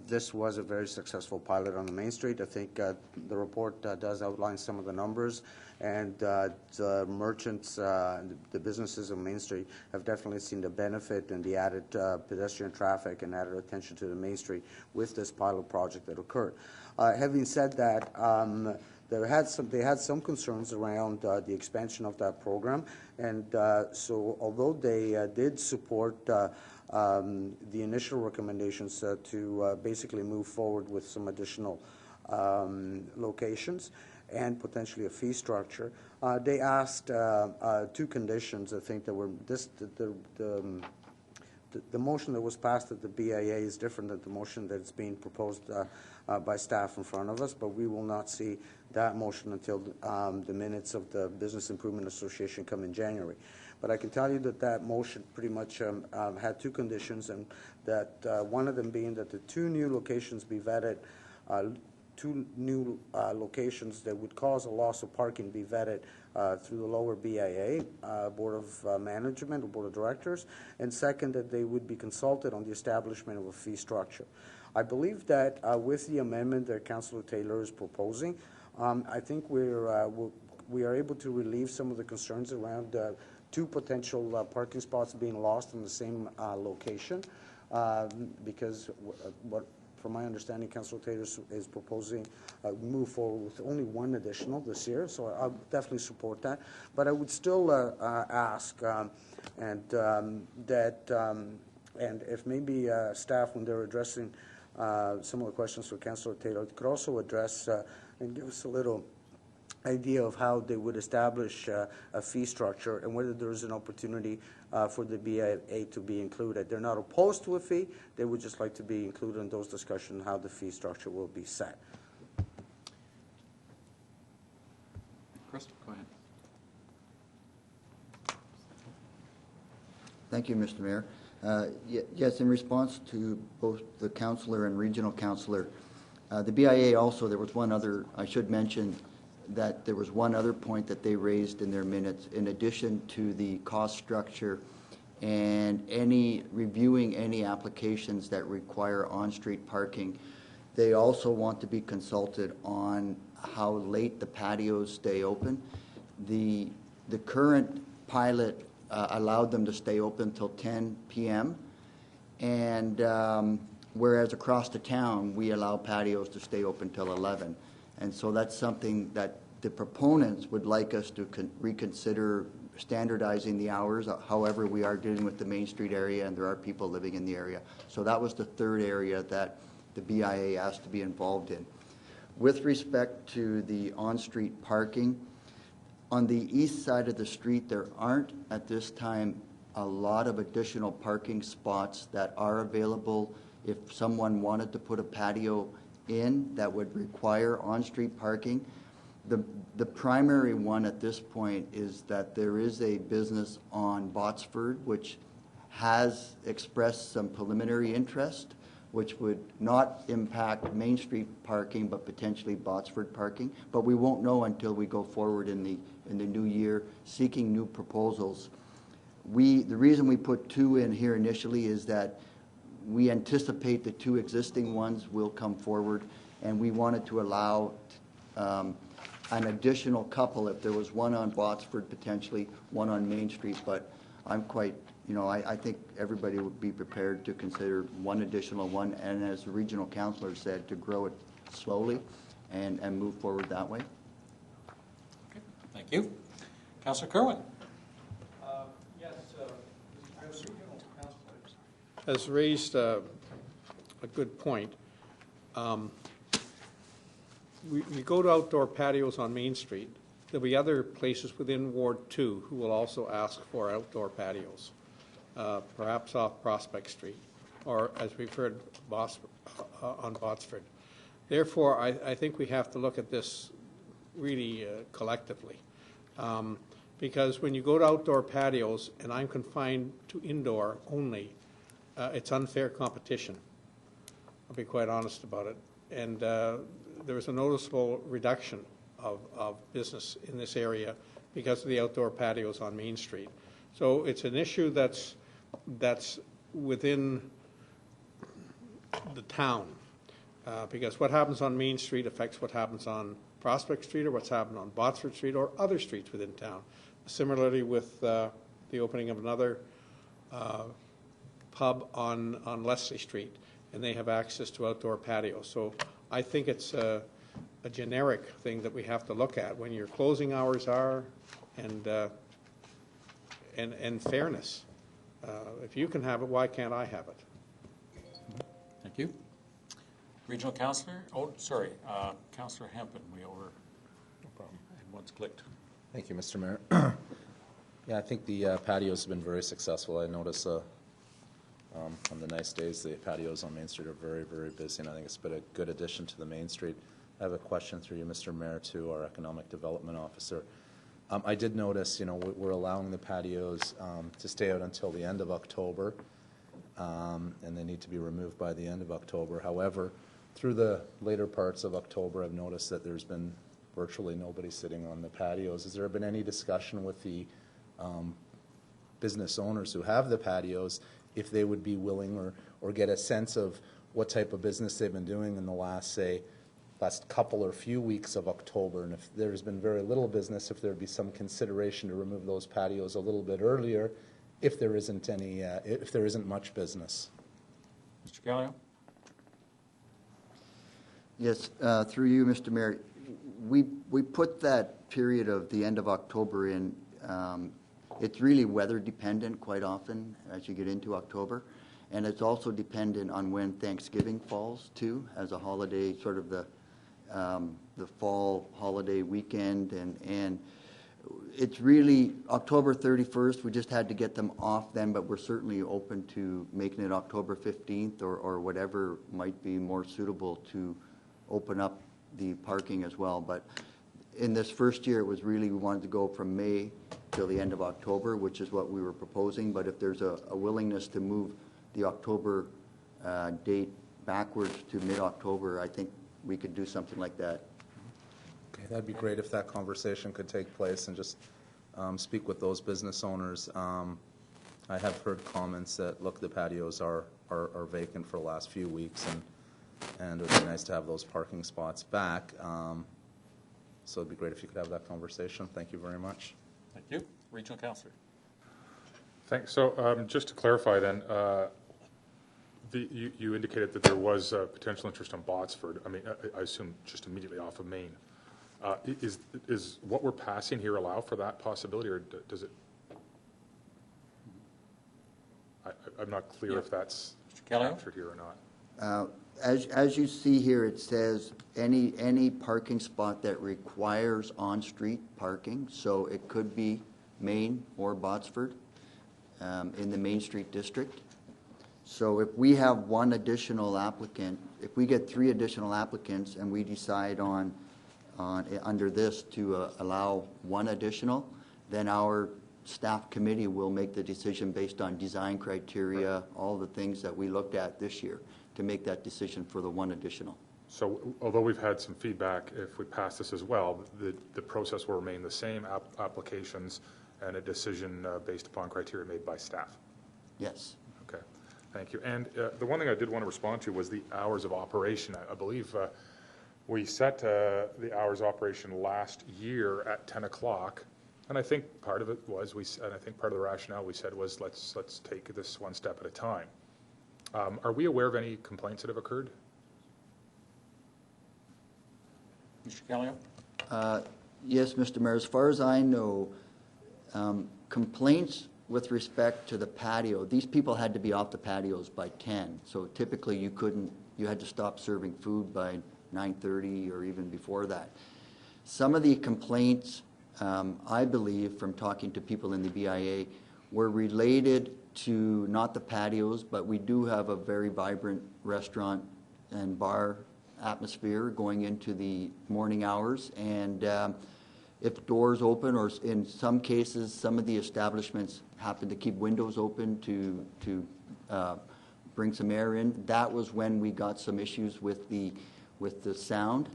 This was a very successful pilot on the Main Street. I think the report does outline some of the numbers, and the merchants, the businesses on Main Street have definitely seen the benefit and the added pedestrian traffic and added attention to the Main Street with this pilot project that occurred. Having said that, they had some concerns around the expansion of that program, and so although they did support the initial recommendations to basically move forward with some additional locations and potentially a fee structure, they asked two conditions. I think that were the motion that was passed at the BIA is different than the motion that's being proposed by staff in front of us, but we will not see that motion until the minutes of the Business Improvement Association come in January. But I can tell you that motion pretty much had two conditions, and that one of them being that the two new locations be vetted, two new locations that would cause a loss of parking be vetted through the Lower BIA, Board of Management or Board of Directors, and second, that they would be consulted on the establishment of a fee structure. I believe that with the amendment that Councillor Taylor is proposing, I think we are able to relieve some of the concerns around two potential parking spots being lost in the same location, because from my understanding, Councillor Taylor is proposing move forward with only one additional this year, so I'll definitely support that. But I would still ask, and if maybe staff, when they're addressing some of the questions for Councillor Taylor, could also address and give us a little idea of how they would establish a fee structure and whether there's an opportunity for the BIA to be included. They're not opposed to a fee. They would just like to be included in those discussions how the fee structure will be set. Chris, go ahead. Thank you, Mr. Mayor. Yes, in response to both the councillor and regional councillor, the BIA also, there was one other I should mention. that there was one other point that they raised in their minutes, in addition to the cost structure and reviewing any applications that require on-street parking. They also want to be consulted on how late the patios stay open. The current pilot allowed them to stay open till 10 p.m. and whereas across the town we allow patios to stay open till 11. And so that's something that the proponents would like us to reconsider standardizing the hours. However, we are dealing with the Main Street area and there are people living in the area. So that was the third area that the BIA asked to be involved in. With respect to the on-street parking, on the east side of the street, there aren't at this time a lot of additional parking spots that are available if someone wanted to put a patio in that would require on-street parking. The primary one at this point is that there is a business on Botsford which has expressed some preliminary interest, which would not impact Main Street parking but potentially Botsford parking. But we won't know until we go forward in the new year seeking new proposals. The reason we put 2 in here initially is that we anticipate the 2 existing ones will come forward, and we wanted to allow an additional couple if there was one on Botsford, potentially one on Main Street. But I'm quite, I think everybody would be prepared to consider one additional one, and as the regional councillor said, to grow it slowly and move forward that way. Okay, thank you. Councillor Kerwin. Yes, has raised a good point. We go to outdoor patios on Main Street. There'll be other places within Ward 2 who will also ask for outdoor patios, perhaps off Prospect Street, or as we've heard, on Botsford. Therefore, I think we have to look at this really collectively. Because when you go to outdoor patios, and I'm confined to indoor only, it's unfair competition. I'll be quite honest about it. And there was a noticeable reduction of business in this area because of the outdoor patios on Main Street. So it's an issue that's within the town, because what happens on Main Street affects what happens on Prospect Street or what's happened on Botsford Street or other streets within town. Similarly with the opening of another pub on Leslie Street, and they have access to outdoor patios. So I think it's a generic thing that we have to look at when your closing hours are, and fairness. If you can have it, why can't I have it? Thank you. Regional Councillor? Oh, sorry, Councillor Hempen. We over. No problem. And once clicked. Thank you, Mr. Mayor. Yeah, I think the patios have been very successful. I notice on the nice days, the patios on Main Street are very, very busy, and I think it's been a good addition to the Main Street. I have a question through you, Mr. Mayor, to our Economic Development Officer. I did notice, we're allowing the patios to stay out until the end of October, and they need to be removed by the end of October. However, through the later parts of October, I've noticed that there's been virtually nobody sitting on the patios. Has there been any discussion with the business owners who have the patios if they would be willing or get a sense of what type of business they've been doing in the last couple or few weeks of October, and if there's been very little business, if there'd be some consideration to remove those patios a little bit earlier if there isn't much business? Mr. Gallio? Yes, through you, Mr. Mayor. We put that period of the end of October in. It's really weather dependent quite often as you get into October, and it's also dependent on when Thanksgiving falls too, as a holiday, sort of the fall holiday weekend, and it's really October 31st. We just had to get them off then, but we're certainly open to making it October 15th or whatever might be more suitable to open up the parking as well. But in this first year, it was really, we wanted to go from May till the end of October, which is what we were proposing. But if there's a willingness to move the October date backwards to mid-October, I think we could do something like that. Okay, That'd be great if that conversation could take place and just speak with those business owners. I have heard comments that, look, the patios are vacant for the last few weeks, and it would be nice to have those parking spots back. So it'd be great if you could have that conversation. Thank you very much. Thank you. Regional Councillor. Thanks. So just to clarify then, you indicated that there was potential interest on Botsford. I mean, I assume just immediately off of Main. Is what we're passing here allow for that possibility, or does it? I'm not clear if that's captured here or not. As you see here, it says any parking spot that requires on-street parking, so it could be Main or Botsford in the Main Street District. So if we have one additional applicant, if we get 3 additional applicants and we decide on under this to allow 1 additional, then our staff committee will make the decision based on design criteria, all the things that we looked at this year to make that decision for the 1 additional. So although we've had some feedback, if we pass this as well, the process will remain the same, applications and a decision based upon criteria made by staff? Yes. Okay, thank you. And the one thing I did want to respond to was the hours of operation. I believe we set the hours of operation last year at 10 o'clock, and I think part of it was, and I think part of the rationale we said was let's take this one step at a time. Are we aware of any complaints that have occurred? Mr. Callio? Yes, Mr. Mayor. As far as I know, complaints with respect to the patio, these people had to be off the patios by 10. So typically you had to stop serving food by 9:30 or even before that. Some of the complaints, I believe, from talking to people in the BIA, were related to not the patios, but we do have a very vibrant restaurant and bar atmosphere going into the morning hours. And if doors open, or in some cases, some of the establishments happen to keep windows open to bring some air in, that was when we got some issues with the sound.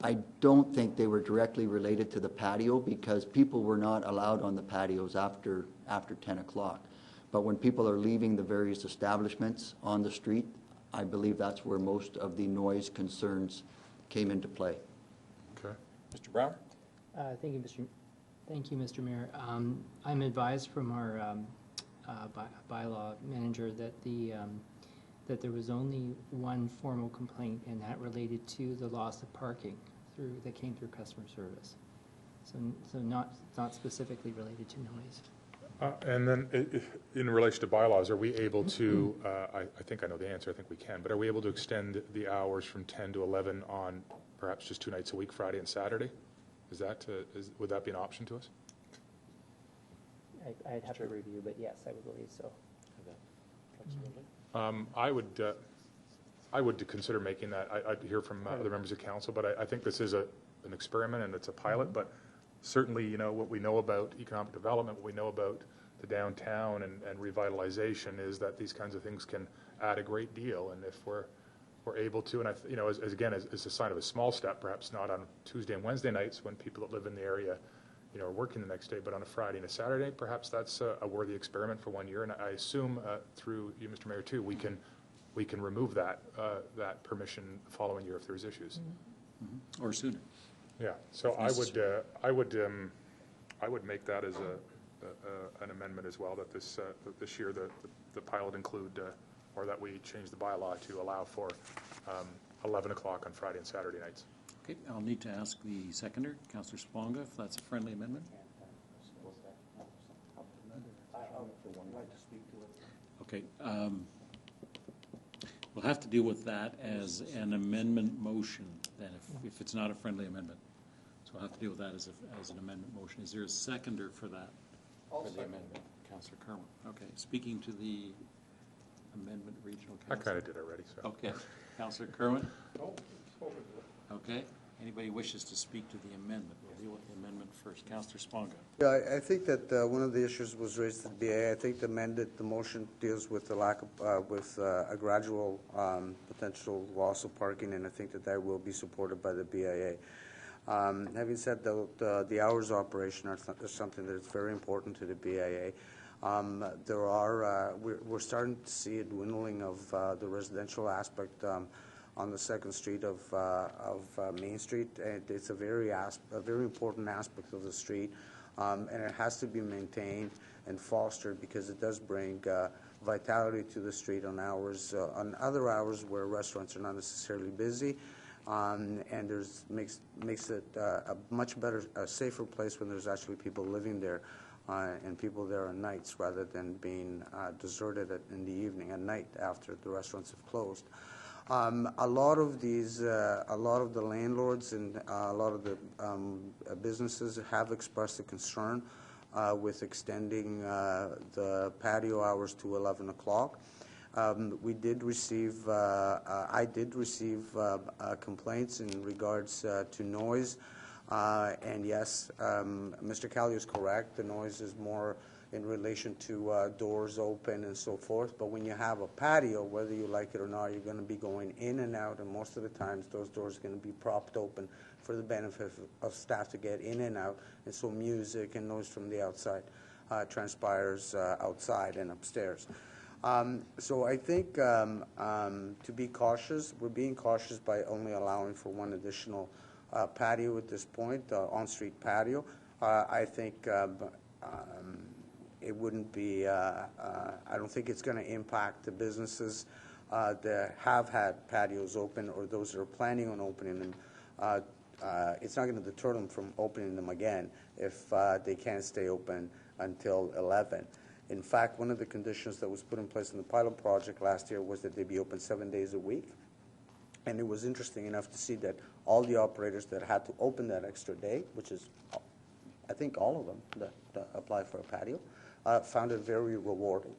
I don't think they were directly related to the patio because people were not allowed on the patios after 10 o'clock. But when people are leaving the various establishments on the street, I believe that's where most of the noise concerns came into play. Okay. Mr. Brower? Thank you, Mr. Mayor. I'm advised from our bylaw manager that there was only 1 formal complaint, and that related to the loss of parking that came through customer service. So not specifically related to noise. And then in relation to bylaws, are we able to, I think I know the answer, I think we can, but are we able to extend the hours from 10 to 11 on perhaps just 2 nights a week, Friday and Saturday? Would that be an option to us? I'd have to review, but yes, I would believe so. I would consider making that. I'd hear from other members of council, but I think this is an experiment and it's a pilot, but certainly, what we know about economic development, what we know about the downtown and revitalization is that these kinds of things can add a great deal. And if we're able to, and as a sign of a small step, perhaps not on Tuesday and Wednesday nights when people that live in the area, are working the next day, but on a Friday and a Saturday, perhaps that's a worthy experiment for 1 year. And I assume through you, Mr. Mayor, too, we can remove that permission the following year if there's issues. Or sooner. Yeah, so I would make that as an amendment as well, that this year the pilot include, or that we change the bylaw to allow for 11 o'clock on Friday and Saturday nights. Okay, I'll need to ask the seconder, Councillor Sponga, if that's a friendly amendment. Okay, we'll have to deal with that as an amendment motion then, if it's not a friendly amendment. So we'll have to deal with that as an amendment motion. Is there a seconder for that? For the amendment, Councillor Kerwin. Okay, speaking to the amendment, Regional Council. I kind of did already, so. Okay, Councillor Kerwin? Okay, anybody wishes to speak to the amendment? We'll deal with the amendment first. Councillor Sponga. Yeah, I think that one of the issues was raised at the BIA. I think the motion deals with the lack of, with a gradual potential loss of parking, and I think that will be supported by the BIA. Having said the hours of operation are something that is very important to the BIA. We're starting to see a dwindling of the residential aspect on the 2nd Street of Main Street. And it's a very important aspect of the street, and it has to be maintained and fostered because it does bring vitality to the street on other hours where restaurants are not necessarily busy. And makes it a much better, a safer place when there's actually people living there and people there on nights rather than being deserted in the evening at night after the restaurants have closed. A lot of the landlords and a lot of the businesses have expressed a concern with extending the patio hours to 11 o'clock. I did receive complaints in regards to noise, and yes, Mr. Callio is correct. The noise is more in relation to doors open and so forth. But when you have a patio, whether you like it or not, you're going to be going in and out, and most of the times those doors are going to be propped open for the benefit of staff to get in and out, and so music and noise from the outside transpires outside and upstairs. So I think to be cautious, we're being cautious by only allowing for one additional patio at this point, on-street patio. I think it wouldn't be, I don't think it's going to impact the businesses that have had patios open or those that are planning on opening them. It's not going to deter them from opening them again if they can't stay open until 11. In fact, one of the conditions that was put in place in the pilot project last year was that they be open 7 days a week. And it was interesting enough to see that all the operators that had to open that extra day, which is, I think, all of them that apply for a patio, found it very rewarding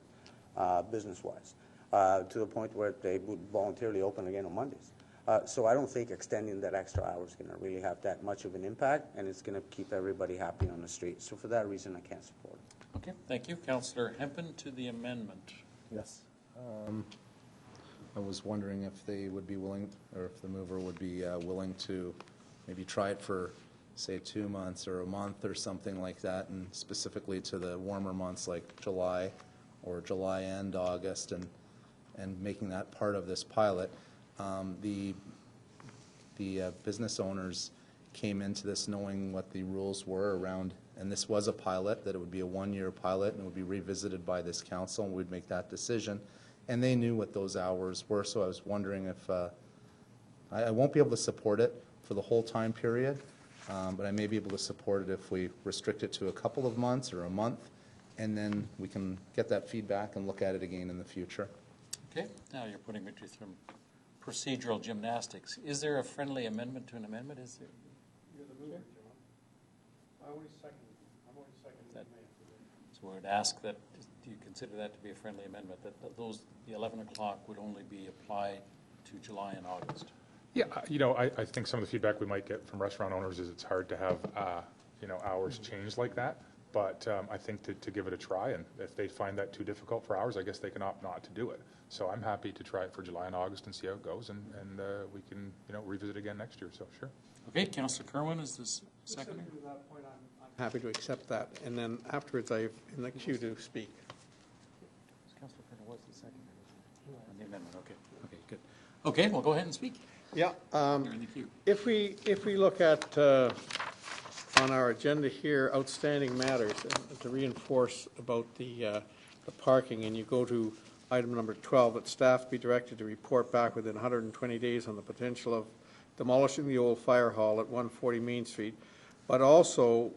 business-wise, to the point where they would voluntarily open again on Mondays. So I don't think extending that extra hour is going to really have that much of an impact, and it's going to keep everybody happy on the street. So for that reason, I can't support it. Okay, thank you. Councillor Hempen to the amendment. Yes. I was wondering if they would be willing, or if the mover would be willing to maybe try it for, say, 2 months or a month or something like that, and specifically to the warmer months like July or July and August, and making that part of this pilot. The business owners came into this knowing what the rules were around, and this was a pilot, that it would be a 1-year pilot and it would be revisited by this council, and we'd make that decision. And they knew what those hours were, so I was wondering if I won't be able to support it for the whole time period, but I may be able to support it if we restrict it to a couple of months or a month, and then we can get that feedback and look at it again in the future. Okay, now you're putting me through some procedural gymnastics. Is there a friendly amendment to an amendment? Is there? You're the mover, John. I'm only seconding that. So we would ask that, do you consider that to be a friendly amendment, that the 11 o'clock would only be applied to July and August? Yeah, I think some of the feedback we might get from restaurant owners is it's hard to have, hours change like that. But I think to give it a try, and if they find that too difficult for hours, I guess they can opt not to do it. So I'm happy to try it for July and August and see how it goes, and we can, revisit again next year, so sure. Okay, Councillor Kerwin is the second. To that point, I'm happy to accept that, and then afterwards I'm in the queue to speak. Councillor Kerwin was the second on the amendment, okay. Okay, good. Okay, well, go ahead and speak. Yeah. You're in the queue. If we look at on our agenda here, outstanding matters, to reinforce about the parking, and you go to item number 12, that staff be directed to report back within 120 days on the potential of demolishing the old fire hall at 140 Main Street, but also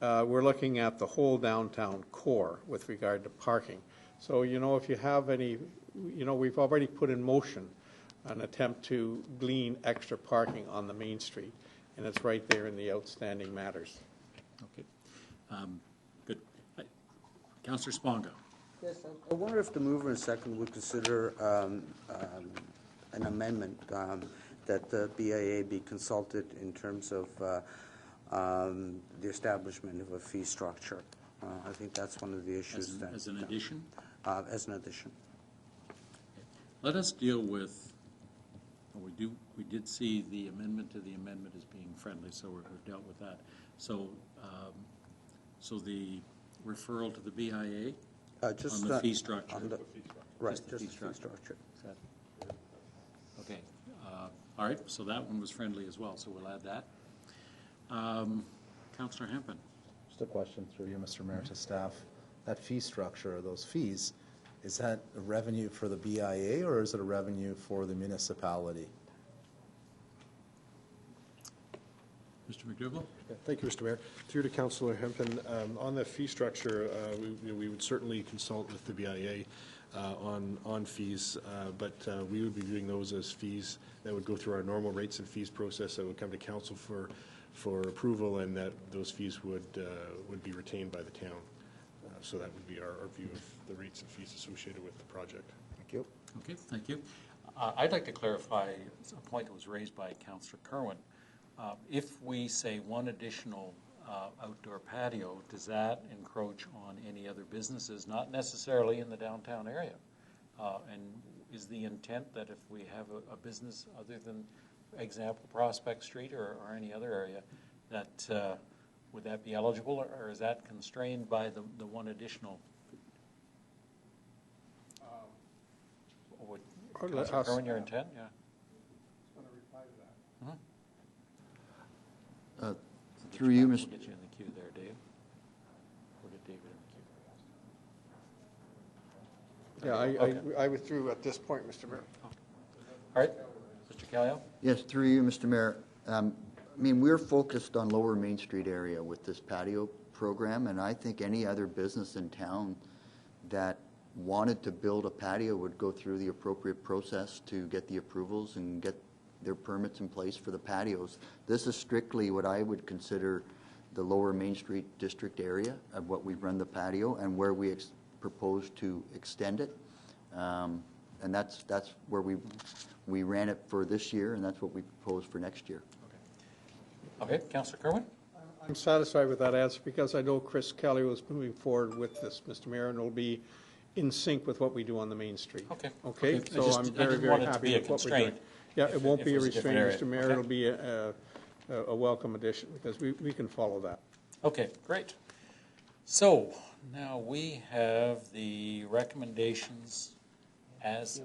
we're looking at the whole downtown core with regard to parking. So, if you have any, we've already put in motion an attempt to glean extra parking on the Main Street, and it's right there in the outstanding matters. Okay, good. Councillor Sponga. Yes, I wonder if the mover and second would consider an amendment that the BIA be consulted in terms of the establishment of a fee structure. I think that's one of the issues. As an addition? As an addition. Okay. Let us deal with We did see the amendment to the amendment as being friendly, so we've dealt with that. So, so the referral to the BIA Just on the fee structure. Right, Just the fee structure. Is that- Okay, all right, so that one was friendly as well, so we'll add that. Councillor Hempin. Just a question through you, Mr. Mayor, to staff. That fee structure, or those fees, is that a revenue for the BIA or is it a revenue for the municipality? Mr. McDougall? Thank you, Mr. Mayor. Through to Councillor Hempin, on the fee structure, we would certainly consult with the BIA on fees, but we would be viewing those as fees that would go through our normal rates and fees process that would come to council for approval, and that those fees would be retained by the town. So that would be our view of the rates and fees associated with the project. Thank you. Okay, thank you. I'd like to clarify a point that was raised by Councillor Kerwin. If we say one additional outdoor patio, does that encroach on any other businesses, not necessarily in the downtown area? And is the intent that if we have a business other than, example, Prospect Street or any other area, that would that be eligible, or is that constrained by the one additional? Would Councillor Kerwin, your intent? Yeah. Through you, We'll Mr. get you in the queue there, Dave. We'll get David in the queue. Yeah, I withdrew at this point, Mr. Mayor. All right, Mr. Callio? Yes, through you, Mr. Mayor. I mean, we're focused on Lower Main Street area with this patio program, and I think any other business in town that wanted to build a patio would go through the appropriate process to get the approvals and get their permits in place for the patios. This is strictly what I would consider the Lower Main Street district area of what we run the patio and where we propose to extend it. And that's where we ran it for this year, and that's what we propose for next year. Okay, Councillor Kerwin? I'm satisfied with that answer because I know Chris Kelly was moving forward with this, Mr. Mayor, and it'll be in sync with what we do on the Main Street. Okay. Okay, Okay. so I'm very, very happy with what we're doing. Yeah, it won't be a restraint, Mr. Mayor. It'll be a welcome addition because we can follow that. Okay, great. So now we have the recommendations as,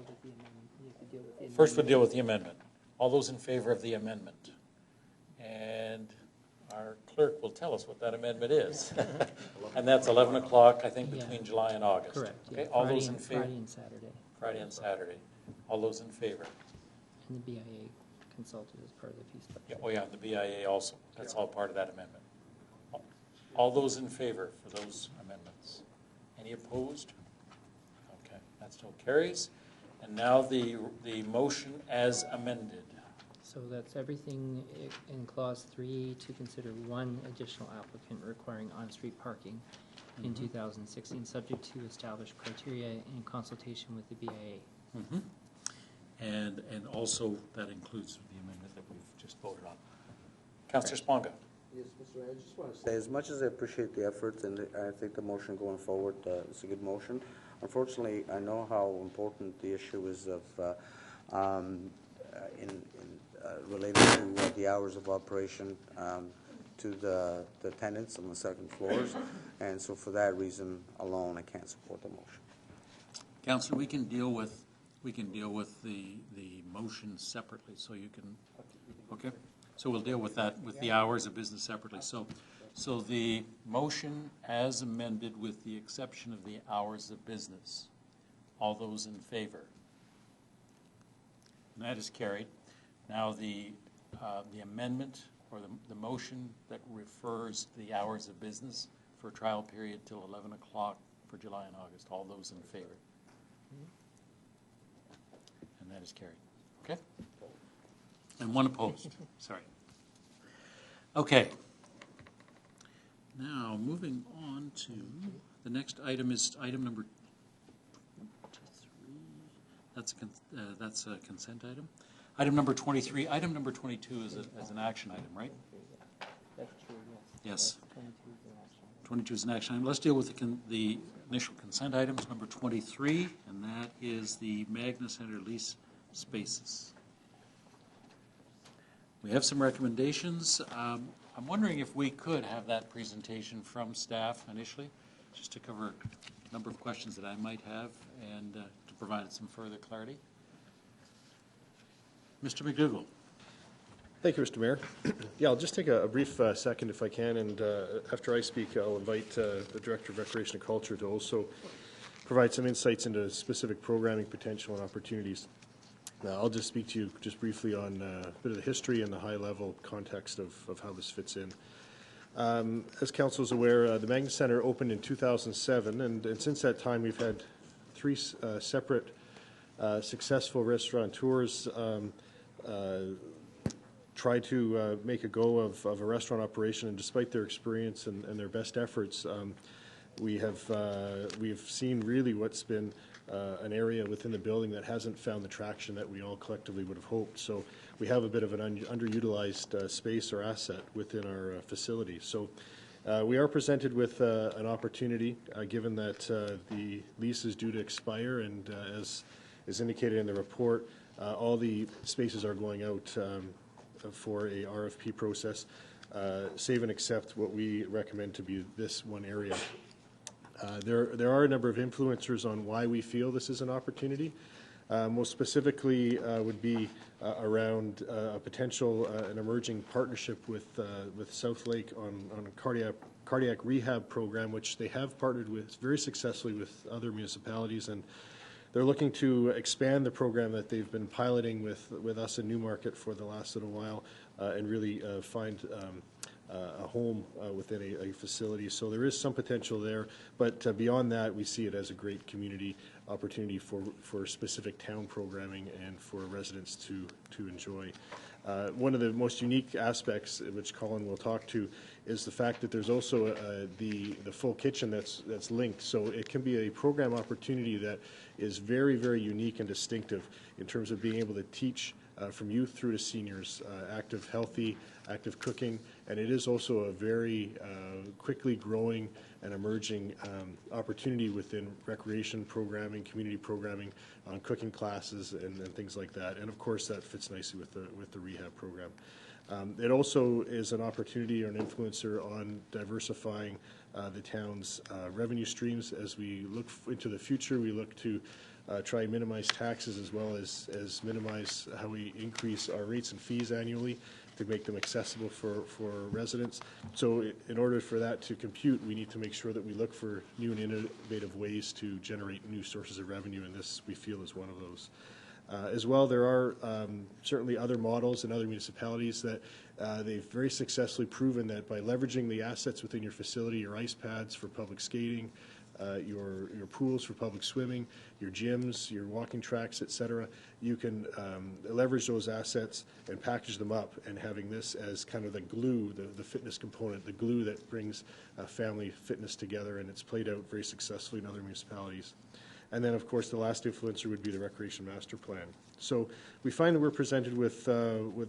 first we'll deal with the amendment. All those in favor of the amendment? And our clerk will tell us what that amendment is. And that's 11 o'clock, I think, between July and August. Correct. Okay, Yeah. all those in favor? Friday and Saturday. Friday and Saturday. All those in favor? And the BIA consulted as part of the fee structure. Yeah, oh yeah, the BIA also. That's all part of that amendment. All those in favor for those amendments? Any opposed? Okay, that still carries. And now the motion as amended. So that's everything in clause 3 to consider one additional applicant requiring on-street parking in 2016, subject to established criteria in consultation with the BIA. And also that includes the amendment that we've just voted on. Councillor Sponga. Yes, Mr. Mayor, I just want to say, as much as I appreciate the efforts and I think the motion going forward is a good motion, unfortunately, I know how important the issue is of related to the hours of operation to the tenants on the second floors, and so for that reason alone, I can't support the motion. Councillor, we can deal with the motion separately, so you can, okay? So we'll deal with that, with the hours of business separately. So the motion as amended with the exception of the hours of business. All those in favor? And that is carried. Now the amendment or the motion that refers to the hours of business for a trial period till 11 o'clock for July and August. All those in favor? And that is carried. Okay? And one opposed. Sorry. Okay. Now, moving on to the next item is item number 23. That's a consent item. Item number 23. Item number 22 is an action item, right? That's true, Yes. 22 is an action. 22 is an action item. Let's deal with the initial consent items, number 23, and that is the Magna Center lease spaces. We have some recommendations. I'm wondering if we could have that presentation from staff initially, just to cover a number of questions that I might have and to provide some further clarity. Mr. McDougall. Thank you, Mr. Mayor. Yeah, I'll just take a brief second if I can, and after I speak, I'll invite the Director of Recreation and Culture to also provide some insights into specific programming potential and opportunities. I'll just speak to you just briefly on a bit of the history and the high-level context of how this fits in. As Council is aware, the Magna Centre opened in 2007, and since that time we've had three separate successful restaurateurs try to make a go of a restaurant operation, and despite their experience and their best efforts, we have seen really what's been an area within the building that hasn't found the traction that we all collectively would have hoped. So we have a bit of an underutilized space or asset within our facility. So we are presented with an opportunity, given that the lease is due to expire, and as is indicated in the report, all the spaces are going out for a RFP process, save and except what we recommend to be this one area. There are a number of influencers on why we feel this is an opportunity. Most specifically would be around a potential, an emerging partnership with South Lake on a cardiac rehab program, which they have partnered with very successfully with other municipalities, and they're looking to expand the program that they've been piloting with us in Newmarket for the last little while, and really find a home within a facility. So there is some potential there, but beyond that, we see it as a great community opportunity for specific town programming and for residents to enjoy. One of the most unique aspects, which Colin will talk to, is the fact that there's also the full kitchen that's linked. So it can be a program opportunity that is very, very unique and distinctive in terms of being able to teach from youth through to seniors, active cooking, and it is also a very quickly growing and emerging opportunity within recreation programming, community programming, on cooking classes and things like that. And of course, that fits nicely with the rehab program. It also is an opportunity or an influencer on diversifying the town's revenue streams. As we look into the future, we look to try and minimize taxes as well as minimize how we increase our rates and fees annually to make them accessible for residents. So in order for that to compute, we need to make sure that we look for new and innovative ways to generate new sources of revenue, and this, we feel, is one of those. As well, there are certainly other models in other municipalities that they've very successfully proven that by leveraging the assets within your facility, your ice pads for public skating, your pools for public swimming, your gyms, your walking tracks, etc., you can leverage those assets and package them up, and having this as kind of the glue, the fitness component, the glue that brings family fitness together, and it's played out very successfully in other municipalities. And then, of course, the last influencer would be the Recreation Master Plan. So we find that we're presented with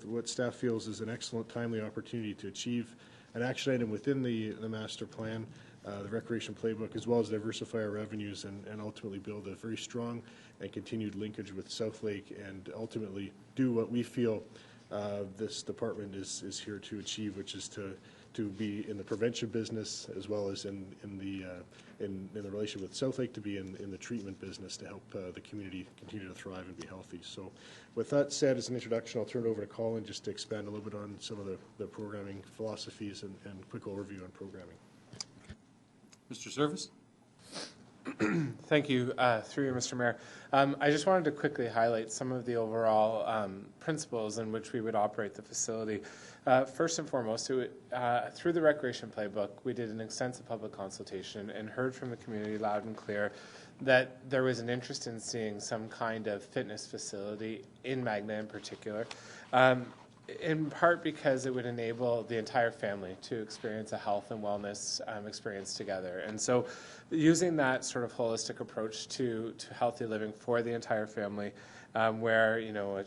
what staff feels is an excellent, timely opportunity to achieve an action item within the master plan, the recreation playbook, as well as diversify our revenues and ultimately build a very strong and continued linkage with South Lake, and ultimately do what we feel this department is here to achieve, which is to be in the prevention business as well as in the relation with South Lake to be in the treatment business to help the community continue to thrive and be healthy. So with that said, as an introduction, I'll turn it over to Colin just to expand a little bit on some of the programming philosophies and quick overview on programming. Mr. Service? Thank you, through you, Mr. Mayor. I just wanted to quickly highlight some of the overall principles in which we would operate the facility. First and foremost, through the Recreation Playbook, we did an extensive public consultation and heard from the community loud and clear that there was an interest in seeing some kind of fitness facility in Magna in particular. In part because it would enable the entire family to experience a health and wellness experience together. And so using that sort of holistic approach to healthy living for the entire family, where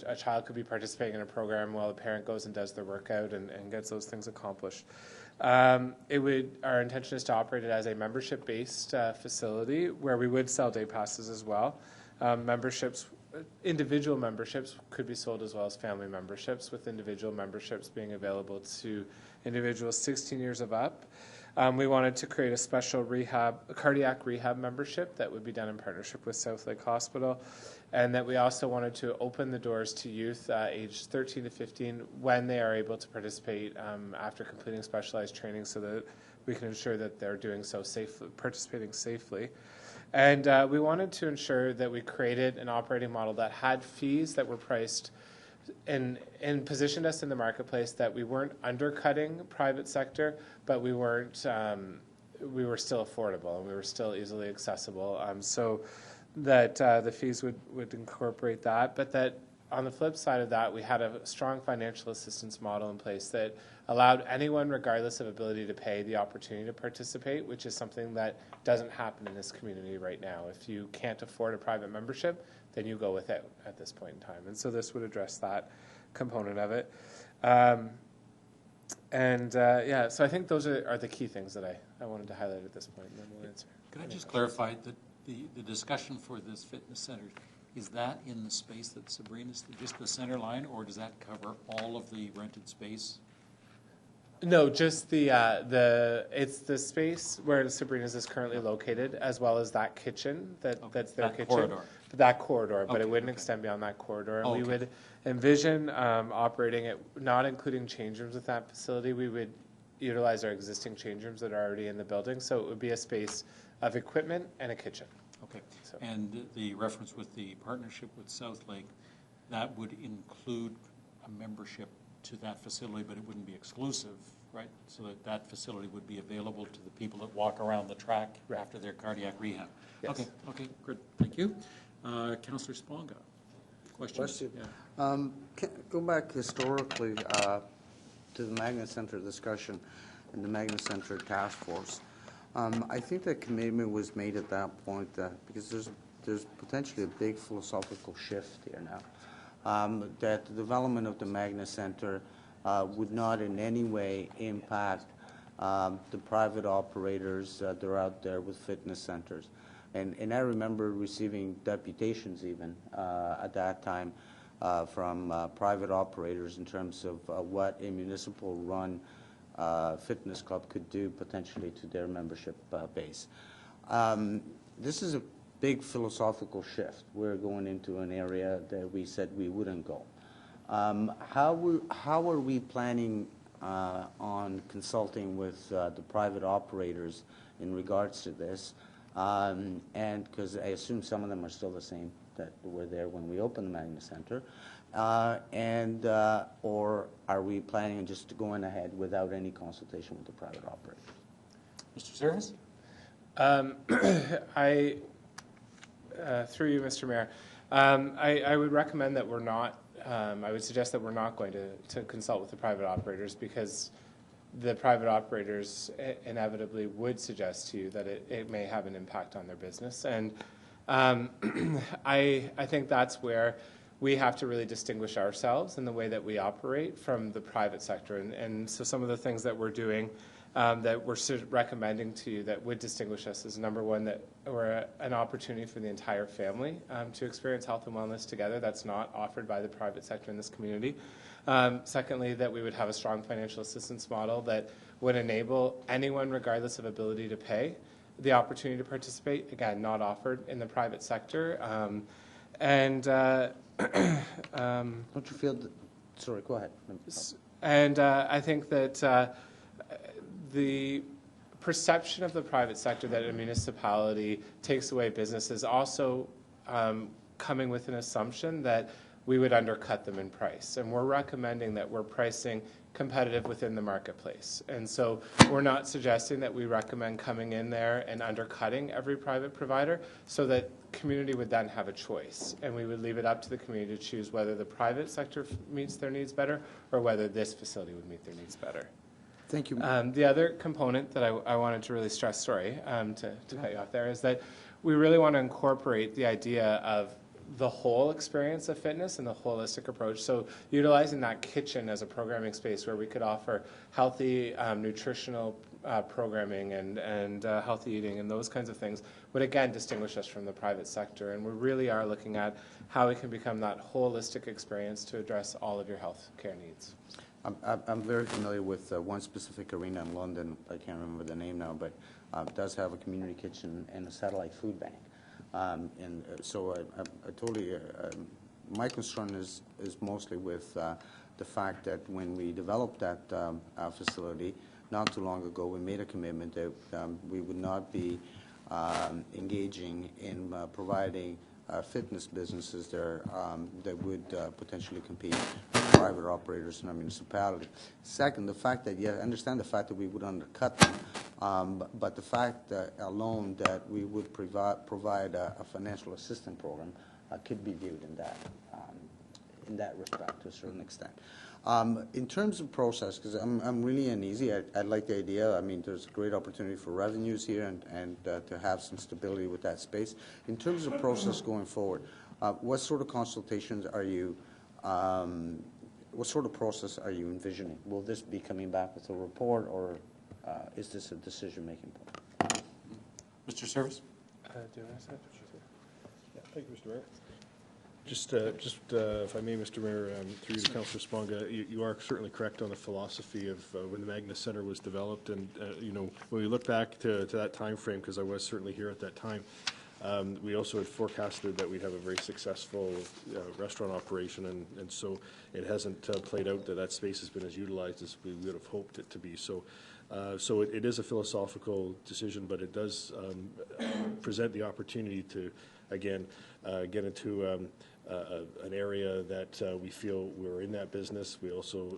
a child could be participating in a program while the parent goes and does their workout and gets those things accomplished. Our intention is to operate it as a membership-based facility where we would sell day passes as well. Memberships individual memberships could be sold as well as family memberships, with individual memberships being available to individuals 16 years of up. We wanted to create a special cardiac rehab membership that would be done in partnership with South Lake Hospital, and that we also wanted to open the doors to youth aged 13 to 15 when they are able to participate after completing specialized training, so that we can ensure that they're doing so safely, participating safely. And we wanted to ensure that we created an operating model that had fees that were priced and positioned us in the marketplace, that we weren't undercutting private sector, but we weren't, we were still affordable and we were still easily accessible. So that the fees would incorporate that, but that on the flip side of that, we had a strong financial assistance model in place that allowed anyone, regardless of ability to pay, the opportunity to participate, which is something that doesn't happen in this community right now. If you can't afford a private membership, then you go without at this point in time. And so this would address that component of it. Yeah, so I think those are the key things that I wanted to highlight at this point, and then we'll answer. Could I just clarify that the discussion for this fitness center, is that in the space that Sabrina's, just the center line, or does that cover all of the rented space? No, just it's the space where Sabrina's is currently located, as well as that kitchen that's their kitchen. Corridor. That corridor, but Okay, it wouldn't okay. extend beyond that corridor. And Oh, we okay. would envision operating it, not including change rooms with that facility. We would utilize our existing change rooms that are already in the building, so it would be a space of equipment and a kitchen. Okay. So- And the reference with the partnership with South Lake, that would include a membership to that facility, but it wouldn't be exclusive, right? So that facility would be available to the people that walk around the track after their cardiac rehab. Yes. Okay, good, thank you. Councillor Sponga, questions? Question. Yeah. Go back historically to the Magna Center discussion and the Magna Center task force. I think that commitment was made at that point because there's potentially a big philosophical shift here now. That the development of the Magna Center would not in any way impact the private operators that are out there with fitness centers. And I remember receiving deputations even at that time from private operators in terms of what a municipal-run fitness club could do potentially to their membership base. This is a big philosophical shift. We're going into an area that we said we wouldn't go. How are we planning on consulting with the private operators in regards to this? And because I assume some of them are still the same that were there when we opened the Magna Center, or are we planning on just going ahead without any consultation with the private operators? Mr. Service? Through you, Mr. Mayor, I would recommend that we're not, I would suggest that we're not going to consult with the private operators, because the private operators inevitably would suggest to you that it may have an impact on their business. And I think that's where we have to really distinguish ourselves in the way that we operate from the private sector. And so some of the things that we're doing that we're recommending to you that would distinguish us is, number one, that we're an opportunity for the entire family to experience health and wellness together. That's not offered by the private sector in this community. Secondly, that we would have a strong financial assistance model that would enable anyone, regardless of ability to pay, the opportunity to participate, again, not offered in the private sector. Don't you feel that, sorry, go ahead. And I think that the perception of the private sector that a municipality takes away business is also coming with an assumption that we would undercut them in price. And we're recommending that we're pricing competitive within the marketplace. And so we're not suggesting that we recommend coming in there and undercutting every private provider, so that community would then have a choice. And we would leave it up to the community to choose whether the private sector meets their needs better or whether this facility would meet their needs better. Thank you. The other component that I wanted to really stress, to cut you off there, is that we really want to incorporate the idea of the whole experience of fitness and the holistic approach. So utilizing that kitchen as a programming space where we could offer healthy, nutritional programming and healthy eating and those kinds of things would again distinguish us from the private sector. And we really are looking at how we can become that holistic experience to address all of your health care needs. I'm very familiar with one specific arena in London. I can't remember the name now, but does have a community kitchen and a satellite food bank. So I totally, my concern is mostly with the fact that when we developed that facility not too long ago, we made a commitment that we would not be engaging in providing fitness businesses there that would potentially compete with private operators in our municipality. Second, the fact that, I understand the fact that we would undercut them, but the fact alone that we would provide a financial assistance program could be viewed in that respect to a certain extent. In terms of process, because I'm really uneasy, I like the idea. I mean, there's a great opportunity for revenues here and to have some stability with that space. In terms of process going forward, what sort of consultations are you, what sort of process are you envisioning? Will this be coming back with a report, or is this a decision-making point? Mr. Service? Do you want to say? Yeah, thank you, Mr. Mayor. Just if I may, Mr. Mayor, through you to Councillor Sponga, you are certainly correct on the philosophy of when the Magna Centre was developed, and when we look back to that time frame, because I was certainly here at that time, we also had forecasted that we'd have a very successful restaurant operation, and so it hasn't played out that space has been as utilized as we would have hoped it to be. So it is a philosophical decision, but it does present the opportunity to, again, get into an area that we feel we're in that business. We also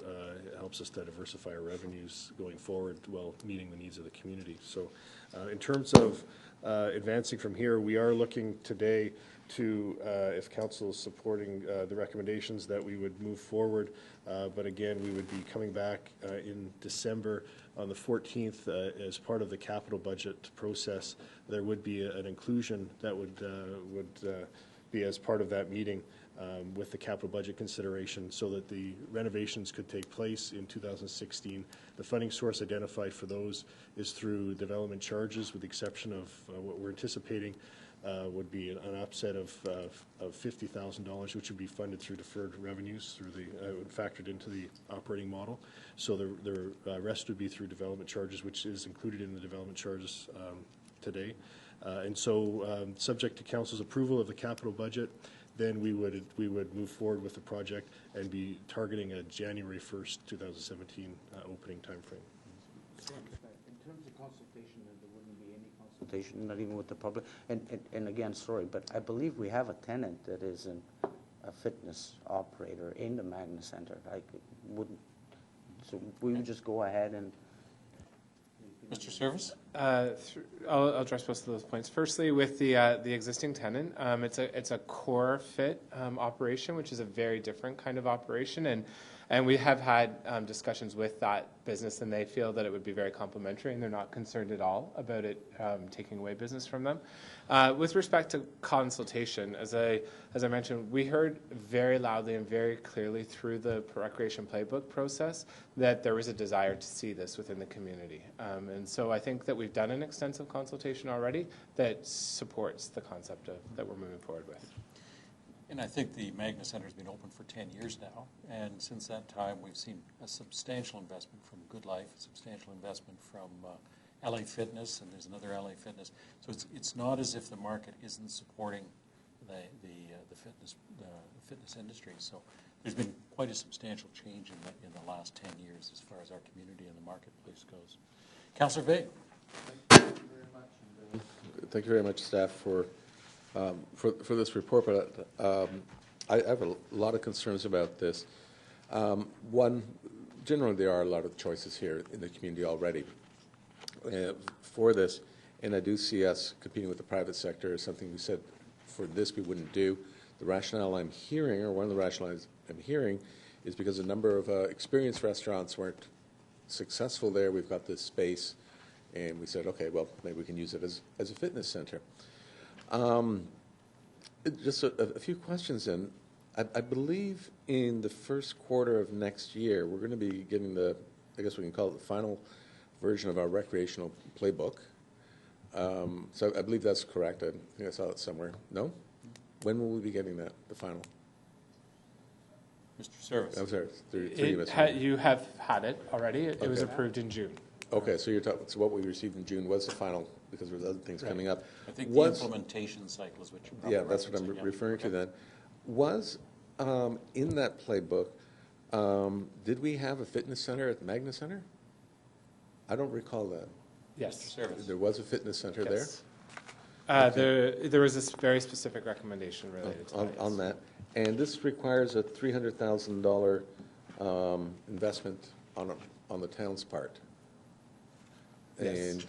helps us to diversify our revenues going forward while meeting the needs of the community. So in terms of advancing from here, we are looking today to, if council is supporting the recommendations, that we would move forward. But again, we would be coming back in December on the 14th as part of the capital budget process. There would be an inclusion that would be as part of that meeting with the capital budget consideration, so that the renovations could take place in 2016. The funding source identified for those is through development charges, with the exception of what we're anticipating would be an upset of $50,000, which would be funded through deferred revenues, through factored into the operating model. So the rest would be through development charges, which is included in the development charges today. And so, subject to council's approval of the capital budget, then we would move forward with the project and be targeting a January 1st, 2017 opening timeframe. In terms of consultation, there wouldn't be any consultation, not even with the public. And again, sorry, but I believe we have a tenant that is a fitness operator in the Magna Centre. So we would just go ahead and. Mr. Service? I'll address both of those points. Firstly, with the existing tenant, it's a core fit operation, which is a very different kind of operation, and we have had discussions with that business, and they feel that it would be very complementary, and they're not concerned at all about it taking away business from them. With respect to consultation, as I mentioned, we heard very loudly and very clearly through the Recreation Playbook process that there was a desire to see this within the community. And so I think that we've done an extensive consultation already that supports the concept that we're moving forward with. And I think the Magna Centre has been open for 10 years now, and since that time we've seen a substantial investment from Good Life, a substantial investment from LA Fitness, and there's another LA Fitness. So it's not as if the market isn't supporting the fitness industry. So there's been quite a substantial change in the last 10 years as far as our community and the marketplace goes. Councillor Veigh. Thank you very much, staff, for this report, but I have a lot of concerns about this. One, generally there are a lot of choices here in the community already for this, and I do see us competing with the private sector as something we said for this we wouldn't do. The rationale I'm hearing, or one of the rationales I'm hearing, is because a number of experienced restaurants weren't successful there. We've got this space, and we said, okay, well, maybe we can use it as a fitness center. Just a few questions then. I believe in the first quarter of next year, we're going to be getting I guess we can call it the final version of our recreational playbook. So I believe that's correct. I think I saw it somewhere. No? When will we be getting that, the final? Mr. Service. I'm sorry, through you, Mr. Mayor. You have had it already. It was Okay. approved in June. Okay, so you're talking, so what we received in June was the final, because there was other things coming up. I think the Was- implementation cycle is what you're probably Yeah, that's what I'm referencing, yeah. referring to then. Was, in that playbook, did we have a fitness center at the Magna Center? I don't recall that. Yes. Mr. Service. There was a fitness center there? Yes. There was a very specific recommendation related to that. On that. And this requires a $300,000 investment on the town's part. Yes. And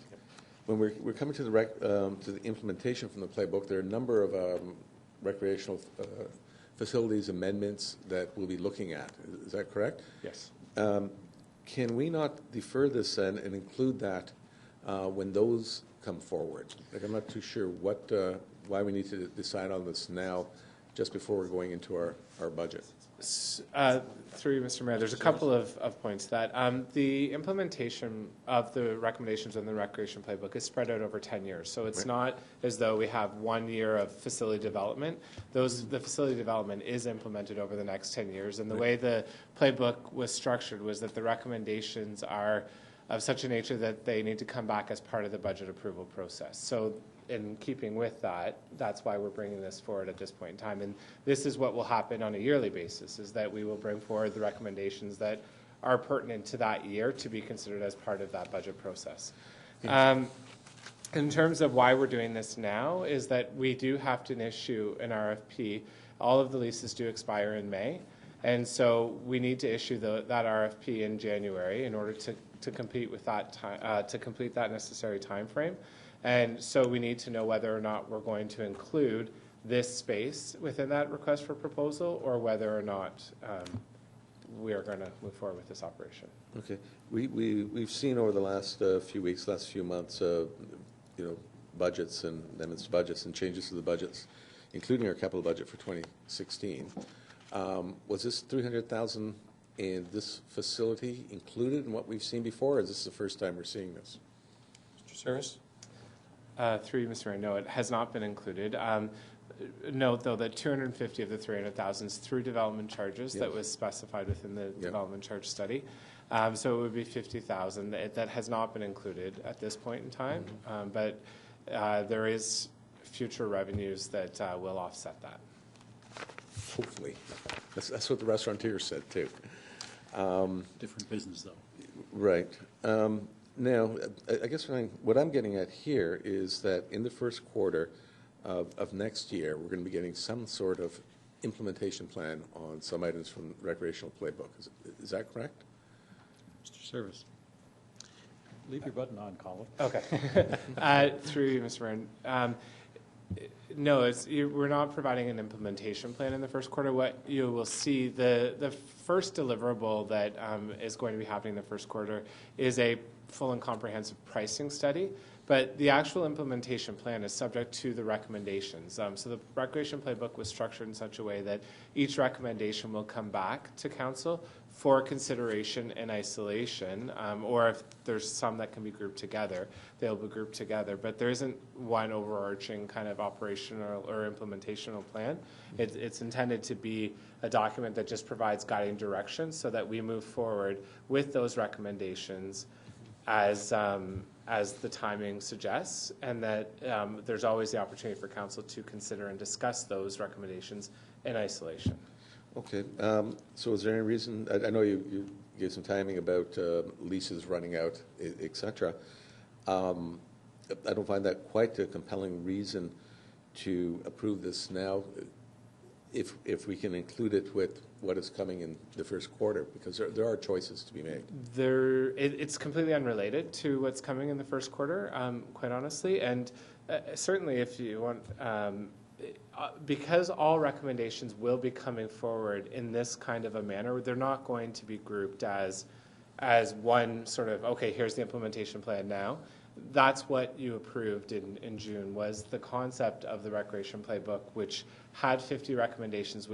when we're coming to the implementation from the playbook, there are a number of recreational facilities amendments that we'll be looking at. Is that correct? Yes. Can we not defer this then and include that when those come forward? Like, I'm not too sure why we need to decide on this now, just before we're going into our budget. Through you, Mr. Mayor, there's a couple of points to that. The implementation of the recommendations in the recreation playbook is spread out over 10 years. So it's not as though we have 1 year of facility development. The facility development is implemented over the next 10 years. And the way the playbook was structured was that the recommendations are of such a nature that they need to come back as part of the budget approval process. So in keeping with that, that's why we're bringing this forward at this point in time. And this is what will happen on a yearly basis, is that we will bring forward the recommendations that are pertinent to that year to be considered as part of that budget process. In terms of why we're doing this now, is that we do have to issue an RFP. All of the leases do expire in May. And so we need to issue that RFP in January in order to compete with that to complete that necessary time frame. And so we need to know whether or not we're going to include this space within that request for proposal, or whether or not we are going to move forward with this operation. Okay. We've seen over the last few weeks, last few months, budgets and amendments to budgets and changes to the budgets, including our capital budget for 2016. Was this $300,000 in this facility included in what we've seen before, or is this the first time we're seeing this? Mr. Service. Through you, Mr. Mayor, no, it has not been included. Note, though, that 250 of the 300,000 is through development charges that was specified within the development charge study. So it would be 50,000. That has not been included at this point in time, but there is future revenues that will offset that. Hopefully. That's what the restaurateurs said, too. Different business, though. Right. Now, I guess what I'm getting at here is that in the first quarter of next year, we're going to be getting some sort of implementation plan on some items from the recreational playbook. Is that correct? Mr. Service. Leave your button on, Colin. Okay. Through you, Mr. Mayor. No, we're not providing an implementation plan in the first quarter. What you will see, the first deliverable that is going to be happening in the first quarter is a full and comprehensive pricing study, but the actual implementation plan is subject to the recommendations. So the recreation playbook was structured in such a way that each recommendation will come back to council for consideration in isolation, or if there's some that can be grouped together, they'll be grouped together. But there isn't one overarching kind of operational or implementational plan. It's intended to be a document that just provides guiding direction so that we move forward with those recommendations as the timing suggests, and that there's always the opportunity for council to consider and discuss those recommendations in isolation. Okay. So is there any reason, I know you gave some timing about leases running out, et cetera. I don't find that quite a compelling reason to approve this now if we can include it with what is coming in the first quarter, because there are choices to be made. It's completely unrelated to what's coming in the first quarter, quite honestly, and certainly if you want, because all recommendations will be coming forward in this kind of a manner, they're not going to be grouped as one sort of, okay, here's the implementation plan now. that's what you approved in June, was the concept of the recreation playbook, which had 50 recommendations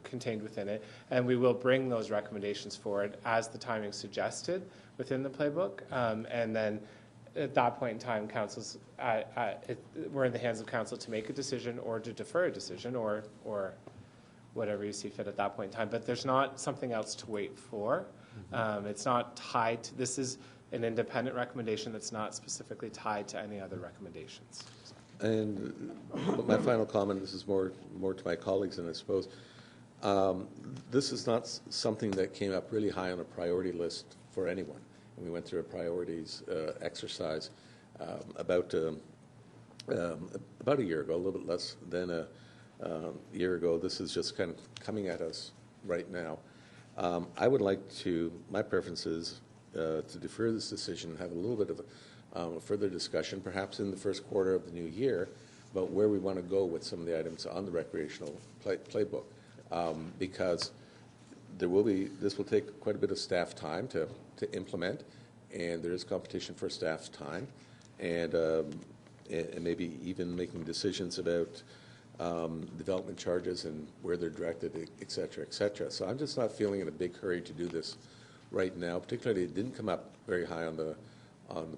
contained within it, and we will bring those recommendations forward as the timing suggested within the playbook, and then at that point in time, councils, we're in the hands of council to make a decision or to defer a decision or whatever you see fit at that point in time. But there's not something else to wait for. It's not tied to, this is an independent recommendation that's not specifically tied to any other recommendations. And my final comment, this is more to my colleagues, and I suppose, this is not something that came up really high on a priority list for anyone. And we went through a priorities exercise about a year ago, a little bit less than a year ago. This is just kind of coming at us right now. I would like to, my preference is to defer this decision, have a little bit of a further discussion, perhaps in the first quarter of the new year, about where we want to go with some of the items on the recreational playbook, because this will take quite a bit of staff time to implement, and there is competition for staff's time, and maybe even making decisions about development charges and where they're directed, et cetera, et cetera. So I'm just not feeling in a big hurry to do this right now. Particularly, it didn't come up very high on the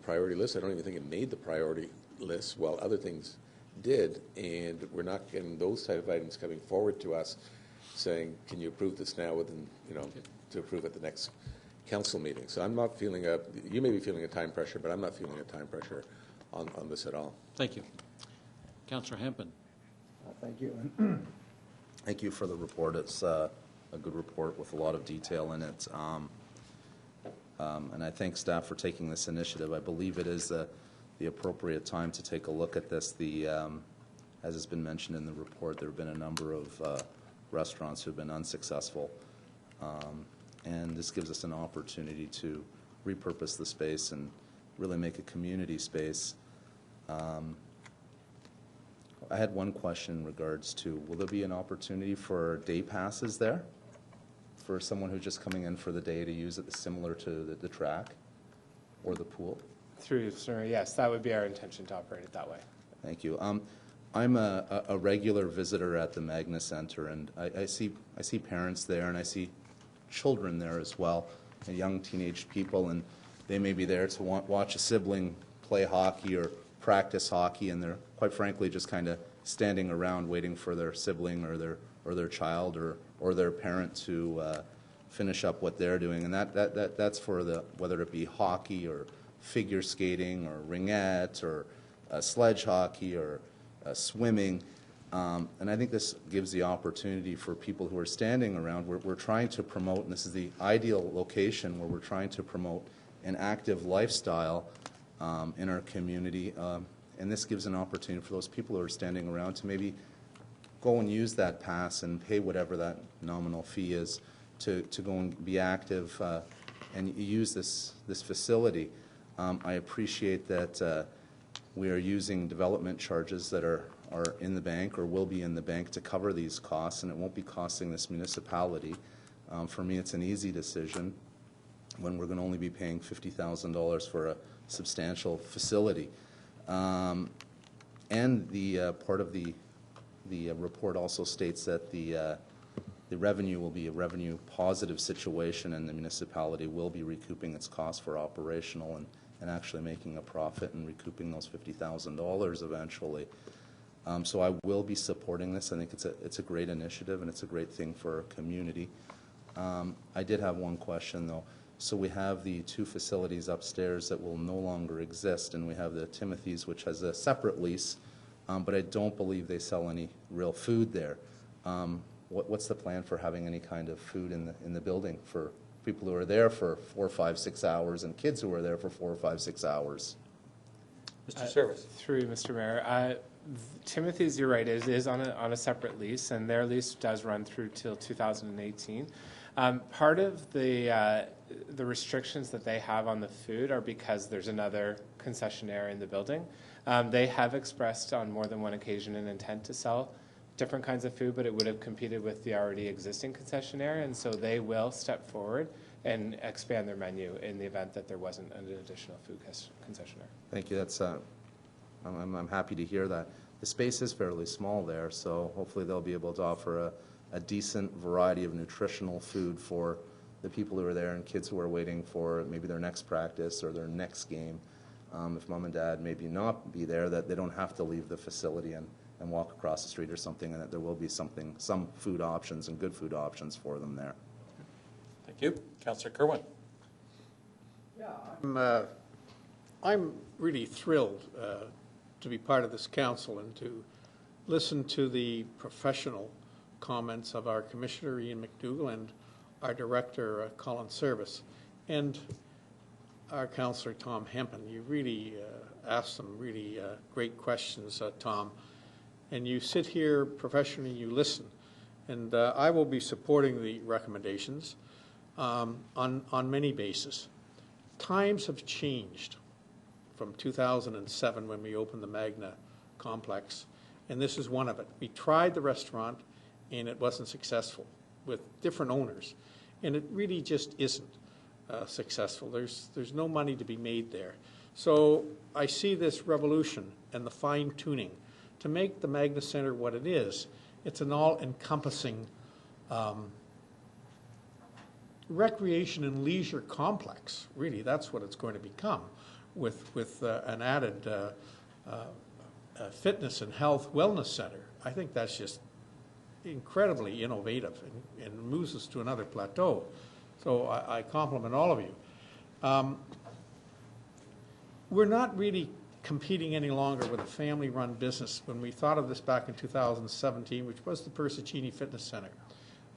priority list. I don't even think it made the priority list, while other things did, and we're not getting those type of items coming forward to us saying, can you approve this now within, to approve at the next council meeting. So I'm not feeling you may be feeling a time pressure, but I'm not feeling a time pressure on this at all. Thank you. Councillor Hempin. Thank you. Thank you for the report. It's a good report with a lot of detail in it. And I thank staff for taking this initiative. I believe it is the appropriate time to take a look at this. As has been mentioned in the report, there have been a number of restaurants who have been unsuccessful. And this gives us an opportunity to repurpose the space and really make a community space. I had one question in regards to, will there be an opportunity for day passes there for someone who's just coming in for the day to use it, similar to the track or the pool? Yes, that would be our intention to operate it that way. Thank you. I'm a regular visitor at the Magna Center, and I see parents there, and I see children there as well, and young teenage people, and they may be there to watch a sibling play hockey or practice hockey, and they're quite frankly just kind of standing around waiting for their sibling or their child or their parent to finish up what they're doing, and that's for whether it be hockey or figure skating or ringette or sledge hockey or swimming. And I think this gives the opportunity for people who are standing around. We're trying to promote, and this is the ideal location where we're trying to promote an active lifestyle in our community. And this gives an opportunity for those people who are standing around to maybe go and use that pass and pay whatever that nominal fee is to go and be active and use this facility. I appreciate that we are using development charges that are in the bank or will be in the bank to cover these costs, and it won't be costing this municipality. For me, it's an easy decision when we're going to only be paying $50,000 for a substantial facility. And the part of the report also states that the revenue will be a revenue positive situation, and the municipality will be recouping its costs for operational and actually making a profit and recouping those $50,000 eventually. So I will be supporting this. I think it's a great initiative, and it's a great thing for our community. I did have one question, though. So we have the two facilities upstairs that will no longer exist, and we have the Timothy's, which has a separate lease, but I don't believe they sell any real food there. What's the plan for having any kind of food in the building for people who are there for 4, 5, 6 hours and kids who are there for 4, 5, 6 hours? Mr. Service. Through you, Mr. Mayor. Timothy's, you're right, is on a separate lease, and their lease does run through till 2018. Part of the restrictions that they have on the food are because there's another concessionaire in the building. They have expressed on more than one occasion an intent to sell different kinds of food, but it would have competed with the already existing concessionaire, and so they will step forward and expand their menu in the event that there wasn't an additional food concessionaire. Thank you. That's, I'm happy to hear that. The space is fairly small there, so hopefully they'll be able to offer a decent variety of nutritional food for the people who are there and kids who are waiting for maybe their next practice or their next game. If mom and dad maybe not be there, that they don't have to leave the facility and walk across the street or something, and that there will be some food options and good food options for them there. Thank you. Councillor Kerwin. Yeah, I'm really thrilled to be part of this council and to listen to the professional comments of our Commissioner Ian McDougall and our Director Colin Service and our Councillor Tom Hempen. You really asked some really great questions, Tom, and you sit here professionally, you listen, and I will be supporting the recommendations on many bases. Times have changed from 2007 when we opened the Magna complex, and this is one of it. We tried the restaurant and it wasn't successful with different owners, and it really just isn't successful. There's no money to be made there. So I see this revolution and the fine-tuning to make the Magna Centre what it is. It's an all-encompassing recreation and leisure complex. Really, that's what it's going to become, with an added fitness and health wellness center. I think that's just incredibly innovative and moves us to another plateau. So I compliment all of you. We're not really competing any longer with a family-run business. When we thought of this back in 2017, which was the Persicini Fitness Center,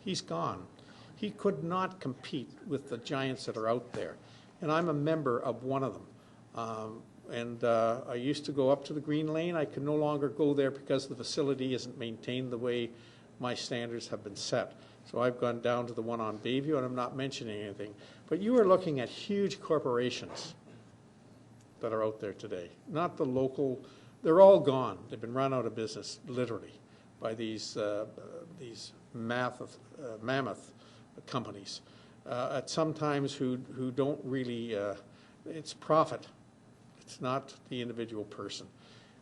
he's gone. He could not compete with the giants that are out there. And I'm a member of one of them. I used to go up to the Green Lane. I can no longer go there because the facility isn't maintained the way my standards have been set. So I've gone down to the one on Bayview, and I'm not mentioning anything. But you are looking at huge corporations that are out there today, not the local. They're all gone. They've been run out of business, literally, by these mammoth companies. At sometimes who don't really. It's profit. It's not the individual person.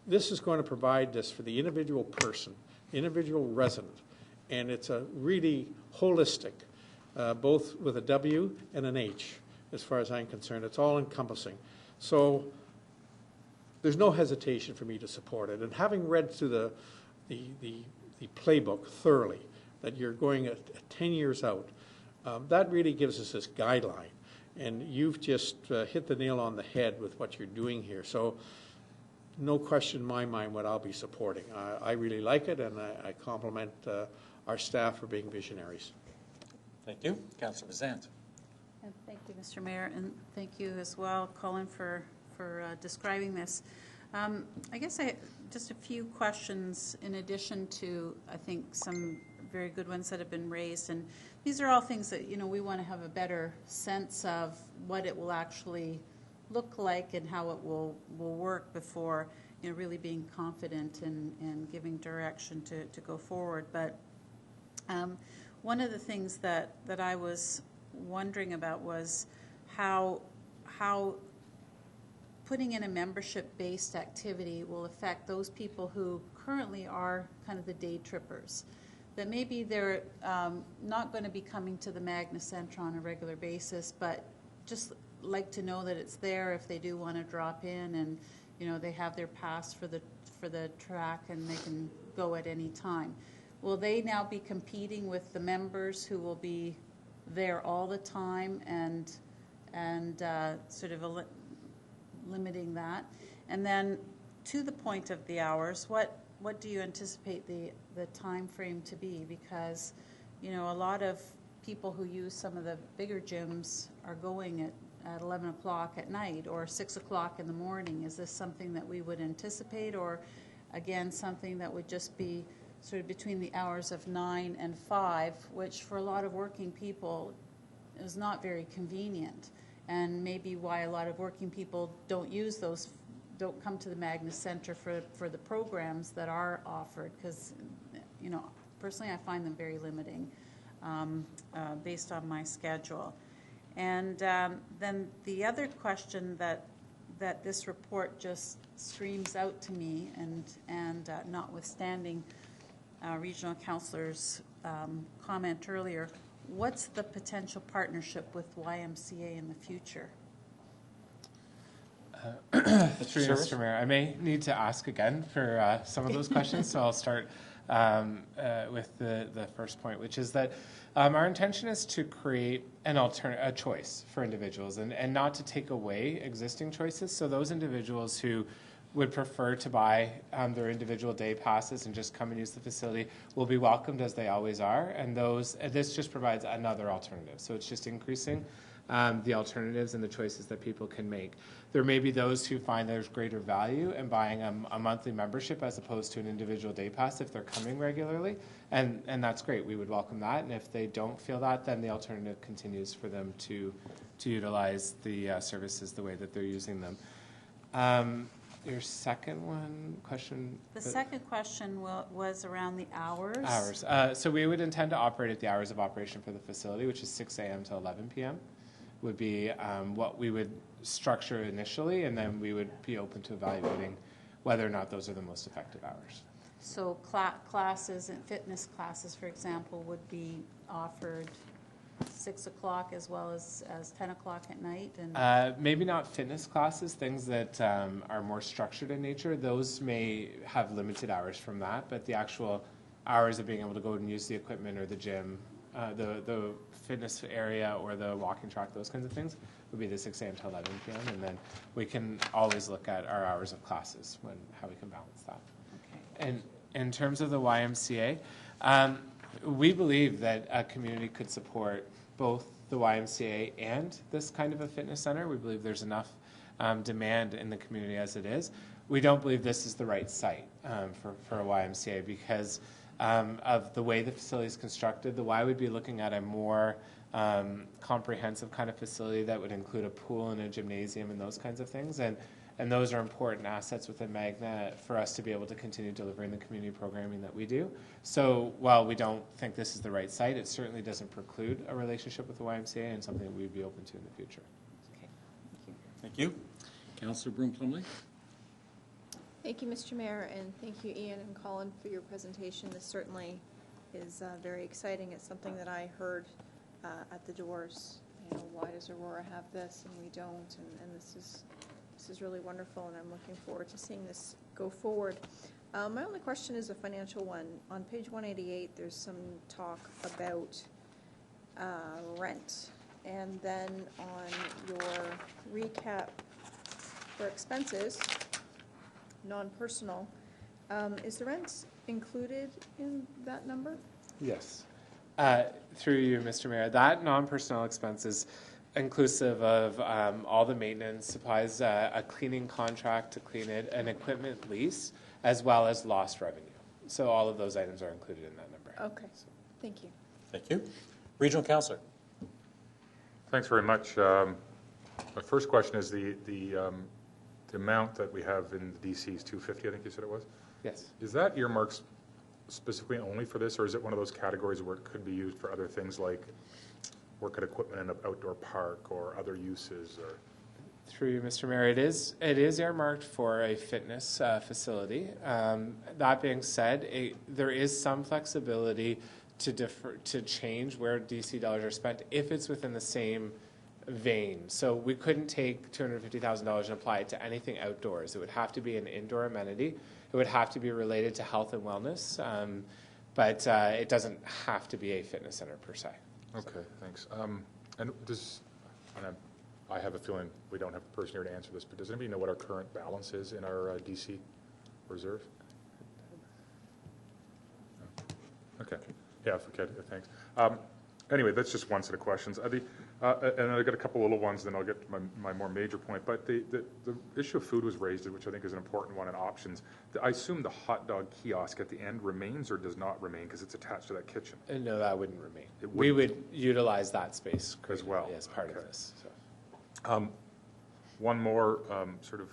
This is going to provide this for the individual person, individual resident, and it's a really holistic, both with a W and an H, as far as I'm concerned. It's all encompassing. So there's no hesitation for me to support it. And having read through the playbook thoroughly, that you're going at 10 years out, that really gives us this guideline. And you've just hit the nail on the head with what you're doing here. So no question in my mind what I'll be supporting. I really like it, and I compliment our staff for being visionaries. Thank you. Councillor Vazant. And thank you, Mr. Mayor, and thank you as well, Colin, for describing this. I guess just a few questions in addition to, I think, some very good ones that have been raised. And these are all things that, we want to have a better sense of what it will actually look like and how it will work before, really being confident and giving direction to go forward. But one of the things that I was wondering about was how putting in a membership-based activity will affect those people who currently are kind of the day trippers, that maybe they're not going to be coming to the Magna Centre on a regular basis, but just like to know that it's there if they do want to drop in, and they have their pass for the track and they can go at any time. Will they now be competing with the members who will be there all the time and sort of limiting that? And then to the point of the hours, what do you anticipate the time frame to be? Because a lot of people who use some of the bigger gyms are going at 11 o'clock at night or 6 o'clock in the morning. Is this something that we would anticipate, or again something that would just be sort of between the hours of 9 and 5, which for a lot of working people is not very convenient, and maybe why a lot of working people don't come to the Magna Centre for the programs that are offered, because personally I find them very limiting based on my schedule. And then the other question that this report just screams out to me, and notwithstanding Regional Councillor's comment earlier, what's the potential partnership with YMCA in the future? Through Mr. Mayor, I may need to ask again for some of those questions, so I'll start with the first point, which is that our intention is to create a choice for individuals and not to take away existing choices. So those individuals who would prefer to buy their individual day passes and just come and use the facility will be welcomed as they always are, and this just provides another alternative. So it's just increasing the alternatives and the choices that people can make. There may be those who find there's greater value in buying a monthly membership as opposed to an individual day pass if they're coming regularly, and that's great. We would welcome that, and if they don't feel that, then the alternative continues for them to utilize the services the way that they're using them. Your second question? The second question was around the hours. Hours. So we would intend to operate at the hours of operation for the facility, which is 6 a.m. to 11 p.m. would be what we would structure initially, and then we would be open to evaluating whether or not those are the most effective hours. So classes and fitness classes, for example, would be offered 6 o'clock as well as 10 o'clock at night? And maybe not fitness classes, things that are more structured in nature. Those may have limited hours from that, but the actual hours of being able to go and use the equipment or the gym, the fitness area or the walking track, those kinds of things, would be the 6 a.m. to 11 p.m. And then we can always look at our hours of classes how we can balance that. Okay. And in terms of the YMCA, we believe that a community could support both the YMCA and this kind of a fitness center. We believe there's enough demand in the community as it is. We don't believe this is the right site for a YMCA because of the way the facility is constructed. The Y would be looking at a more comprehensive kind of facility that would include a pool and a gymnasium and those kinds of things. And those are important assets within Magna for us to be able to continue delivering the community programming that we do. So while we don't think this is the right site, it certainly doesn't preclude a relationship with the YMCA and something that we'd be open to in the future. Okay, thank you. Thank you. Councillor Broom-Plumley. Thank you, Mr. Mayor, and thank you, Ian and Colin, for your presentation. This certainly is very exciting. It's something that I heard at the doors. You know, why does Aurora have this and we don't? And this is really wonderful, and I'm looking forward to seeing this go forward. My only question is a financial one. On page 188, there's some talk about rent, and then on your recap for expenses, non-personal, is the rent included in that number? Yes. Through you, Mr. Mayor, that non-personnel expense is inclusive of all the maintenance, supplies, a cleaning contract to clean it, an equipment lease, as well as lost revenue. So all of those items are included in that number. Okay, thank you. Thank you. Regional Councillor. Thanks very much. My first question is the amount that we have in the DC is $250, I think you said it was? Yes. Is that earmarked specifically only for this, or is it one of those categories where it could be used for other things like work at equipment in an outdoor park or other uses? Or Through you, Mr. Mayor, it is earmarked for a fitness facility. That being said, there is some flexibility to change where DC dollars are spent if it's within the same vein. So we couldn't take $250,000 and apply it to anything outdoors. It would have to be an indoor amenity. It would have to be related to health and wellness, but it doesn't have to be a fitness center per se. Okay, thanks. And I have a feeling we don't have a person here to answer this, but does anybody know what our current balance is in our DC reserve? Okay. Yeah, okay, thanks. Anyway, that's just one set of questions. And I've got a couple little ones, then I'll get to my more major point. But the issue of food was raised, which I think is an important one, and options. I assume the hot dog kiosk at the end remains or does not remain because it's attached to that kitchen? No, that wouldn't remain. We would utilize that space as well as part of this. So. One more sort of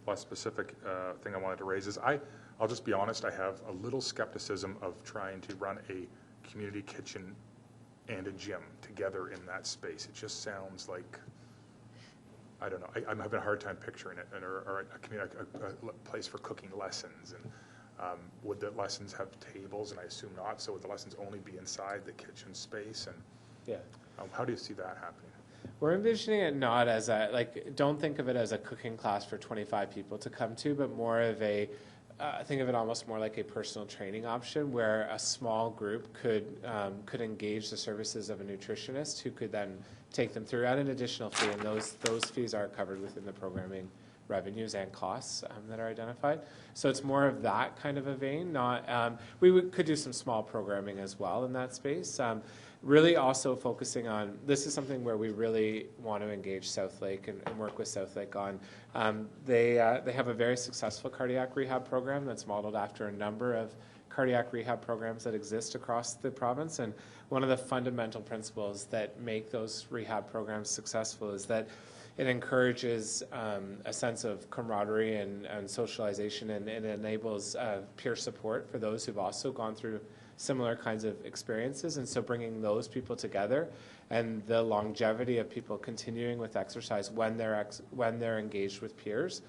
less specific thing I wanted to raise is I'll just be honest, I have a little skepticism of trying to run a community kitchen and a gym together in that space. It just sounds like, I don't know, I'm having a hard time picturing it, or a place for cooking lessons. And would the lessons have tables? And I assume not, so would the lessons only be inside the kitchen space? And Yeah. How do you see that happening? We're envisioning it not as a, like, don't think of it as a cooking class for 25 people to come to, but more of a, think of it almost more like a personal training option where a small group could engage the services of a nutritionist who could then take them through at an additional fee, and those fees are covered within the programming revenues and costs that are identified. So it's more of that kind of a vein. Not could do some small programming as well in that space. Really also focusing on, this is something where we really want to engage Southlake and work with Southlake on. They have a very successful cardiac rehab program that's modeled after a number of cardiac rehab programs that exist across the province. And one of the fundamental principles that make those rehab programs successful is that it encourages a sense of camaraderie and socialization, and it enables peer support for those who've also gone through similar kinds of experiences. And so bringing those people together and the longevity of people continuing with exercise when they're engaged with peers,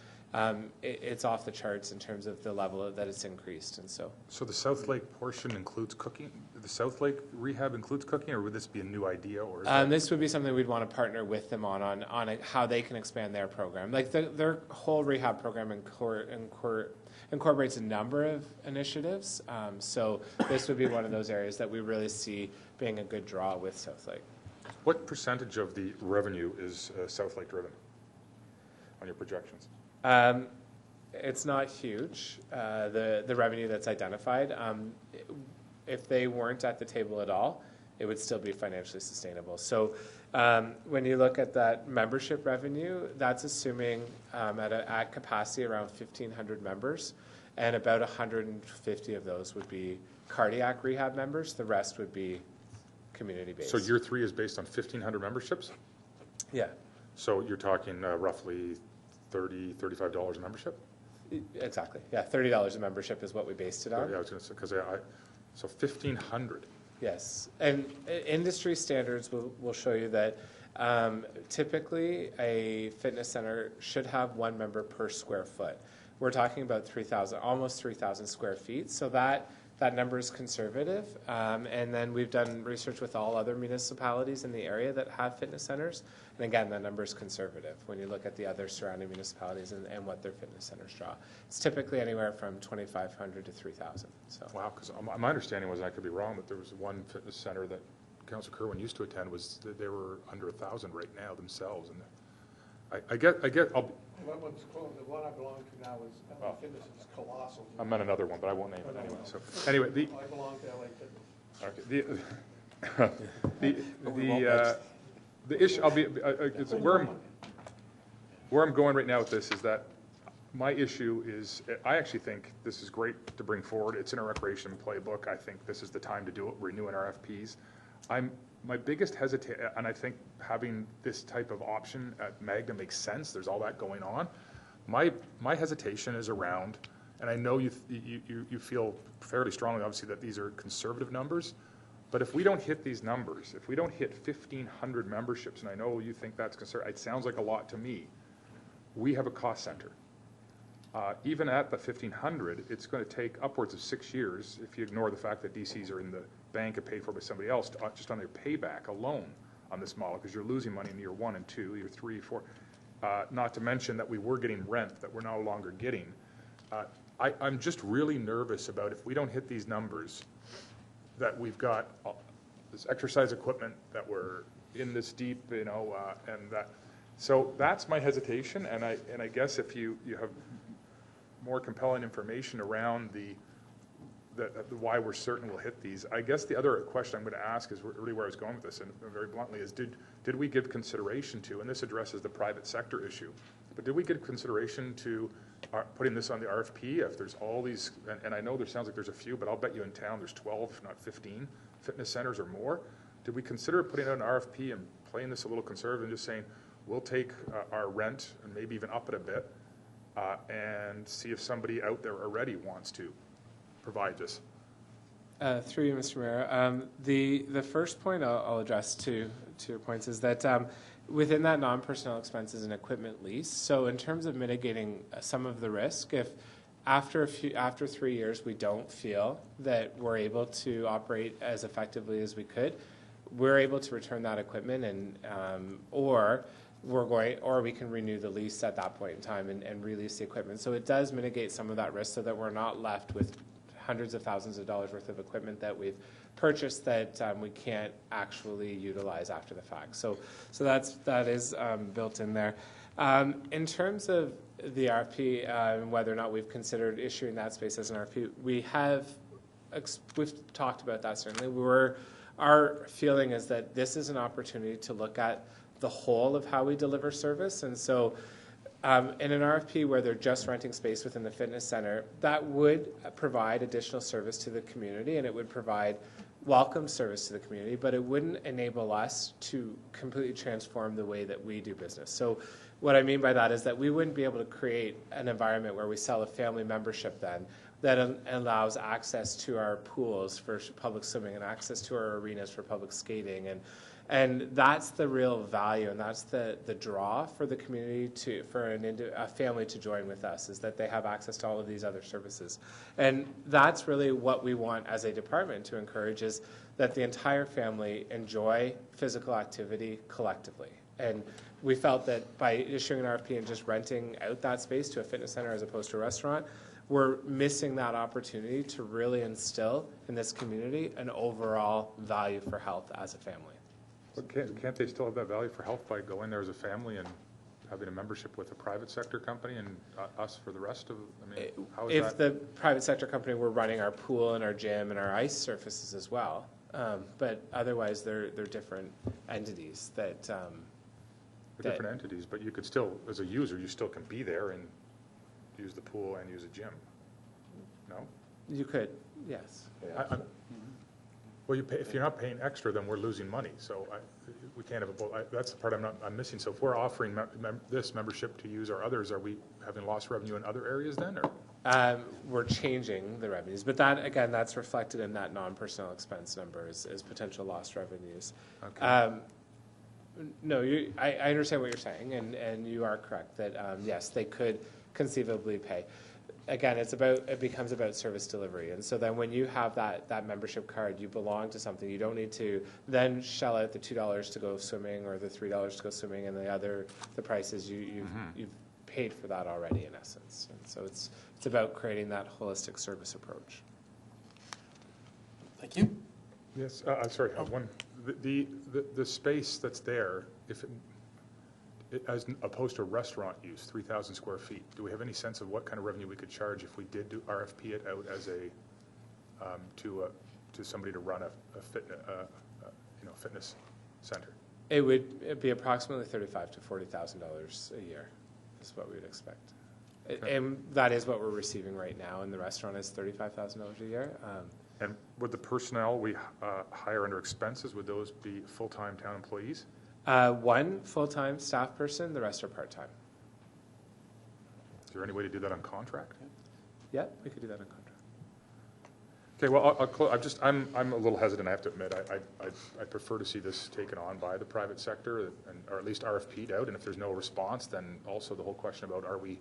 it's off the charts in terms of the level that it's increased. And so the Southlake portion includes cooking? The Southlake rehab includes cooking, or would this be a new idea? Or this would be something we'd want to partner with them on how they can expand their program. Like their whole rehab program incorporates a number of initiatives. So this would be one of those areas that we really see being a good draw with Southlake. What percentage of the revenue is Southlake driven on your projections? It's not huge, the revenue that's identified. If they weren't at the table at all, it would still be financially sustainable. So when you look at that membership revenue, that's assuming at capacity around 1,500 members, and about 150 of those would be cardiac rehab members. The rest would be community-based. So year 3 is based on 1,500 memberships? Yeah. So you're talking roughly $30, $35 a membership? Exactly. Yeah, $30 a membership is what we based it on. Yeah, I was going to say, because so 1,500. Yes, and industry standards will show you that typically a fitness center should have 1 member per square foot. We're talking about almost 3,000 square feet, so that number is conservative. And then we've done research with all other municipalities in the area that have fitness centers, and again, that number is conservative when you look at the other surrounding municipalities and what their fitness centers draw. It's typically anywhere from 2,500 to 3,000. So. Wow, because my understanding was, and I could be wrong, but there was one fitness center that Councillor Kerwin used to attend, was that they were under 1,000 right now themselves. And I get. One one's closed. The one I belong to now is LA Fitness. Is colossal. I'm at another one, but I won't name it anyway. So anyway, I belong to LA Fitness. Okay, the issue, it's where I'm going right now with this is that my issue is, I actually think this is great to bring forward. It's in a recreation playbook. I think this is the time to do it, renewing RFPs. My biggest hesitation, and I think having this type of option at Magna makes sense. There's all that going on. My hesitation is around, and I know you feel fairly strongly, obviously, that these are conservative numbers. But if we don't hit these numbers, if we don't hit 1,500 memberships, and I know you think that's conservative, it sounds like a lot to me. We have a cost center. Even at the 1,500, it's going to take upwards of 6 years, if you ignore the fact that DCs are in the bank and paid for by somebody else, just on their payback alone on this model, because you're losing money in year 1 and 2, year 3, 4. Not to mention that we were getting rent that we're no longer getting. I'm just really nervous about if we don't hit these numbers, that we've got this exercise equipment, that we're in this deep, and that. So that's my hesitation, and I guess if you have more compelling information around the why we're certain we'll hit these. I guess the other question I'm going to ask is really where I was going with this, and very bluntly, is did we give consideration to, and this addresses the private sector issue, but did we give consideration to putting this on the RFP if there's all these, and I know there sounds like there's a few, but I'll bet you in town there's 12, if not 15 fitness centers or more. Did we consider putting out an RFP and playing this a little conservative and just saying, we'll take our rent and maybe even up it a bit and see if somebody out there already wants to provide this? Through you, Mr. Mayor. The first point I'll address to your points is that within that non-personnel expenses and equipment lease, so in terms of mitigating some of the risk, if after 3 years we don't feel that we're able to operate as effectively as we could, we're able to return that equipment and or we can renew the lease at that point in time and release the equipment. So it does mitigate some of that risk so that we're not left with hundreds of thousands of dollars worth of equipment that we've purchased that we can't actually utilize after the fact. So that is built in there. In terms of the RFP and whether or not we've considered issuing that space as an RFP, we've talked about that certainly. Our feeling is that this is an opportunity to look at the whole of how we deliver service, and so in an RFP where they're just renting space within the fitness center, that would provide additional service to the community, and it would provide welcome service to the community, but it wouldn't enable us to completely transform the way that we do business. So what I mean by that is that we wouldn't be able to create an environment where we sell a family membership then that allows access to our pools for public swimming and access to our arenas for public skating. And that's the real value, and that's the draw for the community for a family to join with us, is that they have access to all of these other services. And that's really what we want as a department to encourage, is that the entire family enjoy physical activity collectively. And we felt that by issuing an RFP and just renting out that space to a fitness center as opposed to a restaurant, we're missing that opportunity to really instill in this community an overall value for health as a family. But can't they still have that value for health by going there as a family and having a membership with a private sector company and us for the rest of, how is if the private sector company were running our pool and our gym and our ice surfaces as well. But otherwise, they're different entities that... They're different entities, but you could still, as a user, you still can be there and use the pool and use a gym. No? You could, yes. Well, you pay, if you're not paying extra, then we're losing money. So we can't have that's the part I'm missing. So if we're offering this membership to use our others, are we having lost revenue in other areas then? Or? We're changing the revenues, but that, again, that's reflected in that non-personnel expense number as potential lost revenues. Okay. No, I understand what you're saying, and you are correct that yes, they could conceivably pay. Again, it becomes about service delivery, and so then when you have that membership card, you belong to something. You don't need to then shell out the $2 to go swimming or the $3 to go swimming, and the prices you've paid for that already in essence. And so it's about creating that holistic service approach. Thank you. Yes, sorry, one. The space that's there, if as opposed to restaurant use, 3,000 square feet, do we have any sense of what kind of revenue we could charge if we did do RFP it out as to somebody to run a fitness center? It would be approximately $35,000 to $40,000 a year, is what we would expect. Okay. And that is what we're receiving right now in the restaurant, is $35,000 a year. And would the personnel we hire under expenses, would those be full-time town employees? One full-time staff person, the rest are part-time. Is there any way to do that on contract? Yeah, we could do that on contract. Okay, well, I'm a little hesitant, I have to admit. I prefer to see this taken on by the private sector, or at least RFP'd out, and if there's no response, then also the whole question about are we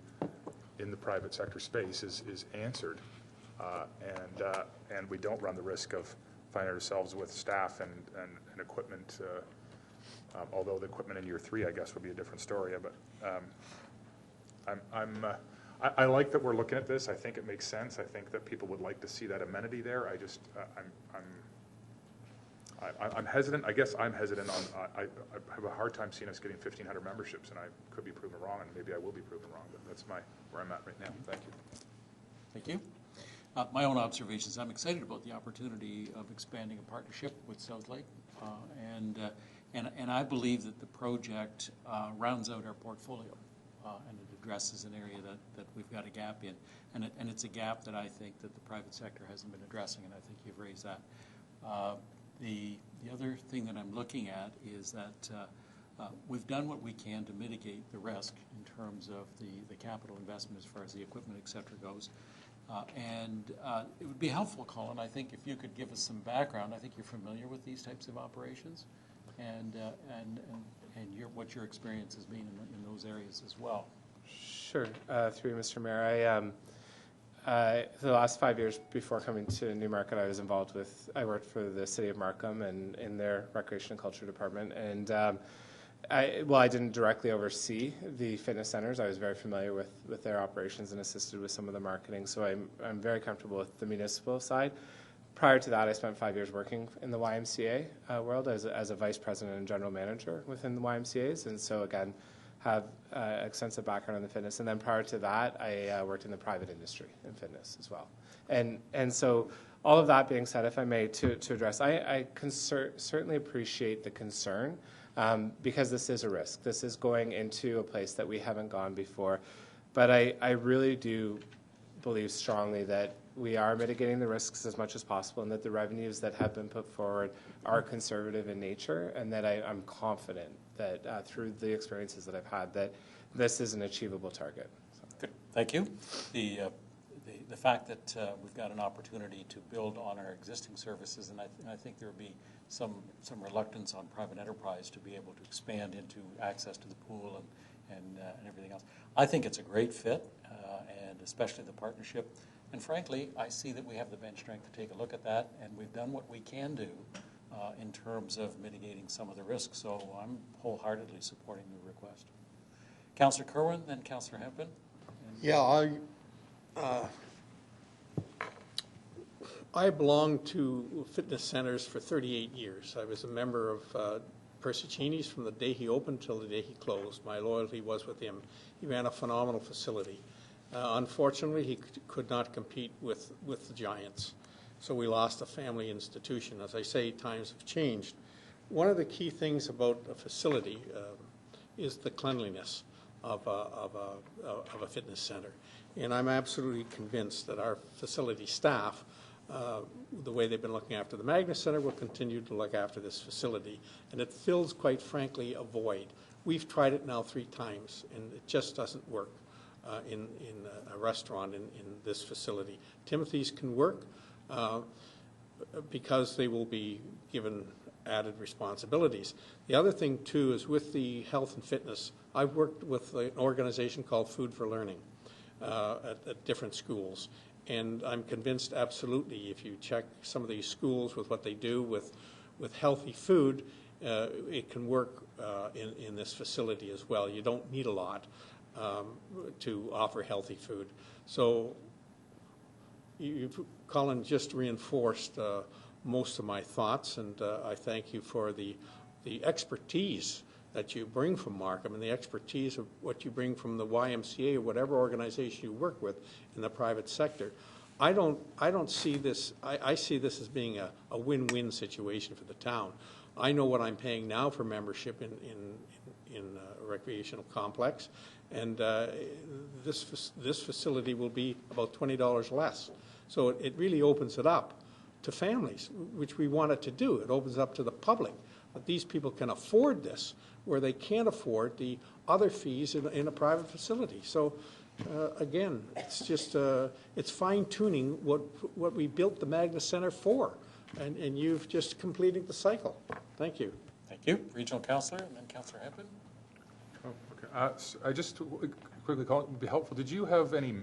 in the private sector space is answered. And we don't run the risk of finding ourselves with staff and equipment, although the equipment in year 3, I guess, would be a different story. But I like that we're looking at this. I think it makes sense. I think that people would like to see that amenity there. I'm hesitant. I guess I'm hesitant on. I have a hard time seeing us getting 1,500 memberships, and I could be proven wrong, and maybe I will be proven wrong. But that's where I'm at right now. Thank you. Thank you. My own observations, I'm excited about the opportunity of expanding a partnership with South Lake, and I believe that the project rounds out our portfolio, and it addresses an area that we've got a gap in, and it's a gap that I think that the private sector hasn't been addressing, and I think you've raised that. The other thing that I'm looking at is that we've done what we can to mitigate the risk in terms of the capital investment as far as the equipment, et cetera, goes. And it would be helpful, Colin, I think, if you could give us some background. I think you're familiar with these types of operations, and what your experience has been in those areas as well. Sure. Through you, Mr. Mayor, for the last 5 years before coming to Newmarket, I worked for the City of Markham and in their Recreation and Culture Department, and I didn't directly oversee the fitness centers. I was very familiar with their operations and assisted with some of the marketing, so I'm very comfortable with the municipal side. Prior to that, I spent 5 years working in the YMCA world as a vice president and general manager within the YMCAs, and so again, have extensive background in the fitness. And then prior to that, I worked in the private industry in fitness as well. And so all of that being said, if I may, to address, I certainly appreciate the concern because this is a risk. This is going into a place that we haven't gone before. But I really do believe strongly that we are mitigating the risks as much as possible and that the revenues that have been put forward are conservative in nature, and that I'm confident that through the experiences that I've had, that this is an achievable target. Good. Thank you. The fact that we've got an opportunity to build on our existing services, and I think there will be some reluctance on private enterprise to be able to expand into access to the pool and everything else. I think it's a great fit, and especially the partnership. And frankly, I see that we have the bench strength to take a look at that, and we've done what we can do in terms of mitigating some of the risks. So I'm wholeheartedly supporting the request. Councillor Kerwin, then Councillor Hempin. Yeah, I belonged to fitness centers for 38 years. I was a member of Percy Cheney's from the day he opened till the day he closed. My loyalty was with him. He ran a phenomenal facility. Unfortunately, he could not compete with the giants. So we lost a family institution. As I say, times have changed. One of the key things about a facility is the cleanliness of a fitness center. And I'm absolutely convinced that our facility staff, the way they've been looking after the Magnus Center, will continue to look after this facility. And it fills, quite frankly, a void. We've tried it now 3 times, and it just doesn't work in a restaurant in this facility. Timothy's can work because they will be given added responsibilities. The other thing, too, is with the health and fitness, I've worked with an organization called Food for Learning at different schools. And I'm convinced, absolutely, if you check some of these schools with what they do with healthy food, it can work in this facility as well. You don't need a lot to offer healthy food. So Colin just reinforced most of my thoughts, and I thank you for the expertise that you bring from Markham and the expertise of what you bring from the YMCA or whatever organization you work with in the private sector. I don't see this. I see this as being a win-win situation for the town. I know what I'm paying now for membership in a recreational complex, and this facility will be about $20 less. So it really opens it up to families, which we want it to do. It opens up to the public, that these people can afford this, where they can't afford the other fees in a private facility. So again, it's just it's fine-tuning what we built the Magnus Center for, and you've just completed the cycle. Thank you. Thank you. Regional Councillor, and then Councillor Hempin. Oh, okay. So I just quickly, Colin, it would be helpful. Did you have any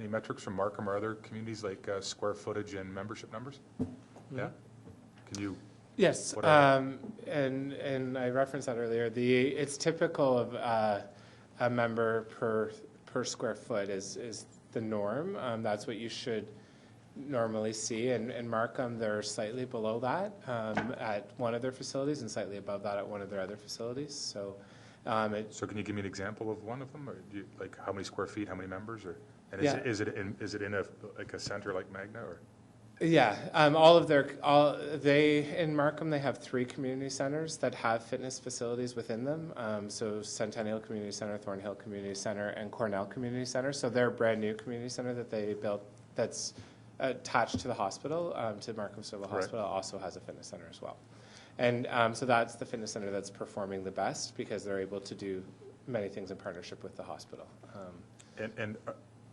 metrics from Markham or other communities, like square footage and membership numbers? Mm-hmm. Yeah. Can you? Yes, and I referenced that earlier. It's typical of a member per square foot is the norm. That's what you should normally see. And in Markham, they're slightly below that at one of their facilities and slightly above that at one of their other facilities. So, so can you give me an example of one of them, or do you, like how many square feet, how many members, or and is it in a center like Magna, or? Yeah, in Markham they have 3 community centers that have fitness facilities within them. So Centennial Community Center, Thornhill Community Center, and Cornell Community Center. So they're a brand new community center that they built that's attached to the hospital, to Markham Civil Hospital. Right. Also has a fitness center as well. And so that's the fitness center that's performing the best because they're able to do many things in partnership with the hospital.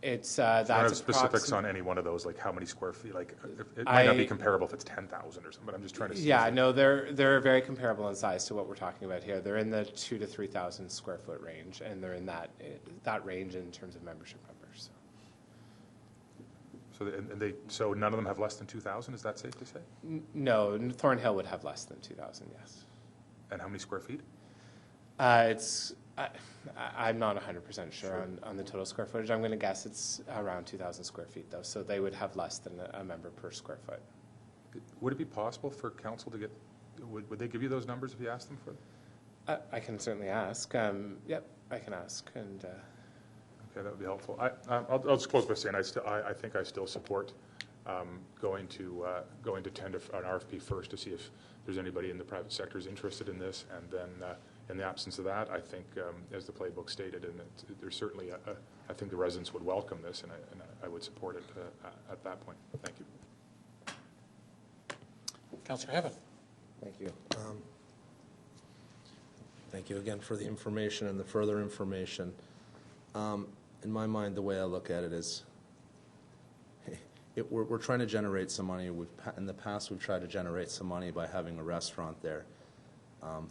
It's I don't have that's specifics on any one of those, like how many square feet, like it might not be comparable if it's 10,000 or something, but I'm just trying to see. Yeah, no, they're very comparable in size to what we're talking about here. They're in the 2,000 to 3,000 square foot range, and they're in that range in terms of membership numbers. So none of them have less than 2,000, is that safe to say? No, Thornhill would have less than 2,000, yes. And how many square feet? I'm not 100% sure on the total square footage. I'm going to guess it's around 2,000 square feet, though, so they would have less than a member per square foot. Would it be possible for council to get, would they give you those numbers if you asked them for them? I can certainly ask. Yep, I can ask. And okay, that would be helpful. I'll just close by saying I think I still support going to tender an RFP first to see if there's anybody in the private sector is interested in this, and then in the absence of that, I think, as the playbook stated, and there's certainly I think the residents would welcome this, and I would support it at that point. Thank you. Councillor Heaven. Thank you. Thank you again for the information and the further information. In my mind, the way I look at it is we're trying to generate some money. In the past, we've tried to generate some money by having a restaurant there.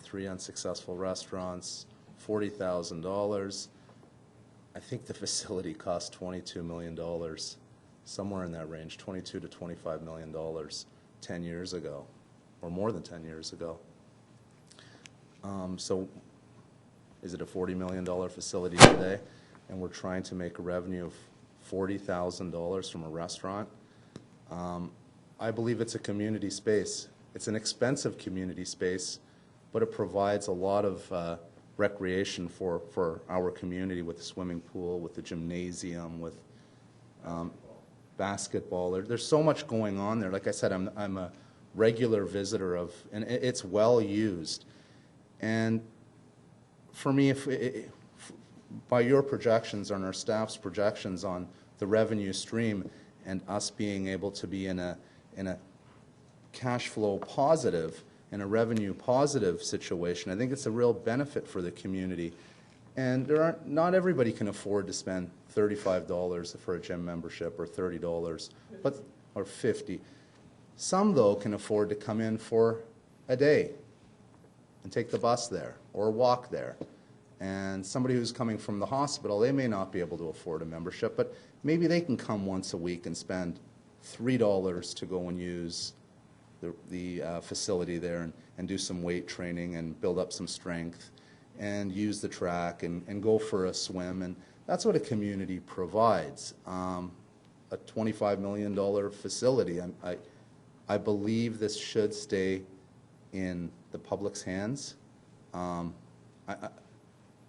3 unsuccessful restaurants, $40,000. I think the facility cost $22 million, somewhere in that range, $22 to $25 million 10 years ago, or more than 10 years ago. So is it a $40 million facility today? And we're trying to make a revenue of $40,000 from a restaurant. I believe it's a community space. It's an expensive community space, but it provides a lot of recreation for our community, with the swimming pool, with the gymnasium, with basketball. There's so much going on there. Like I said, I'm a regular visitor and it's well used. And for me, by your projections, on our staff's projections on the revenue stream, and us being able to be in a cash flow positive, in a revenue positive situation, I think it's a real benefit for the community. And not everybody can afford to spend $35 for a gym membership, or $30, or $50. Some, though, can afford to come in for a day and take the bus there or walk there. And somebody who's coming from the hospital, they may not be able to afford a membership, but maybe they can come once a week and spend $3 to go and use the facility there and do some weight training and build up some strength and use the track and go for a swim. And that's what a community provides. A $25 million facility. I believe this should stay in the public's hands.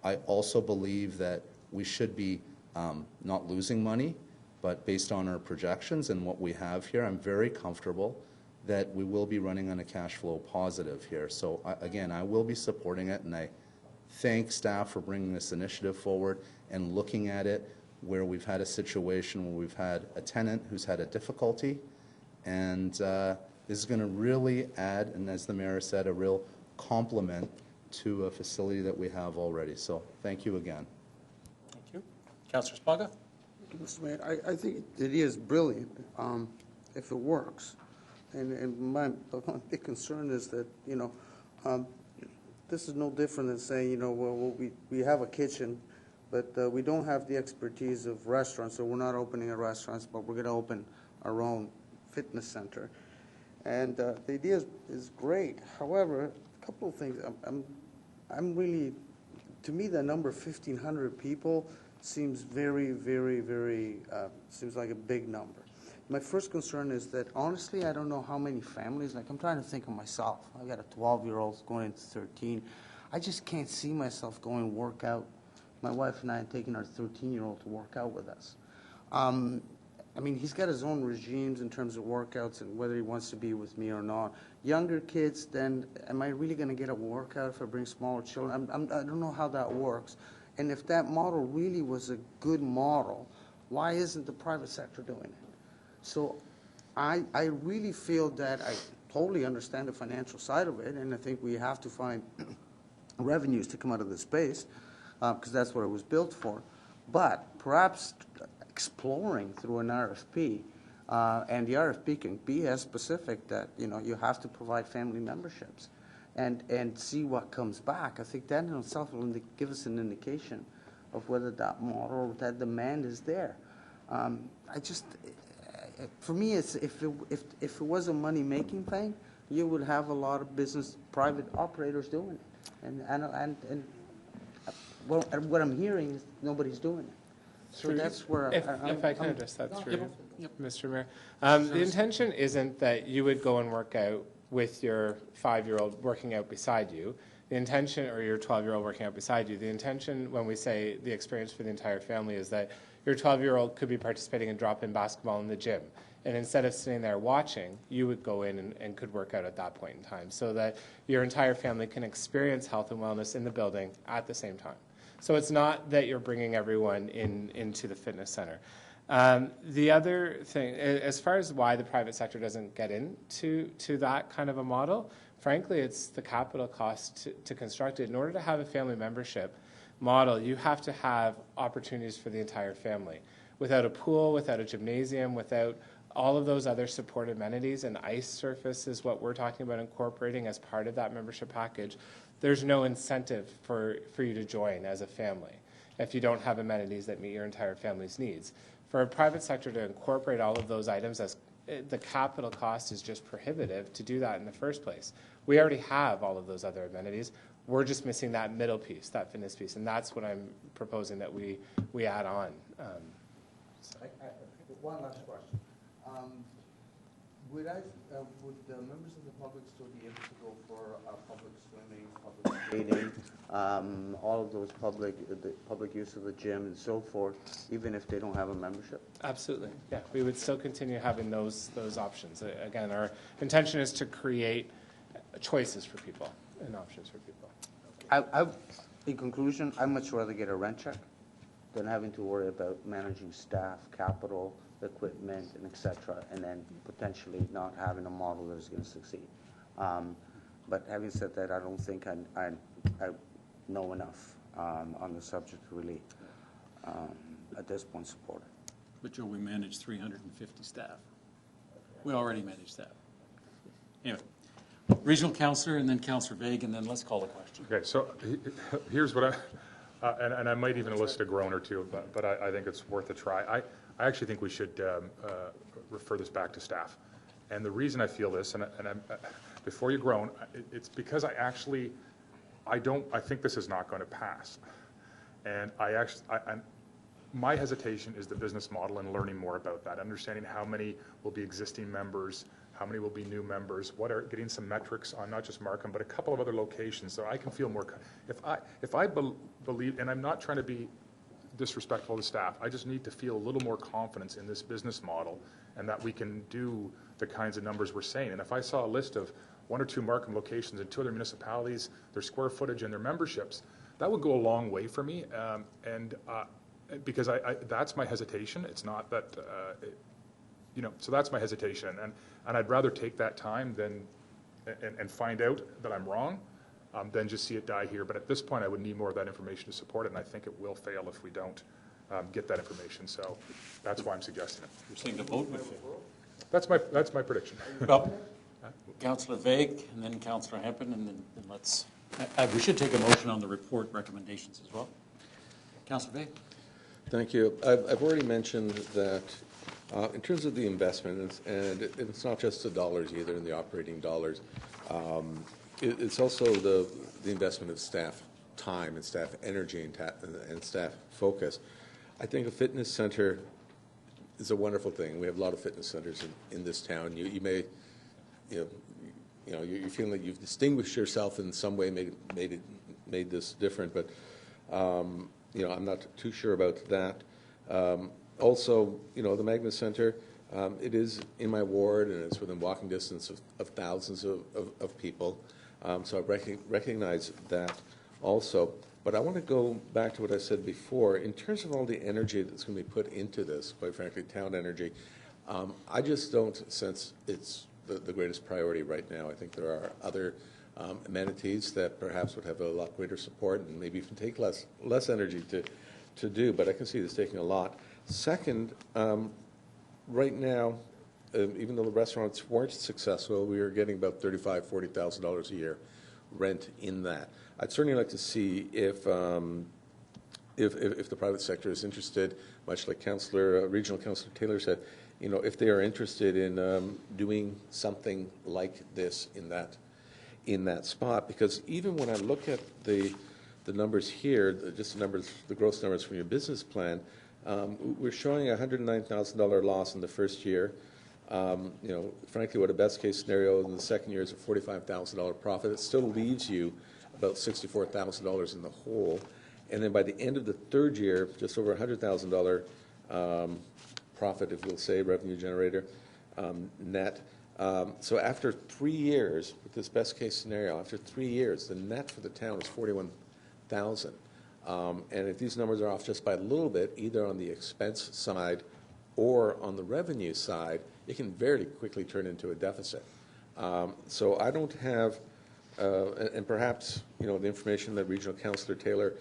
I also believe that we should be not losing money, but based on our projections and what we have here, I'm very comfortable that we will be running on a cash flow positive here. So again, I will be supporting it, and I thank staff for bringing this initiative forward and looking at it where we've had a situation where we've had a tenant who's had a difficulty, and this is going to really add, and as the mayor said, a real complement to a facility that we have already. So thank you again. Thank you. Councillor Spaga. Mr. Mayor, I think it is brilliant if it works. And my big concern is that, this is no different than saying, well, we have a kitchen, but we don't have the expertise of restaurants, so we're not opening a restaurant, but we're going to open our own fitness center. And the idea is great. However, a couple of things. I'm really, to me, the number 1,500 people seems very, very, very, seems like a big number. My first concern is that, honestly, I don't know how many families, like I'm trying to think of myself. I've got a 12-year-old going into 13. I just can't see myself going work out. My wife and I are taking our 13-year-old to work out with us. I mean, he's got his own regimes in terms of workouts and whether he wants to be with me or not. Younger kids, then, am I really going to get a workout if I bring smaller children? I don't know how that works. And if that model really was a good model, why isn't the private sector doing it? So I really feel that I totally understand the financial side of it, and I think we have to find revenues to come out of this space because that's what it was built for. But perhaps exploring through an RFP. And the RFP can be as specific that, you have to provide family memberships and see what comes back. I think that in itself will give us an indication of whether that model or that demand is there. For me, it's if it was a money-making thing, you would have a lot of private operators doing it. And what I'm hearing is nobody's doing it. So that's where if I can address that through, Mr. Mayor. The intention isn't that you would go and work out with your 5-year-old working out beside you. The intention, or your 12-year-old working out beside you, the intention when we say the experience for the entire family is that your 12-year-old could be participating in drop-in basketball in the gym. And instead of sitting there watching, you would go in and could work out at that point in time so that your entire family can experience health and wellness in the building at the same time. So it's not that you're bringing everyone into the fitness center. The other thing, as far as why the private sector doesn't get into that kind of a model, frankly, it's the capital cost to construct it. In order to have a family membership model, you have to have opportunities for the entire family. Without a pool, without a gymnasium, without all of those other support amenities, and ice surface is what we're talking about incorporating as part of that membership package, there's no incentive for you to join as a family if you don't have amenities that meet your entire family's needs. For a private sector to incorporate all of those items, the capital cost is just prohibitive to do that in the first place. We already have all of those other amenities. We're just missing that middle piece, that fitness piece, and that's what I'm proposing that we add on. One last question. Would the members of the public still be able to go for public swimming, public skating, all of those public use of the gym and so forth, even if they don't have a membership? Absolutely, yeah. We would still continue having those options. Again, our intention is to create choices for people and options for people. In conclusion, I'd much rather get a rent check than having to worry about managing staff, capital, equipment, and et cetera, and then potentially not having a model that is going to succeed. But having said that, I don't think I know enough on the subject to really, at this point, support it. But Joe, we manage 350 staff. We already manage staff. Anyway, regional councillor and then Councillor Vague, and then let's call the question. Okay, so here's what and I might even list a groan or two, but I think it's worth a try. I actually think we should refer this back to staff. And the reason I feel this, and before you groan, it's because I think this is not going to pass. And my hesitation is the business model and learning more about that, understanding how many will be existing members, how many will be new members, getting some metrics on not just Markham, but a couple of other locations, so I can feel more. If I believe, and I'm not trying to be disrespectful to staff, I just need to feel a little more confidence in this business model and that we can do the kinds of numbers we're saying. And if I saw a list of 1 or 2 Markham locations in 2 other municipalities, their square footage and their memberships, that would go a long way for me. Because that's my hesitation. It's not that, so that's my hesitation. And I'd rather take that time and find out that I'm wrong than just see it die here. But at this point, I would need more of that information to support it, and I think it will fail if we don't get that information. So that's why I'm suggesting it. You're saying the vote would fail? That's my prediction. Well, Councillor Vague, and then Councillor Hempin, and then let's. We should take a motion on the report recommendations as well. Councillor Vague. Thank you. I've already mentioned that in terms of the investment, and it's not just the dollars either, in the operating dollars. It's also the investment of staff time and staff energy and staff focus. I think a fitness center is a wonderful thing. We have a lot of fitness centers in this town. You may, you're feeling like you've distinguished yourself in some way, made this different, but I'm not too sure about that. Also, the Magna Center, it is in my ward and it's within walking distance of thousands of people. So I recognize that also. But I want to go back to what I said before. In terms of all the energy that's going to be put into this, quite frankly, town energy, I just don't sense it's the greatest priority right now. I think there are other amenities that perhaps would have a lot greater support and maybe even take less energy to do, but I can see this taking a lot. Second, right now, even though the restaurants weren't successful, we are getting about $35,000, $40,000 a year rent in that. I'd certainly like to see if the private sector is interested, much like Regional Councillor Taylor said, if they are interested in doing something like this in that spot. Because even when I look at the numbers here, just the gross numbers from your business plan, we're showing a $109,000 loss in the first year. Frankly, what a best case scenario in the second year is a $45,000 profit. It still leaves you about $64,000 in the hole. And then by the end of the third year, just over $100,000 profit, if we'll say, revenue generator, net. So after 3 years, with this best case scenario, after 3 years, the net for the town is $41,000. And if these numbers are off just by a little bit, either on the expense side or on the revenue side, it can very quickly turn into a deficit. So I don't have, and perhaps the information that Regional Councillor Taylor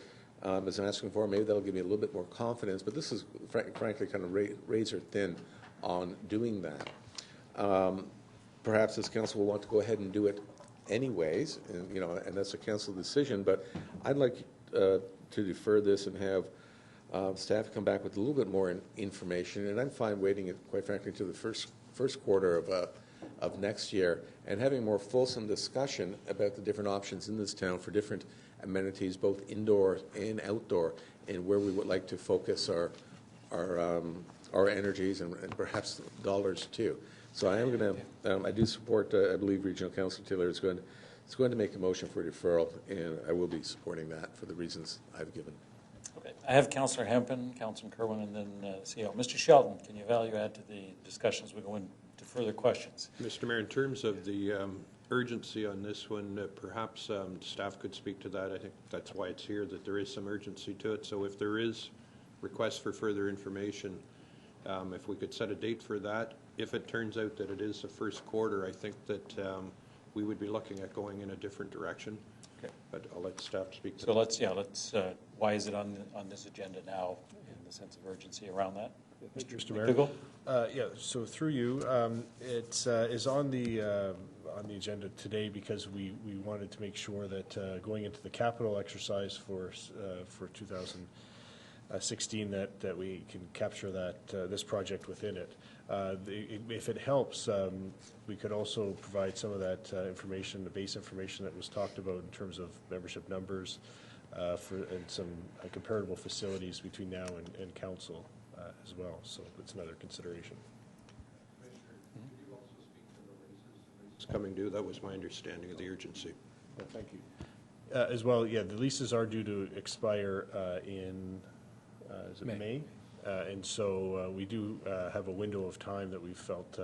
is asking for, maybe that'll give me a little bit more confidence. But this is frankly kind of razor thin on doing that. Perhaps this council will want to go ahead and do it anyways, and that's a council decision. But I'd like to defer this and have staff come back with a little bit more information, and I'm fine waiting it, quite frankly, to the first quarter of next year and having more fulsome discussion about the different options in this town for different amenities, both indoor and outdoor, and where we would like to focus our energies and perhaps dollars too. So I am going to, I do support, I believe Regional Councillor Taylor is going to make a motion for deferral, and I will be supporting that for the reasons I've given. Okay. I have Councillor Hempen, Councillor Kerwin, and then CEO. Mr. Shelton, can you value add to the discussion as we go into further questions? Mr. Mayor, in terms of the urgency on this one, perhaps staff could speak to that. I think that's why it's here, that there is some urgency to it. So if there is requests for further information, if we could set a date for that. If it turns out that it is the first quarter, I think that we would be looking at going in a different direction. Okay. But I'll let staff speak to that. So let's why is it on this agenda now in the sense of urgency around that? Mr. Mayor? Yeah, so through you, it is on the agenda today because we wanted to make sure that going into the capital exercise for 2016 that we can capture that this project within it. If it helps, we could also provide some of that information, the base information that was talked about in terms of membership numbers and some comparable facilities between now and council as well. So it's another consideration. It's coming due. That was my understanding of the urgency. Yeah, thank you. As well, yeah, the leases are due to expire in is it May? And so we do have a window of time that we felt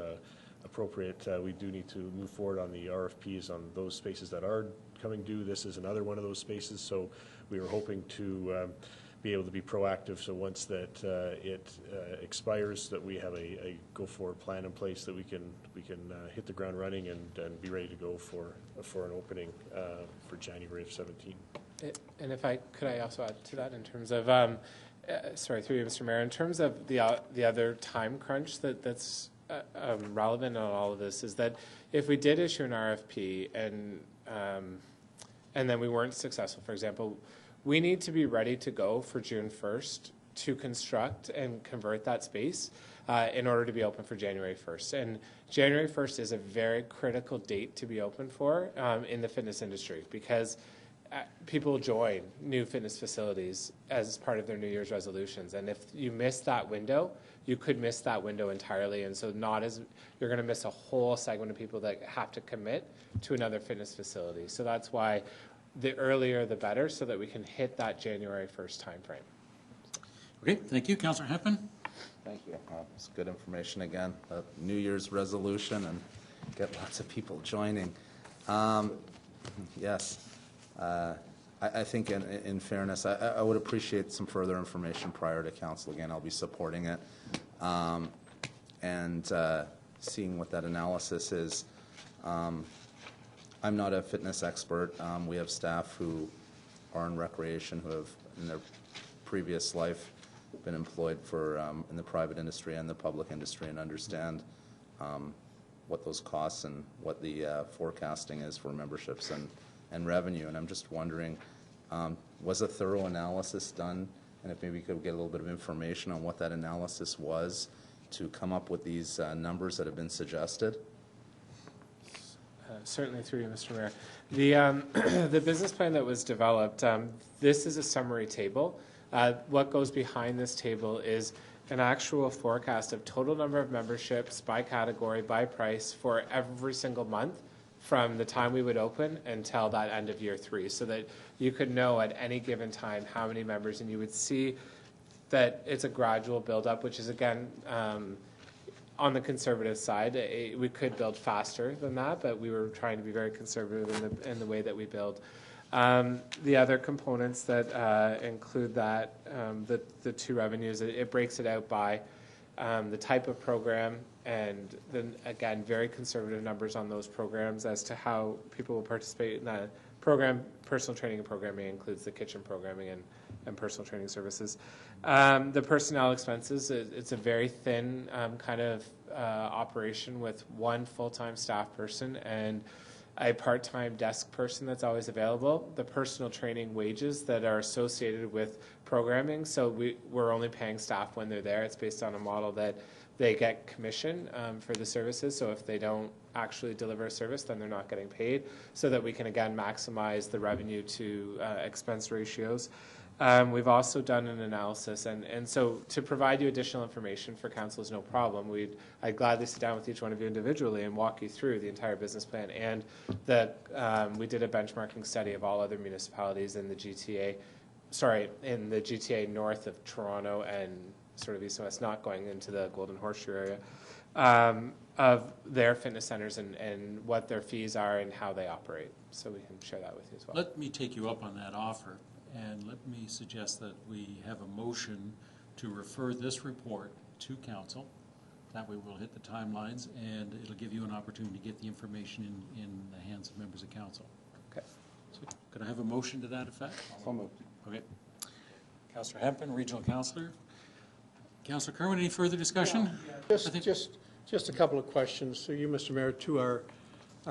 appropriate. We do need to move forward on the RFPs on those spaces that are coming due. This is another one of those spaces, so we were hoping to be able to be proactive. So once that it expires, that we have a go-forward plan in place that we can hit the ground running and be ready to go for an opening for January of 17. And if I could, I also add to that in terms of. Sorry, through you, Mr. Mayor. In terms of the other time crunch that's relevant on all of this is that if we did issue an RFP and then we weren't successful, for example, we need to be ready to go for June 1st to construct and convert that space in order to be open for January 1st. And January 1st is a very critical date to be open for in the fitness industry because people join new fitness facilities as part of their New Year's resolutions, and if you miss that window, you could miss that window entirely, and so you're going to miss a whole segment of people that have to commit to another fitness facility. So that's why the earlier the better, so that we can hit that January 1st time frame. Okay, thank you, Councillor Hempin. Thank you. It's good information again. New Year's resolution and get lots of people joining. Yes. I think in fairness, I would appreciate some further information prior to council. Again, I'll be supporting it. And seeing what that analysis is. I'm not a fitness expert. We have staff who are in recreation who have, in their previous life, been employed for in the private industry and the public industry and understand what those costs and what the forecasting is for memberships and revenue. And I'm just wondering, was a thorough analysis done? And if maybe we could get a little bit of information on what that analysis was to come up with these numbers that have been suggested? Certainly, through you, Mr. Mayor. The business plan that was developed, this is a summary table. What goes behind this table is an actual forecast of total number of memberships by category, by price for every single month from the time we would open until that end of year 3, so that you could know at any given time how many members, and you would see that it's a gradual build-up, which is, again, on the conservative side. We could build faster than that, but we were trying to be very conservative in the way that we build. The other components that include that, the two revenues, it breaks it out by the type of program, and then again, very conservative numbers on those programs as to how people will participate in that program. Personal training and programming includes the kitchen programming and personal training services. The personnel expenses, it's a very thin kind of operation with one full-time staff person and a part-time desk person that's always available. The personal training wages that are associated with programming, so we're only paying staff when they're there. It's based on a model that they get commission for the services, so if they don't actually deliver a service, then they're not getting paid, so that we can, again, maximize the revenue to expense ratios. We've also done an analysis, and so to provide you additional information for council is no problem. I'd gladly sit down with each one of you individually and walk you through the entire business plan, and we did a benchmarking study of all other municipalities in the GTA, north of Toronto and sort of east and west, not going into the Golden Horseshoe area, of their fitness centers and what their fees are and how they operate. So we can share that with you as well. Let me take you up on that offer, and let me suggest that we have a motion to refer this report to council. That way we'll hit the timelines, and it'll give you an opportunity to get the information in the hands of members of council. Okay. So could I have a motion to that effect? So moved. Okay. Councillor Hempin, Regional Councillor. Councillor Kerwin, any further discussion? Yeah, just a couple of questions. So you, Mr. Mayor, to our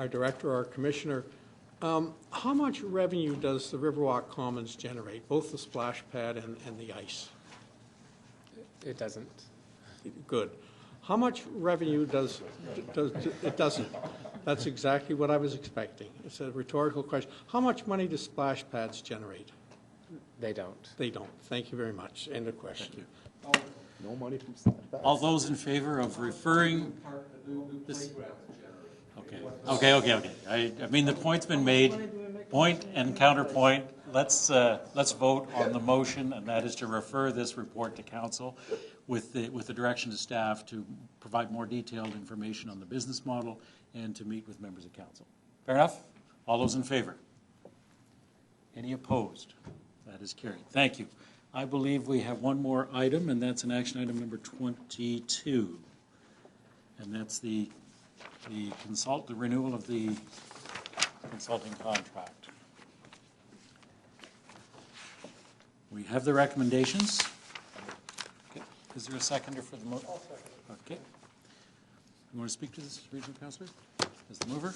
director, our commissioner. How much revenue does the Riverwalk Commons generate, both the splash pad and the ice? It doesn't. Good. How much revenue does it doesn't? That's exactly what I was expecting. It's a rhetorical question. How much money do splash pads generate? They don't. They don't. Thank you very much. End of question. Thank you. No money from splash pads. All those in favor of referring this? Okay. I mean, the point's been made. Point and counterpoint. Let's vote on the motion, and that is to refer this report to council with the direction to staff to provide more detailed information on the business model and to meet with members of council. Fair enough? All those in favor? Any opposed? That is carried. Thank you. I believe we have one more item, and that's an action item number 22. And that's the renewal of the consulting contract. We have the recommendations. Okay. Is there a seconder for the motion? Okay. You want to speak to this, Regional Councillor, as the mover?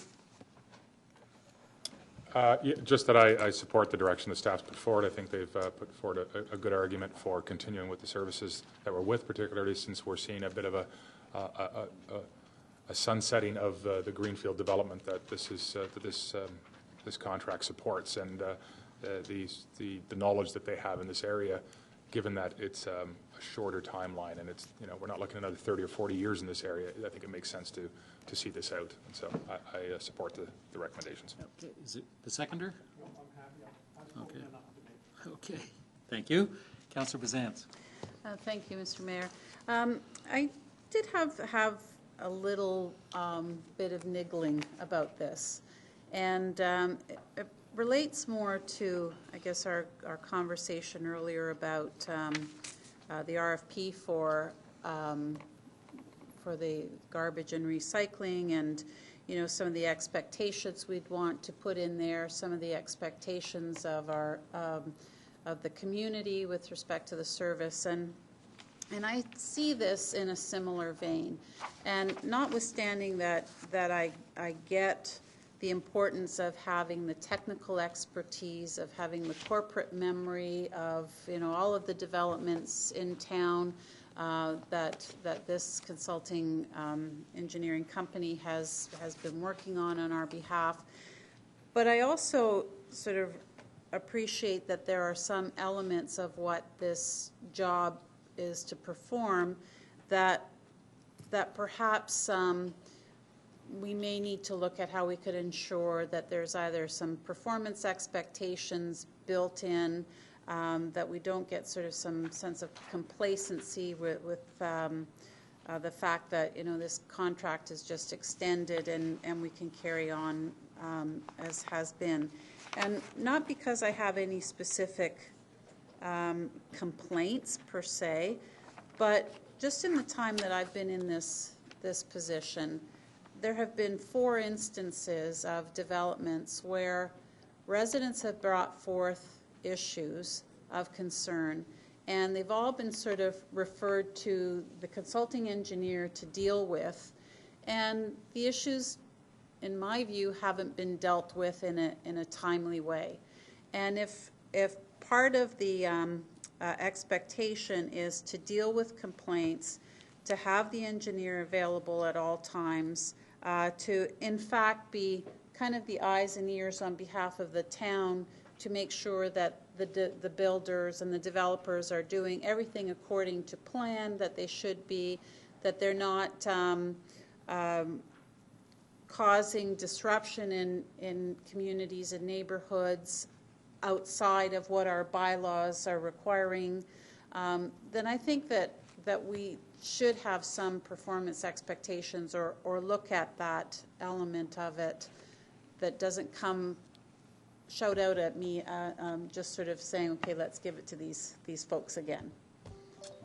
Yeah, just that I support the direction the staff's put forward. I think they've put forward a good argument for continuing with the services that we're with, particularly since we're seeing a bit of a sunsetting of the greenfield development that this contract supports, and the knowledge that they have in this area, given that it's a shorter timeline and it's we're not looking at another 30 or 40 years in this area. I think it makes sense to see this out, and so I support the recommendations. Okay. Is it the seconder? Okay. Okay. Thank you. Councillor Bazance. Thank you, Mr. Mayor. I did have a little bit of niggling about this, and it relates more to, I guess, our conversation earlier about the RFP for the garbage and recycling, and some of the expectations we'd want to put in there, some of the expectations of our of the community with respect to the service, and And I see this in a similar vein. And notwithstanding that I get the importance of having the technical expertise, of having the corporate memory of, all of the developments in town that this consulting engineering company has been working on our behalf. But I also sort of appreciate that there are some elements of what this job is to perform that perhaps we may need to look at how we could ensure that there's either some performance expectations built in, that we don't get sort of some sense of complacency with the fact that this contract is just extended and we can carry on as has been. And not because I have any specific complaints per se, but just in the time that I've been in this position, there have been 4 instances of developments where residents have brought forth issues of concern, and they've all been sort of referred to the consulting engineer to deal with, and the issues, in my view, haven't been dealt with in a timely way. And if part of the expectation is to deal with complaints, to have the engineer available at all times, to in fact be kind of the eyes and ears on behalf of the town to make sure that the builders and the developers are doing everything according to plan, that they should be, that they're not causing disruption in communities and neighborhoods outside of what our bylaws are requiring, then I think that we should have some performance expectations or look at that element of it that doesn't shout out at me just sort of saying, okay, let's give it to these folks again.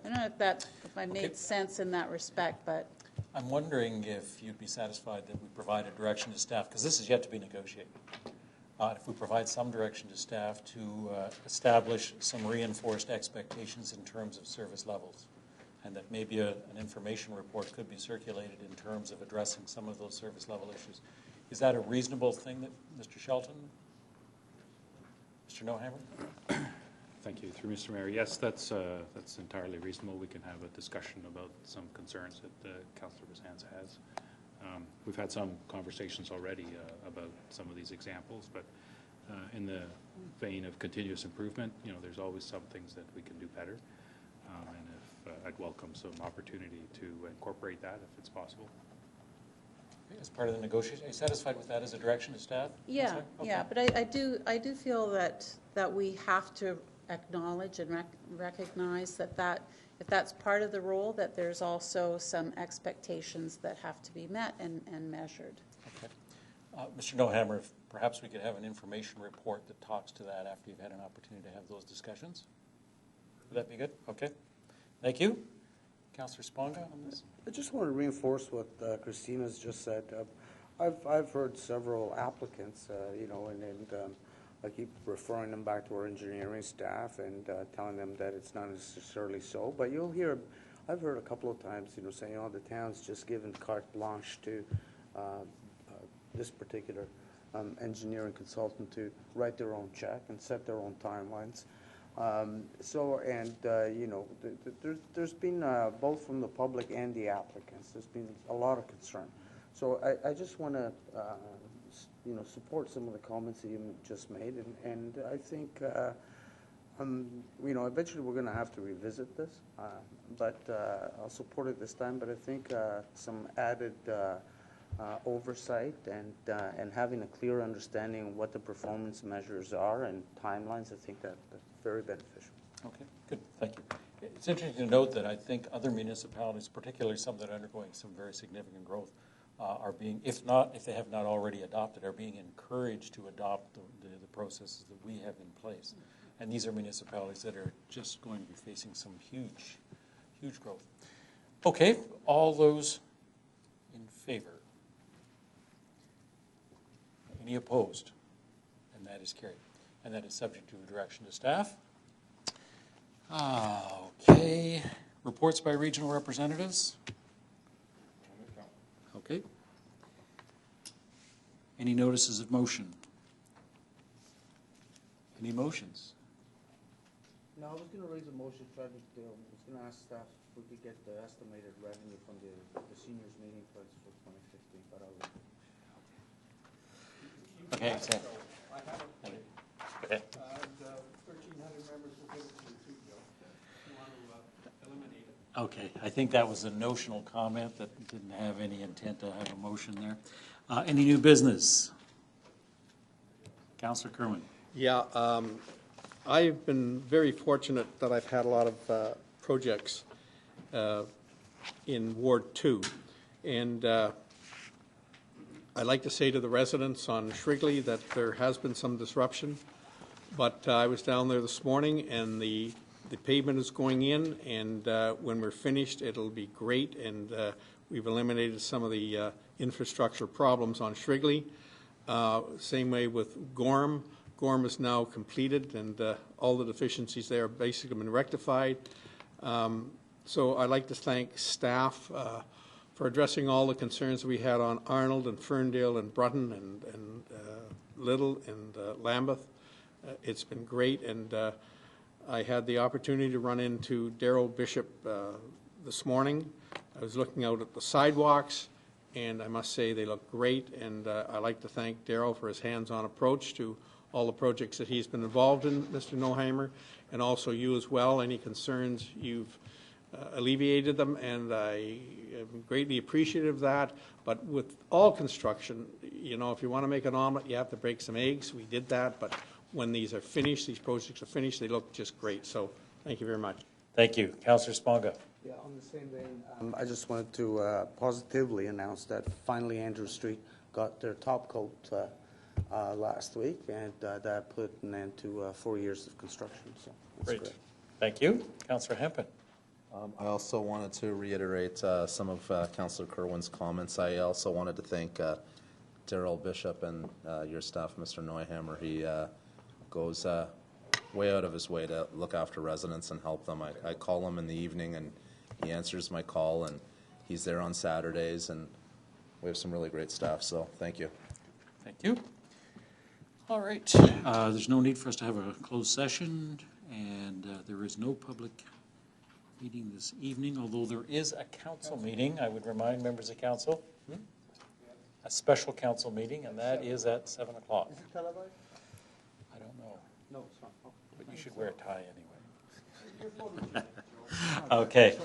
I don't know if I made sense in that respect, but I'm wondering if you'd be satisfied that we provide a direction to staff, because this is yet to be negotiated. If we provide some direction to staff to establish some reinforced expectations in terms of service levels, and that maybe an information report could be circulated in terms of addressing some of those service level issues. Is that a reasonable thing that Mr. Shelton? Mr. Nohammer? Thank you. Through Mr. Mayor, yes, that's entirely reasonable. We can have a discussion about some concerns that Councillor Bessans has. We've had some conversations already about some of these examples, but in the vein of continuous improvement, there's always some things that we can do better, and I'd welcome some opportunity to incorporate that if it's possible. As part of the negotiation, are you satisfied with that as a direction to staff? yeah, Okay. yeah. But I do feel that we have to acknowledge and recognize that if that's part of the role, that there's also some expectations that have to be met and measured. Okay. Mr. Nohammer, if perhaps we could have an information report that talks to that after you've had an opportunity to have those discussions. Would that be good? Okay. Thank you. Councillor Sponga on this? I just want to reinforce what Christina's just said. I've heard several applicants, and I keep referring them back to our engineering staff and telling them that it's not necessarily so. But you'll hear, I've heard a couple of times, saying, the town's just given carte blanche to this particular engineering consultant to write their own check and set their own timelines. There's been, both from the public and the applicants, there's been a lot of concern. So I just want to, support some of the comments that you just made, and I think, eventually we're going to have to revisit this, but I'll support it this time. But I think some added oversight and having a clear understanding of what the performance measures are and timelines, I think that's very beneficial. Okay, good. Thank you. It's interesting to note that I think other municipalities, particularly some that are undergoing some very significant growth, are being, if they have not already adopted, are being encouraged to adopt the processes that we have in place. And these are municipalities that are just going to be facing some huge growth. Okay, all those in favor? Any opposed? And that is carried. And that is subject to a direction to staff. Okay, Reports by regional representatives? Okay. Any notices of motion? Any motions? No, I was gonna raise a motion, I was gonna ask staff if we could get the estimated revenue from the seniors meeting place for 2015, but I'll. Okay, so. Okay. 1,300 members will give it to you too, Joe. You want to eliminate it. Okay, I think that was a notional comment that didn't have any intent to have a motion there. Any new business? Councillor Kerwin. Yeah, I've been very fortunate that I've had a lot of projects in Ward 2. And I'd like to say to the residents on Shrigley that there has been some disruption. But I was down there this morning, and the pavement is going in, and when we're finished, it'll be great. And we've eliminated some of the infrastructure problems on Shrigley. Same way with Gorham. Gorham is now completed, and all the deficiencies there have basically been rectified. So I'd like to thank staff for addressing all the concerns we had on Arnold and Ferndale and Brutton and Little and Lambeth. It's been great, and I had the opportunity to run into Darrell Bishop this morning. I was looking out at the sidewalks, and I must say they look great, and I'd like to thank Darrell for his hands-on approach to all the projects that he's been involved in, Mr. Noheimer, and also you as well. Any concerns, you've alleviated them, and I am greatly appreciative of that. But with all construction, you know, if you want to make an omelet, you have to break some eggs. We did that, but when these are finished, these projects are finished, they look just great. So thank you very much. Thank you. Councillor Sponga. Yeah, on the same vein, I just wanted to positively announce that finally Andrew Street got their top coat last week, and that put an end to 4 years of construction. So that's great. Thank you. Councillor Hempel. I also wanted to reiterate some of Councillor Kerwin's comments. I also wanted to thank Darrell Bishop and your staff, Mr. Neuhammer. He goes way out of his way to look after residents and help them. I call him in the evening, and he answers my call, and he's there on Saturdays, and we have some really great staff, so thank you. Thank you. All right. There's no need for us to have a closed session, and there is no public meeting this evening, although there is a council meeting. I would remind members of council. A special council meeting, and that is at 7 o'clock. Is it televised? I don't know. No, it's not. But you should wear a tie anyway. Okay.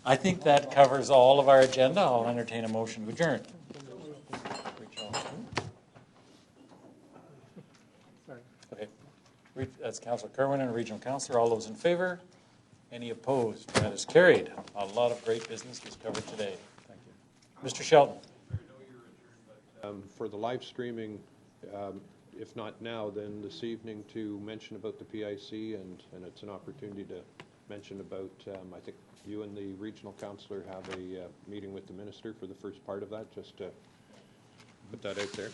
I think that covers all of our agenda. I'll entertain a motion to adjourn. Okay. That's Councillor Kerwin and Regional Councillor. All those in favor? Any opposed? That is carried. A lot of great business was covered today. Thank you. Mr. Shelton. For the live streaming, if not now, then this evening, to mention about the PIC, and it's an opportunity to mention about, I think you and the regional councillor have a meeting with the minister for the first part of that, just to put that out there.